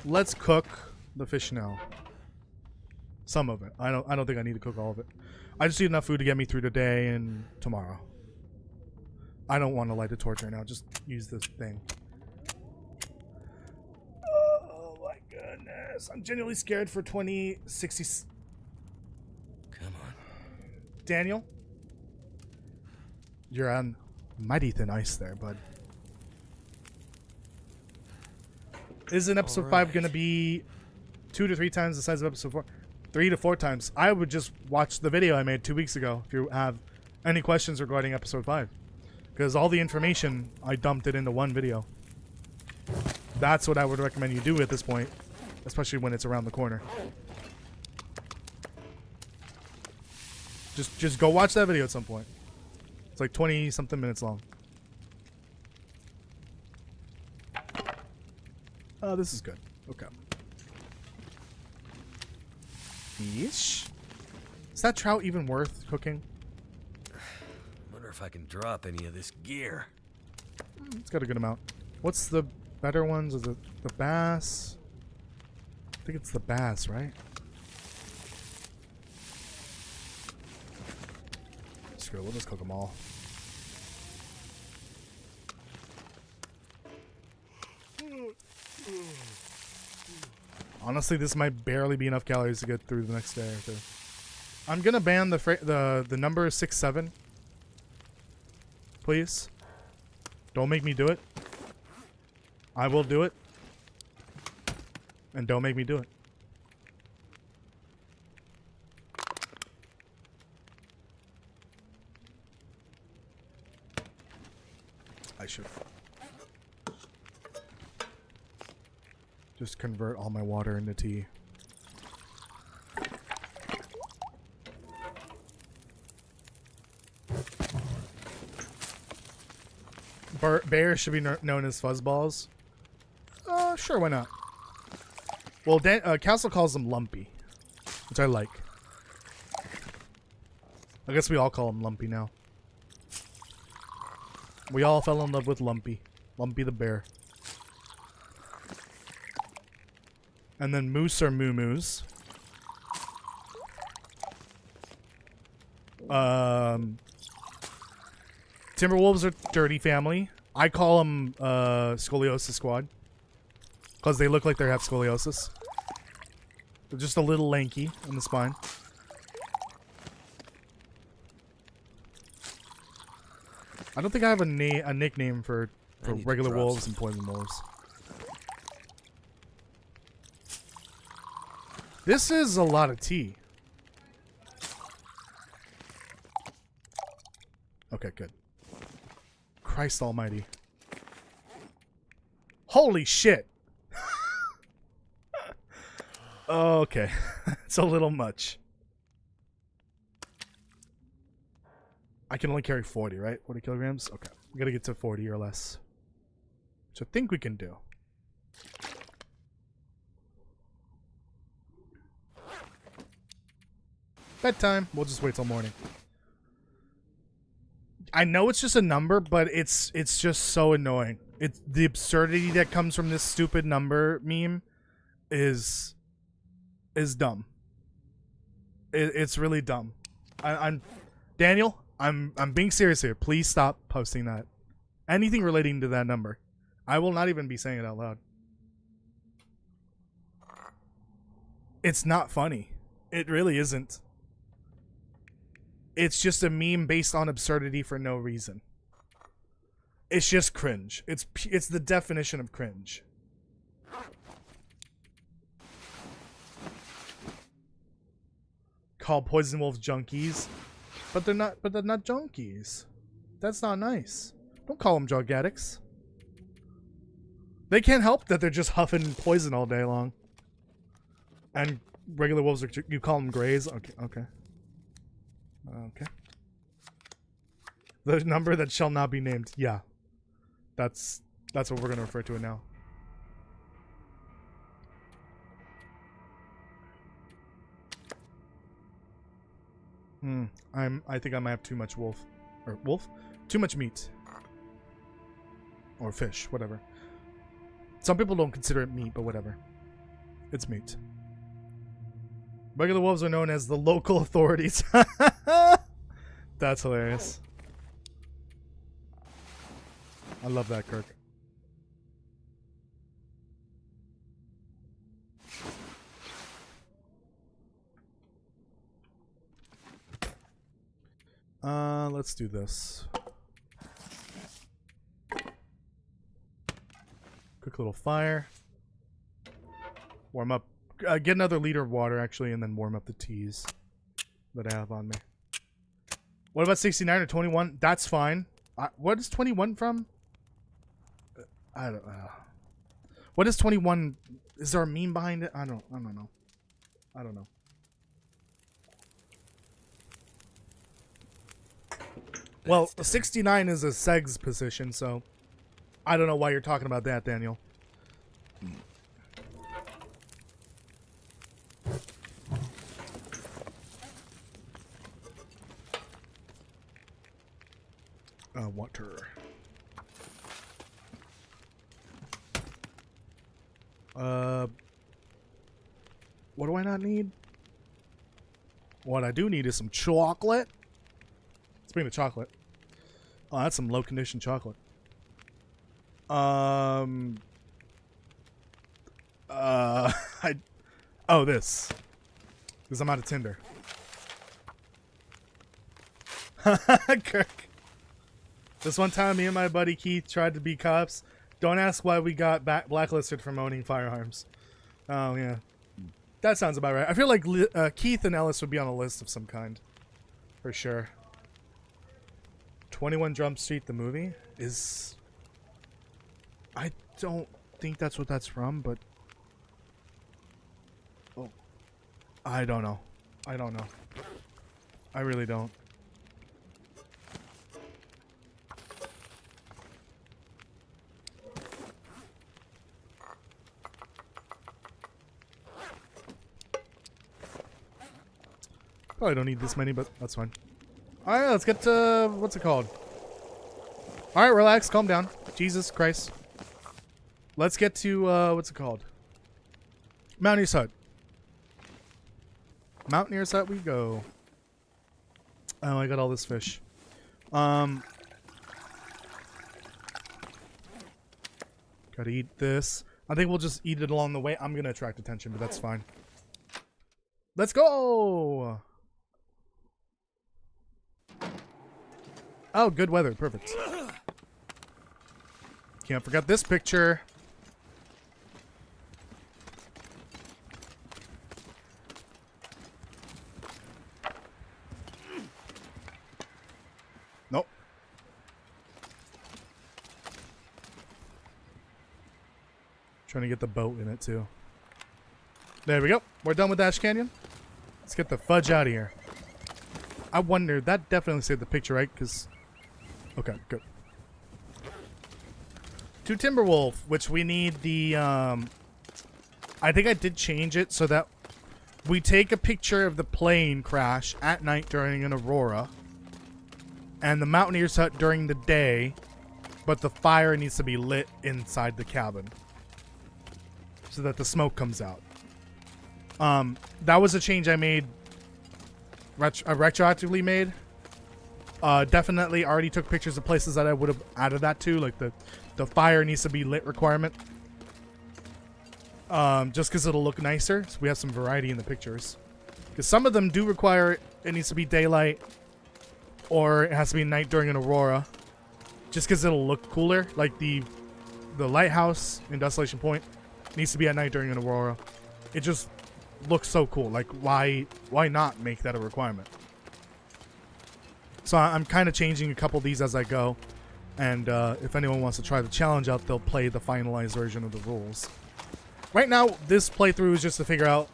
Let's cook the fish now. Some of it. I don't think I need to cook all of it. I just need enough food to get me through today and tomorrow. I don't want to light a torch right now. Just use this thing. Oh my goodness. I'm genuinely scared for 2060. Come on. Daniel? You're on mighty thin ice there, bud. Isn't episode 5 going to be 2 to 3 times the size of episode 4? 3 to 4 times. I would just watch the video I made 2 weeks ago if you have any questions regarding episode 5. Because all the information, I dumped it into one video. That's what I would recommend you do at this point. Especially when it's around the corner. Just go watch that video at some point. It's like 20 something minutes long. Oh, this is good. Okay. Fish? Is that trout even worth cooking? Wonder if I can drop any of this gear. It's got a good amount. What's the better ones? Is it the bass? I think it's the bass, right? Screw it, we'll just cook them all. Honestly, this might barely be enough calories to get through the next day or two. I'm gonna ban the number 6-7. Please. Don't make me do it. I will do it. And don't make me do it. I should just convert all my water into tea. Bears should be known as fuzzballs. Sure, why not? Well, Castle calls them lumpy, which I like. I guess we all call him Lumpy now. We all fell in love with Lumpy. Lumpy the bear. And then Moose are Moo-Moos. Timberwolves are Dirty Family. I call them Scoliosis Squad. Because they look like they have scoliosis. They're just a little lanky in the spine. I don't think I have a nickname for regular wolves and poison wolves. This is a lot of tea. Okay, good. Christ almighty. Holy shit! Okay. It's a little much. I can only carry 40, right? 40 kilograms? Okay. We gotta get to 40 or less. Which I think we can do. Bedtime. We'll just wait till morning. I know it's just a number, but it's just so annoying. It's the absurdity that comes from this stupid number meme is dumb. It's really dumb. I'm Daniel. I'm being serious here. Please stop posting that. Anything relating to that number. I will not even be saying it out loud. It's not funny. It really isn't. It's just a meme based on absurdity for no reason. It's just cringe. It's the definition of cringe. Call poison wolves junkies, but they're not junkies. That's not nice. Don't call them drug addicts. They can't help that they're just huffing poison all day long. And regular wolves are, you call them grays? Okay, okay. Okay. The number that shall not be named. Yeah. That's what we're gonna refer to it now. I think I might have too much too much meat. Or fish, whatever. Some people don't consider it meat, but whatever. It's meat. Regular wolves are known as the local authorities. That's hilarious. I love that, Kirk. Let's do this. Quick little fire. Warm up. Get another liter of water, actually, and then warm up the teas that I have on me. What about 69 or 21? That's fine. What is 21 from? I don't know. What is 21? Is there a meme behind it? I don't know. I don't know. Well, 69 is a Seg's position, so I don't know why you're talking about that, Daniel. Water. What do I not need? What I do need is some chocolate. Let's bring the chocolate. Oh, that's some low condition chocolate. This. Because I'm out of Tinder. Kirk. This one time, me and my buddy Keith tried to be cops. Don't ask why we got blacklisted from owning firearms. Oh, yeah. That sounds about right. I feel like Keith and Ellis would be on a list of some kind. For sure. 21 Jump Street, the movie, is... I don't think that's what that's from, but... Oh. I don't know. I don't know. I really don't. Probably don't need this many, but that's fine. Alright, let's get to... what's it called? Alright, relax, calm down. Jesus Christ. Let's get to, what's it called? Mountaineer's Hut. Mountaineer's Hut we go. Oh, I got all this fish. Gotta eat this. I think we'll just eat it along the way. I'm gonna attract attention, but that's fine. Let's go! Oh, good weather. Perfect. Can't forget this picture. Nope. Trying to get the boat in it, too. There we go. We're done with Ash Canyon. Let's get the fudge out of here. I wonder, that definitely saved the picture, right? Because... okay, good. To Timberwolf, which we need the, I think I did change it so that we take a picture of the plane crash at night during an aurora, and the Mountaineer's Hut during the day, but the fire needs to be lit inside the cabin so that the smoke comes out. That was a change I made, retroactively made. Definitely already took pictures of places that I would have added that to, like the fire needs to be lit requirement. Just because it'll look nicer, so we have some variety in the pictures. Because some of them do require it needs to be daylight, or it has to be night during an aurora, just because it'll look cooler. Like the lighthouse in Desolation Point needs to be at night during an aurora. It just looks so cool. Like why not make that a requirement? So I'm kind of changing a couple of these as I go. And if anyone wants to try the challenge out, they'll play the finalized version of the rules. Right now, this playthrough is just to figure out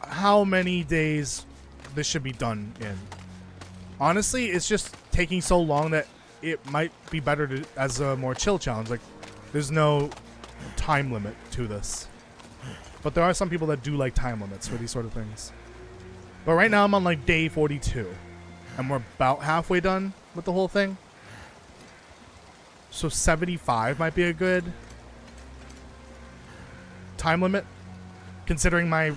how many days this should be done in. Honestly, it's just taking so long that it might be better to, as a more chill challenge. Like, there's no time limit to this. But there are some people that do like time limits for these sort of things. But right now I'm on like day 42. And we're about halfway done with the whole thing. So 75 might be a good time limit. Considering my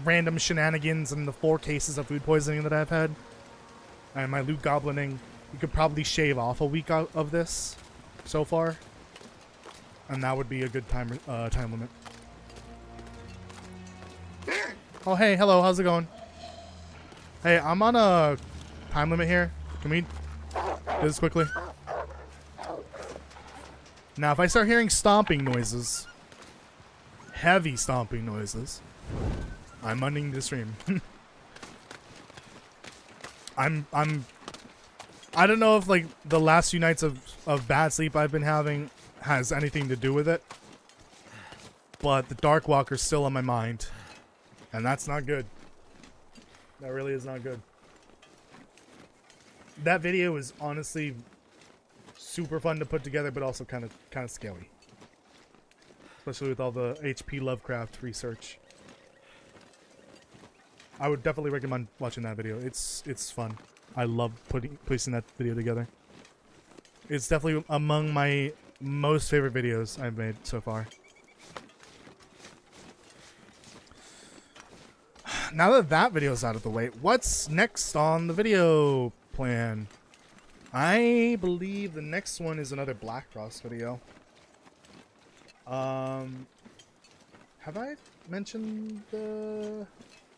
random shenanigans and the 4 cases of food poisoning that I've had. And my loot goblining. You could probably shave off a week out of this so far. And that would be a good time limit. Oh, hey, hello, how's it going? Hey, I'm on a time limit here. Can we do this quickly? Now, if I start hearing stomping noises, heavy stomping noises, I'm ending the stream. I don't know if like the last few nights of bad sleep I've been having has anything to do with it, but the Dark Walker's still on my mind, and that's not good. That really is not good. That video is honestly super fun to put together, but also kind of scary, especially with all the H.P. Lovecraft research. I would definitely recommend watching that video. It's fun. I love placing that video together. It's definitely among my most favorite videos I've made so far. Now that that video's out of the way, what's next on the video plan? I believe the next one is another Black Frost video. Have I mentioned the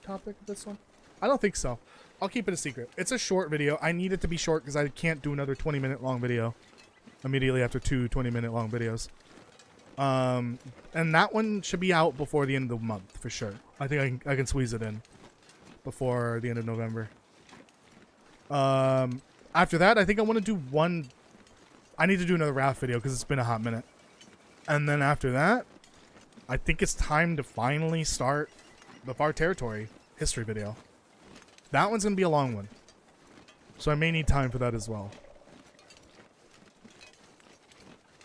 topic of this one? I don't think so. I'll keep it a secret. It's a short video. I need it to be short because I can't do another 20-minute long video immediately after 2 20-minute long videos. And that one should be out before the end of the month for sure. I think I can squeeze it in before the end of November. After that, I think I want to do one. I need to do another raft video because it's been a hot minute. And then after that, I think it's time to finally start the Far Territory history video. That one's going to be a long one. So I may need time for that as well.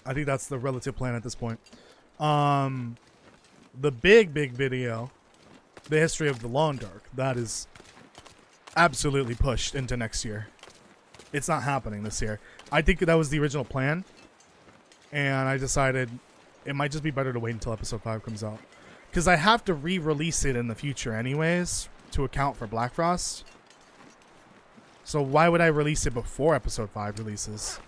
I think that's the relative plan at this point. The big video, the history of the Long Dark, that is absolutely pushed into next year. It's not happening this year. I think that was the original plan. And I decided it might just be better to wait until episode 5 comes out. Because I have to re-release it in the future anyways to account for Black Frost. So why would I release it before episode 5 releases?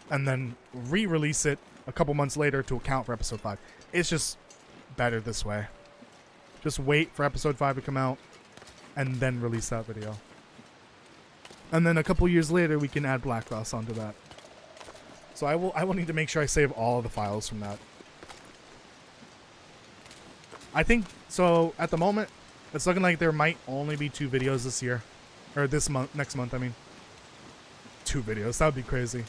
And then re-release it a couple months later to account for episode 5. It's just better this way. Just wait for episode 5 to come out and then release that video. And then a couple years later we can add Black Frost onto that. So I will need to make sure I save all of the files from that. I think so at the moment it's looking like there might only be 2 videos this year. Or this month, next month I mean. 2 videos, that would be crazy.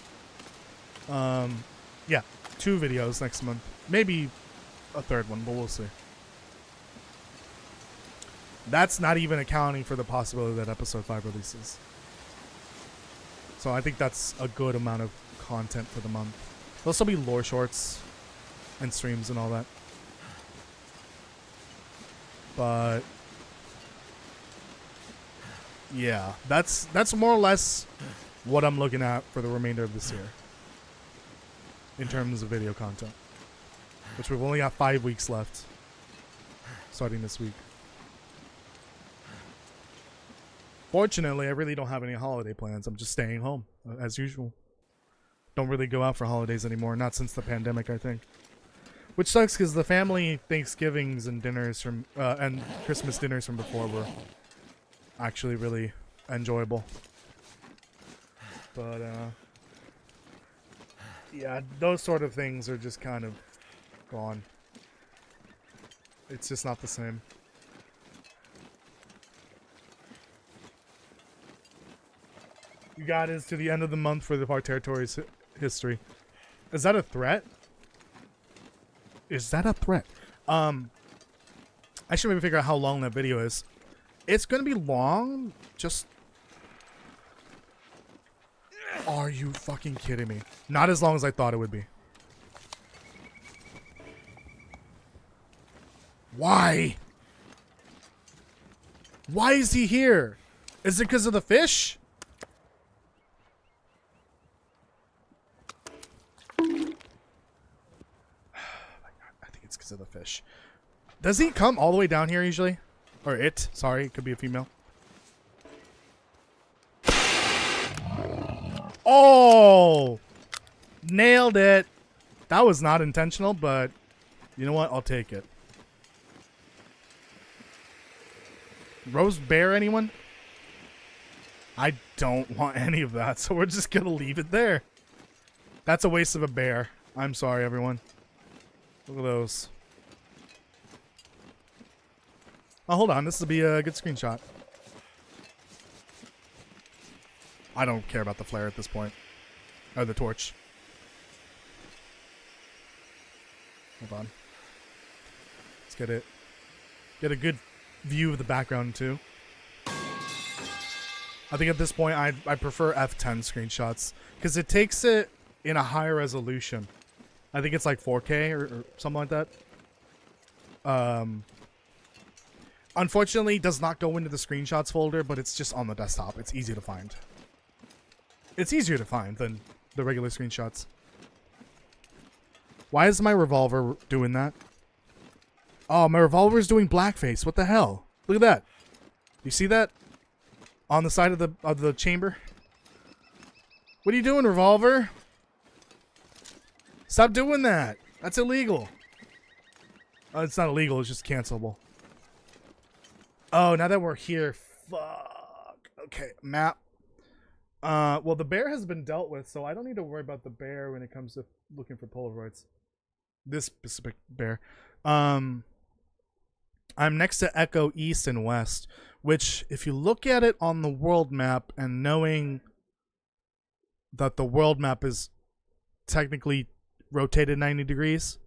Yeah, 2 videos next month. Maybe a 3rd one, but we'll see. That's not even accounting for the possibility that episode 5 releases. So I think that's a good amount of content for the month. There'll still be lore shorts and streams and all that. But yeah, that's more or less what I'm looking at for the remainder of this year in terms of video content, which we've only got 5 weeks left starting this week. Fortunately, I really don't have any holiday plans. I'm just staying home as usual. Don't really go out for holidays anymore, not since the pandemic, I think. Which sucks because the family Thanksgivings and dinners from and Christmas dinners from before were actually really enjoyable. But yeah, those sort of things are just kind of gone. It's just not the same. got is to the end of the month for the Park Territories history. Is that a threat? Is that a threat? I should maybe figure out how long that video is. It's gonna be long. Just. Are you fucking kidding me? Not as long as I thought it would be. Why? Why is he here? Is it because of the fish? I think it's because of the fish. Does he come all the way down here usually? Or it? Sorry, it could be a female. Oh! Nailed it. That was not intentional, but you know what? I'll take it. Roast bear, anyone? I don't want any of that, so we're just gonna leave it there. That's a waste of a bear. I'm sorry, everyone. Look at those. Oh, hold on. This will be a good screenshot. I don't care about the flare at this point. Or the torch. Hold on. Let's get it. Get a good view of the background too. I think at this point I prefer F10 screenshots because it takes it in a higher resolution. I think it's like 4K or something like that. Unfortunately, it does not go into the screenshots folder, but it's just on the desktop. It's easy to find. It's easier to find than the regular screenshots. Why is my revolver doing that? Oh, my revolver is doing blackface. What the hell? Look at that. You see that? On the side of the chamber? What are you doing, revolver? Stop doing that. That's illegal. It's not illegal. It's just cancelable. Oh, now that we're here. Fuck. Okay, map. Well, the bear has been dealt with, so I don't need to worry about the bear when it comes to looking for Polaroids. This specific bear. I'm next to Echo East and West, which, if you look at it on the world map and knowing that the world map is technically rotated 90 degrees,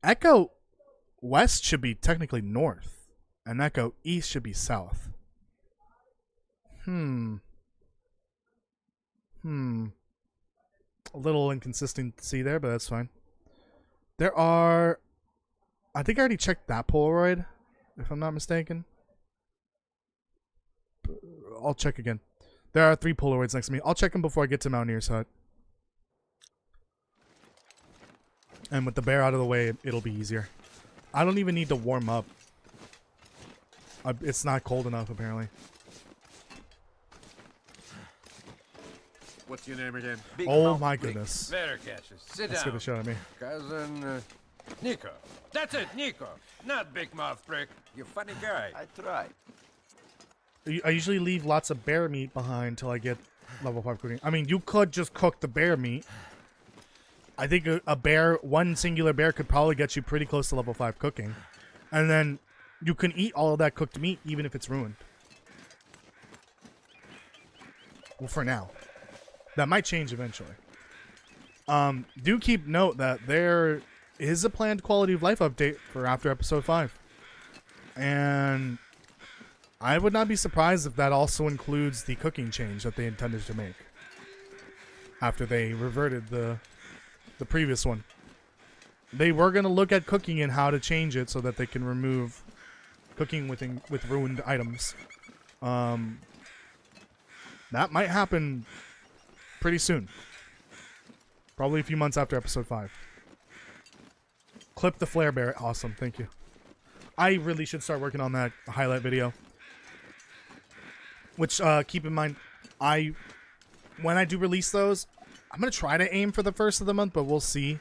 Echo West should be technically north, and Echo East should be south. A little inconsistency there, but that's fine. There are... I think I already checked that Polaroid, if I'm not mistaken. I'll check again. There are 3 Polaroids next to me. I'll check them before I get to Mountaineer's Hut. And with the bear out of the way, it'll be easier. I don't even need to warm up. It's not cold enough, apparently. What's your name again? Big Oh mouth my Rick. goodness. Better catches. Sit Let's down. get a shot at me. Cousin Nico. That's it, Nico. Not Big Mouth Prick. You funny guy. I tried. I usually leave lots of bear meat behind till I get level 5 cooking. I mean, you could just cook the bear meat. I think a bear, one singular bear could probably get you pretty close to level 5 cooking. And then you can eat all of that cooked meat even if it's ruined. Well, for now. That might change eventually. Do keep note that there is a planned quality of life update for after episode 5. And I would not be surprised if that also includes the cooking change that they intended to make after they reverted the previous one. They were going to look at cooking and how to change it so that they can remove cooking with ruined items. That might happen pretty soon. Probably a few months after episode 5. Clip the flare bear. Awesome. Thank you. I really should start working on that highlight video. Which, keep in mind, when I do release those, I'm going to try to aim for the first of the month, but we'll see.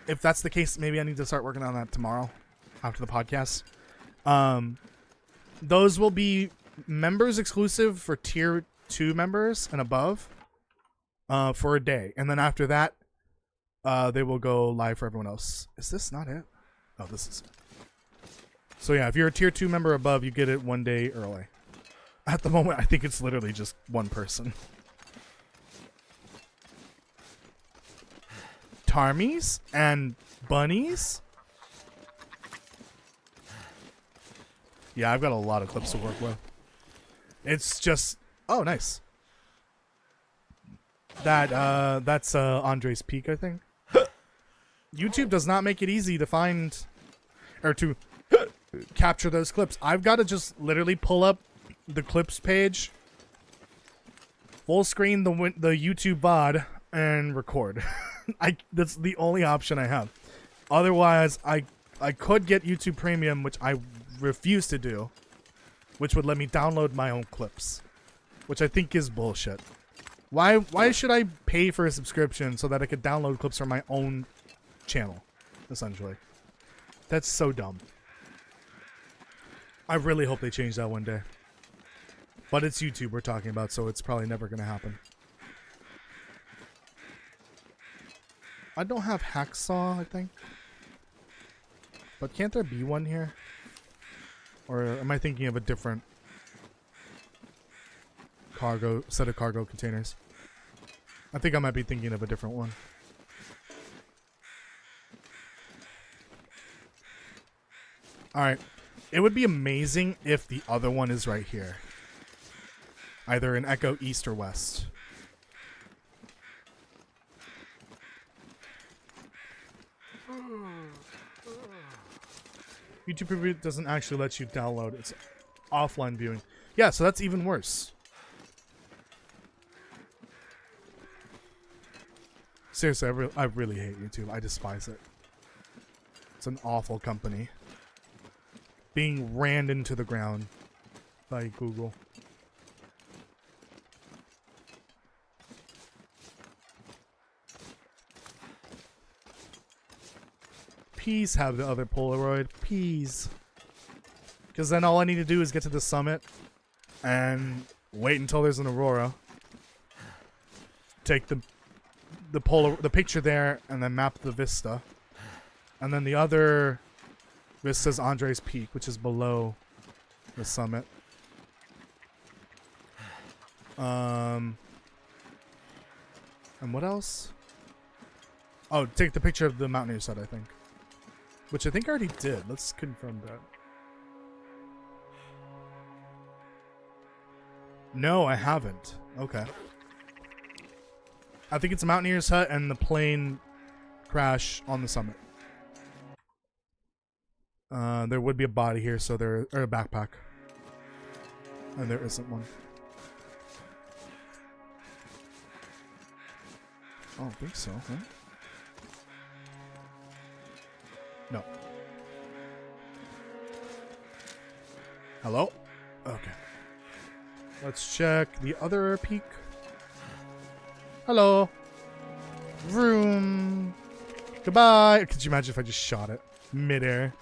If that's the case, maybe I need to start working on that tomorrow after the podcast. Those will be members exclusive for tier 2 members and above for a day. And then after that, they will go live for everyone else. Is this not it? Oh, this is it. So yeah, if you're a tier 2 member above, you get it one day early. At the moment, I think it's literally just one person. Tarmies and bunnies? Yeah, I've got a lot of clips to work with. It's just... Oh, nice. That's Andre's Peak, I think. YouTube does not make it easy to find... Or to capture those clips. I've got to just literally pull up the clips page, full screen the YouTube VOD, and record. That's the only option I have. Otherwise, I could get YouTube Premium, which I refuse to do, which would let me download my own clips, which I think is bullshit. Why should I pay for a subscription so that I could download clips from my own channel, essentially? That's so dumb. I really hope they change that one day. But it's YouTube we're talking about, so it's probably never going to happen. I don't have hacksaw, I think. But can't there be one here? Or am I thinking of a different set of cargo containers? I think I might be thinking of a different one. Alright. It would be amazing if the other one is right here. Either in Echo East or West. YouTube Preview doesn't actually let you download. It's offline viewing. Yeah, so that's even worse. Seriously, I really hate YouTube. I despise it. It's an awful company. Being rammed into the ground by Google. Please have the other Polaroid. Please. Because then all I need to do is get to the summit and wait until there's an aurora. Take the picture there and then map the vista. And then the other vista's Andre's Peak, which is below the summit. And what else? Oh, take the picture of the mountaineer side, I think. Which I think I already did. Let's confirm that. No, I haven't. Okay. I think it's a mountaineer's hut and the plane crash on the summit. There would be a body here, so or a backpack. And there isn't one. I don't think so, huh? No. Hello? Okay. Let's check the other peak. Hello. Vroom. Goodbye. Could you imagine if I just shot it midair?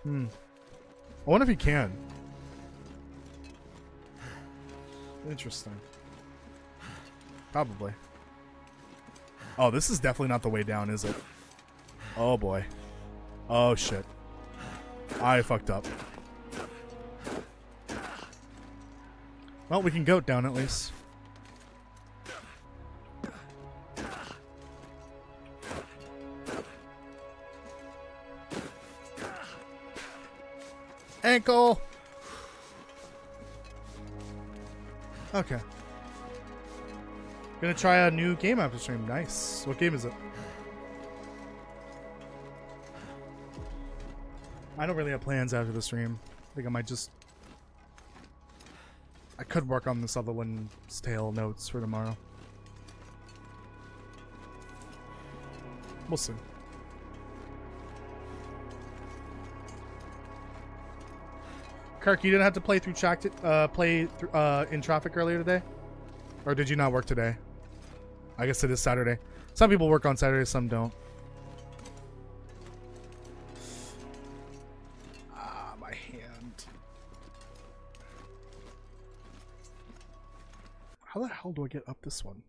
I wonder if he can. Interesting. Probably. Oh, this is definitely not the way down, is it? Oh boy. Oh shit. I fucked up. Well, we can goat down at least. Ankle! Okay. Gonna try a new game after stream. Nice. What game is it? I don't really have plans after the stream. I think I might just... I could work on the Sutherland's Tale notes for tomorrow. We'll see. Kirk, you didn't have to play through in traffic earlier today? Or did you not work today? I guess it is Saturday. Some people work on Saturday, some don't. Ah, my hand. How the hell do I get up this one?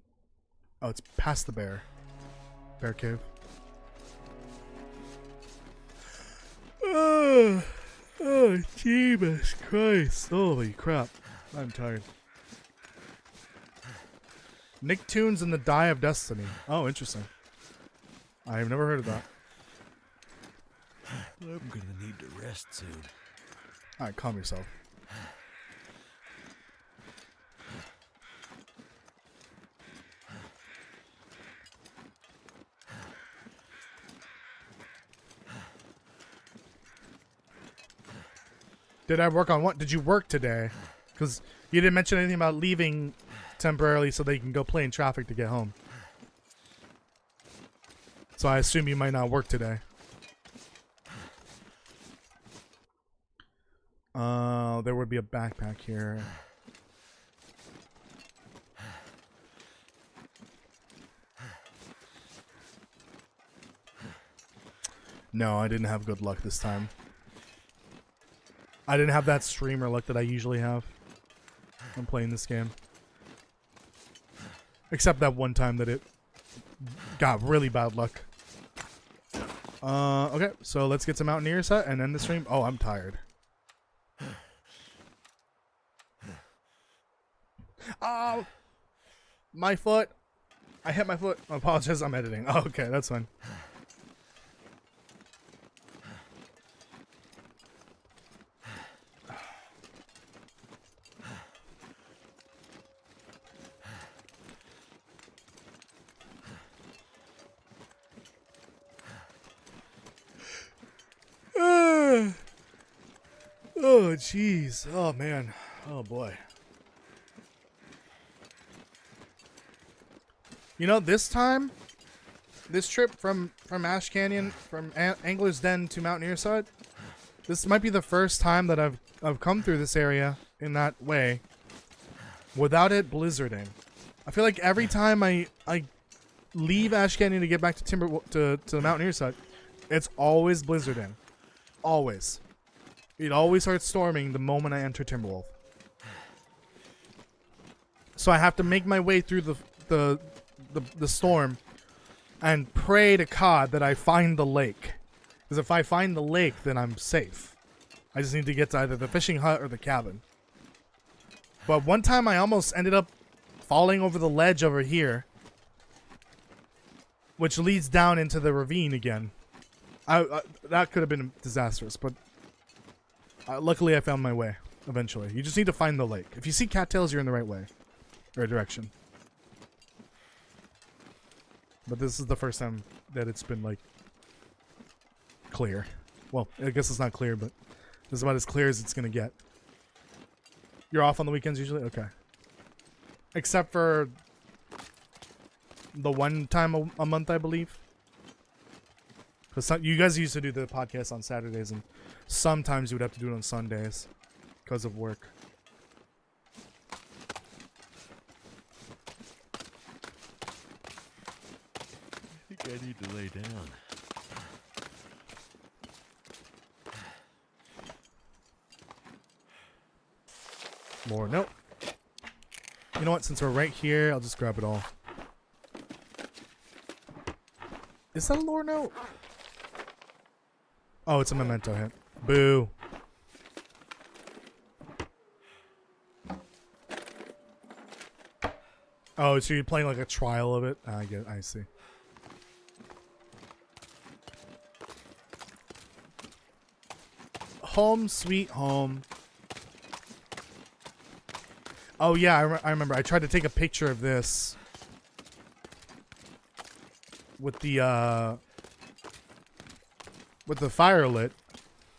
Oh, it's past the bear. Bear cave. Oh, Jesus Christ. Holy crap. I'm tired. Nicktoons and the Die of Destiny. Oh, interesting. I've never heard of that. I'm gonna need to rest soon. Alright, calm yourself. Did I work on what? Did you work today? Because you didn't mention anything about leaving temporarily so they can go play in traffic to get home. So I assume you might not work today. There would be a backpack here. No, I didn't have good luck this time. I didn't have that streamer luck that I usually have when playing this game. Except that one time that it got really bad luck. Okay, so let's get some Mountaineer set and end the stream. Oh, I'm tired. Oh! My foot! I hit my foot. I apologize, I'm editing. Oh, okay, that's fine. Oh, jeez. Oh, man. Oh, boy. You know, this time, this trip from Ash Canyon, from Angler's Den to Mountaineer Side, this might be the first time that I've come through this area in that way without it blizzarding. I feel like every time I leave Ash Canyon to get back to the Mountaineer Side, it's always blizzarding. Always. It always starts storming the moment I enter Timberwolf. So I have to make my way through the storm and pray to God that I find the lake. Because if I find the lake, then I'm safe. I just need to get to either the fishing hut or the cabin. But one time I almost ended up falling over the ledge over here, which leads down into the ravine again. That could have been disastrous, but luckily I found my way eventually. You just need to find the lake. If you see cattails, you're in the right way. Or direction. But this is the first time that it's been, like, clear. Well, I guess it's not clear, but this is about as clear as it's going to get. You're off on the weekends usually? Okay. Except for the one time a month, I believe. Because you guys used to do the podcast on Saturdays, and sometimes you would have to do it on Sundays because of work. I need to lay down. More. Nope. You know what? Since we're right here, I'll just grab it all. Is that a lore note? Oh, it's a memento hit. Boo. Oh, so you're playing like a trial of it? I get. I see. Home sweet home. Oh yeah, I remember. I tried to take a picture of this with the fire lit.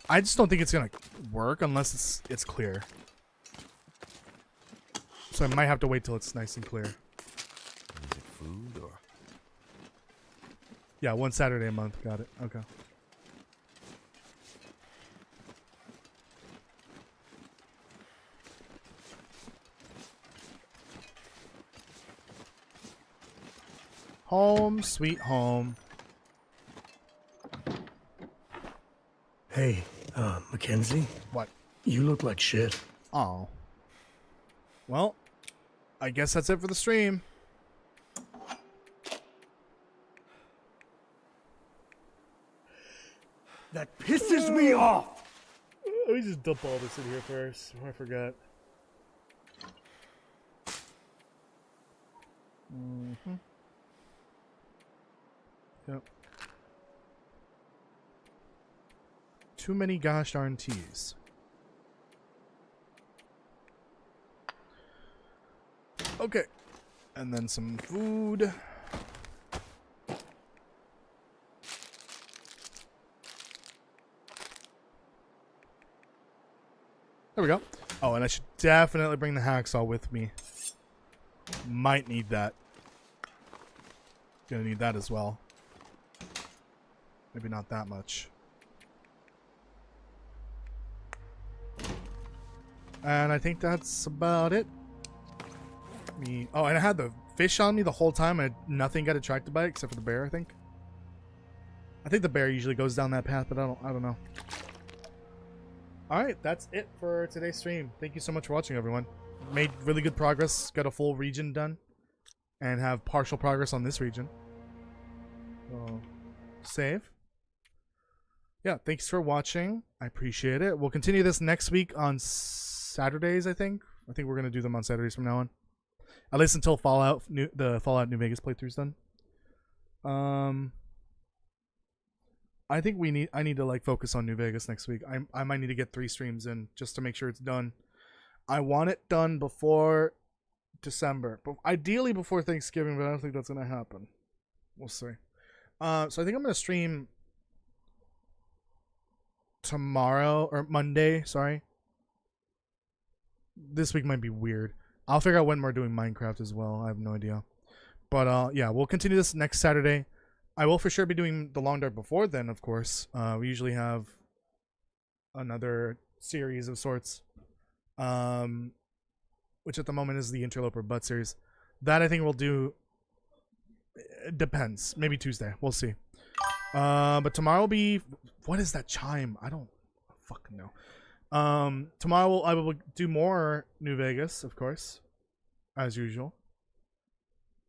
I just don't think it's gonna work unless it's clear. So I might have to wait till it's nice and clear. Is it food or? Yeah, one Saturday a month. Got it. Okay. Home, sweet home. Hey, Mackenzie, What? you look like shit. Oh. Well, I guess that's it for the stream. That pisses me off. Let me just dump all this in here first before I forget. Yep. Too many gosh darn teas. Okay. And then some food. There we go. Oh, and I should definitely bring the hacksaw with me. Might need that. Gonna need that as well. Maybe not that much. And I think that's about it. Oh, and I had the fish on me the whole time and nothing got attracted by it except for the bear, I think. I think the bear usually goes down that path, but I don't know. Alright, that's it for today's stream. Thank you so much for watching, everyone. Made really good progress, got a full region done, and have partial progress on this region. So, save. Yeah, thanks for watching. I appreciate it. We'll continue this next week on Saturdays, I think. I think we're going to do them on Saturdays from now on. At least until the Fallout New Vegas playthrough's done. I think I need to like focus on New Vegas next week. I might need to get 3 streams in just to make sure it's done. I want it done before December, but ideally before Thanksgiving, but I don't think that's gonna happen. We'll see. So I think I'm gonna stream tomorrow or Monday. Sorry. This week might be weird. I'll figure out when we're doing Minecraft as well. I have no idea. But yeah, we'll continue this next Saturday. I will for sure be doing the Long Dark before then, of course. We usually have another series of sorts. Which at the moment is the Interloper Butt series. That I think we'll do. It depends. Maybe Tuesday. We'll see. But tomorrow will be. What is that chime? I don't fucking know. Tomorrow I will do more New Vegas, of course, as usual.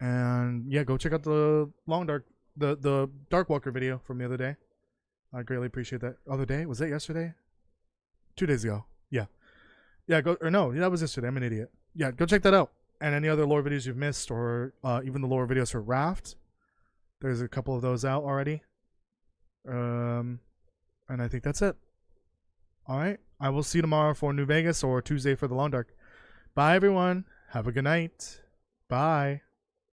And yeah, go check out the Long Dark, the Darkwalker video from the other day. I greatly appreciate that. Other day? Was it yesterday? 2 days ago. Yeah. Yeah, that was yesterday. I'm an idiot. Yeah, go check that out. And any other lore videos you've missed, or even the lore videos for Raft. There's a couple of those out already. And I think that's it. Alright. I will see you tomorrow for New Vegas or Tuesday for the Long Dark. Bye, everyone. Have a good night. Bye.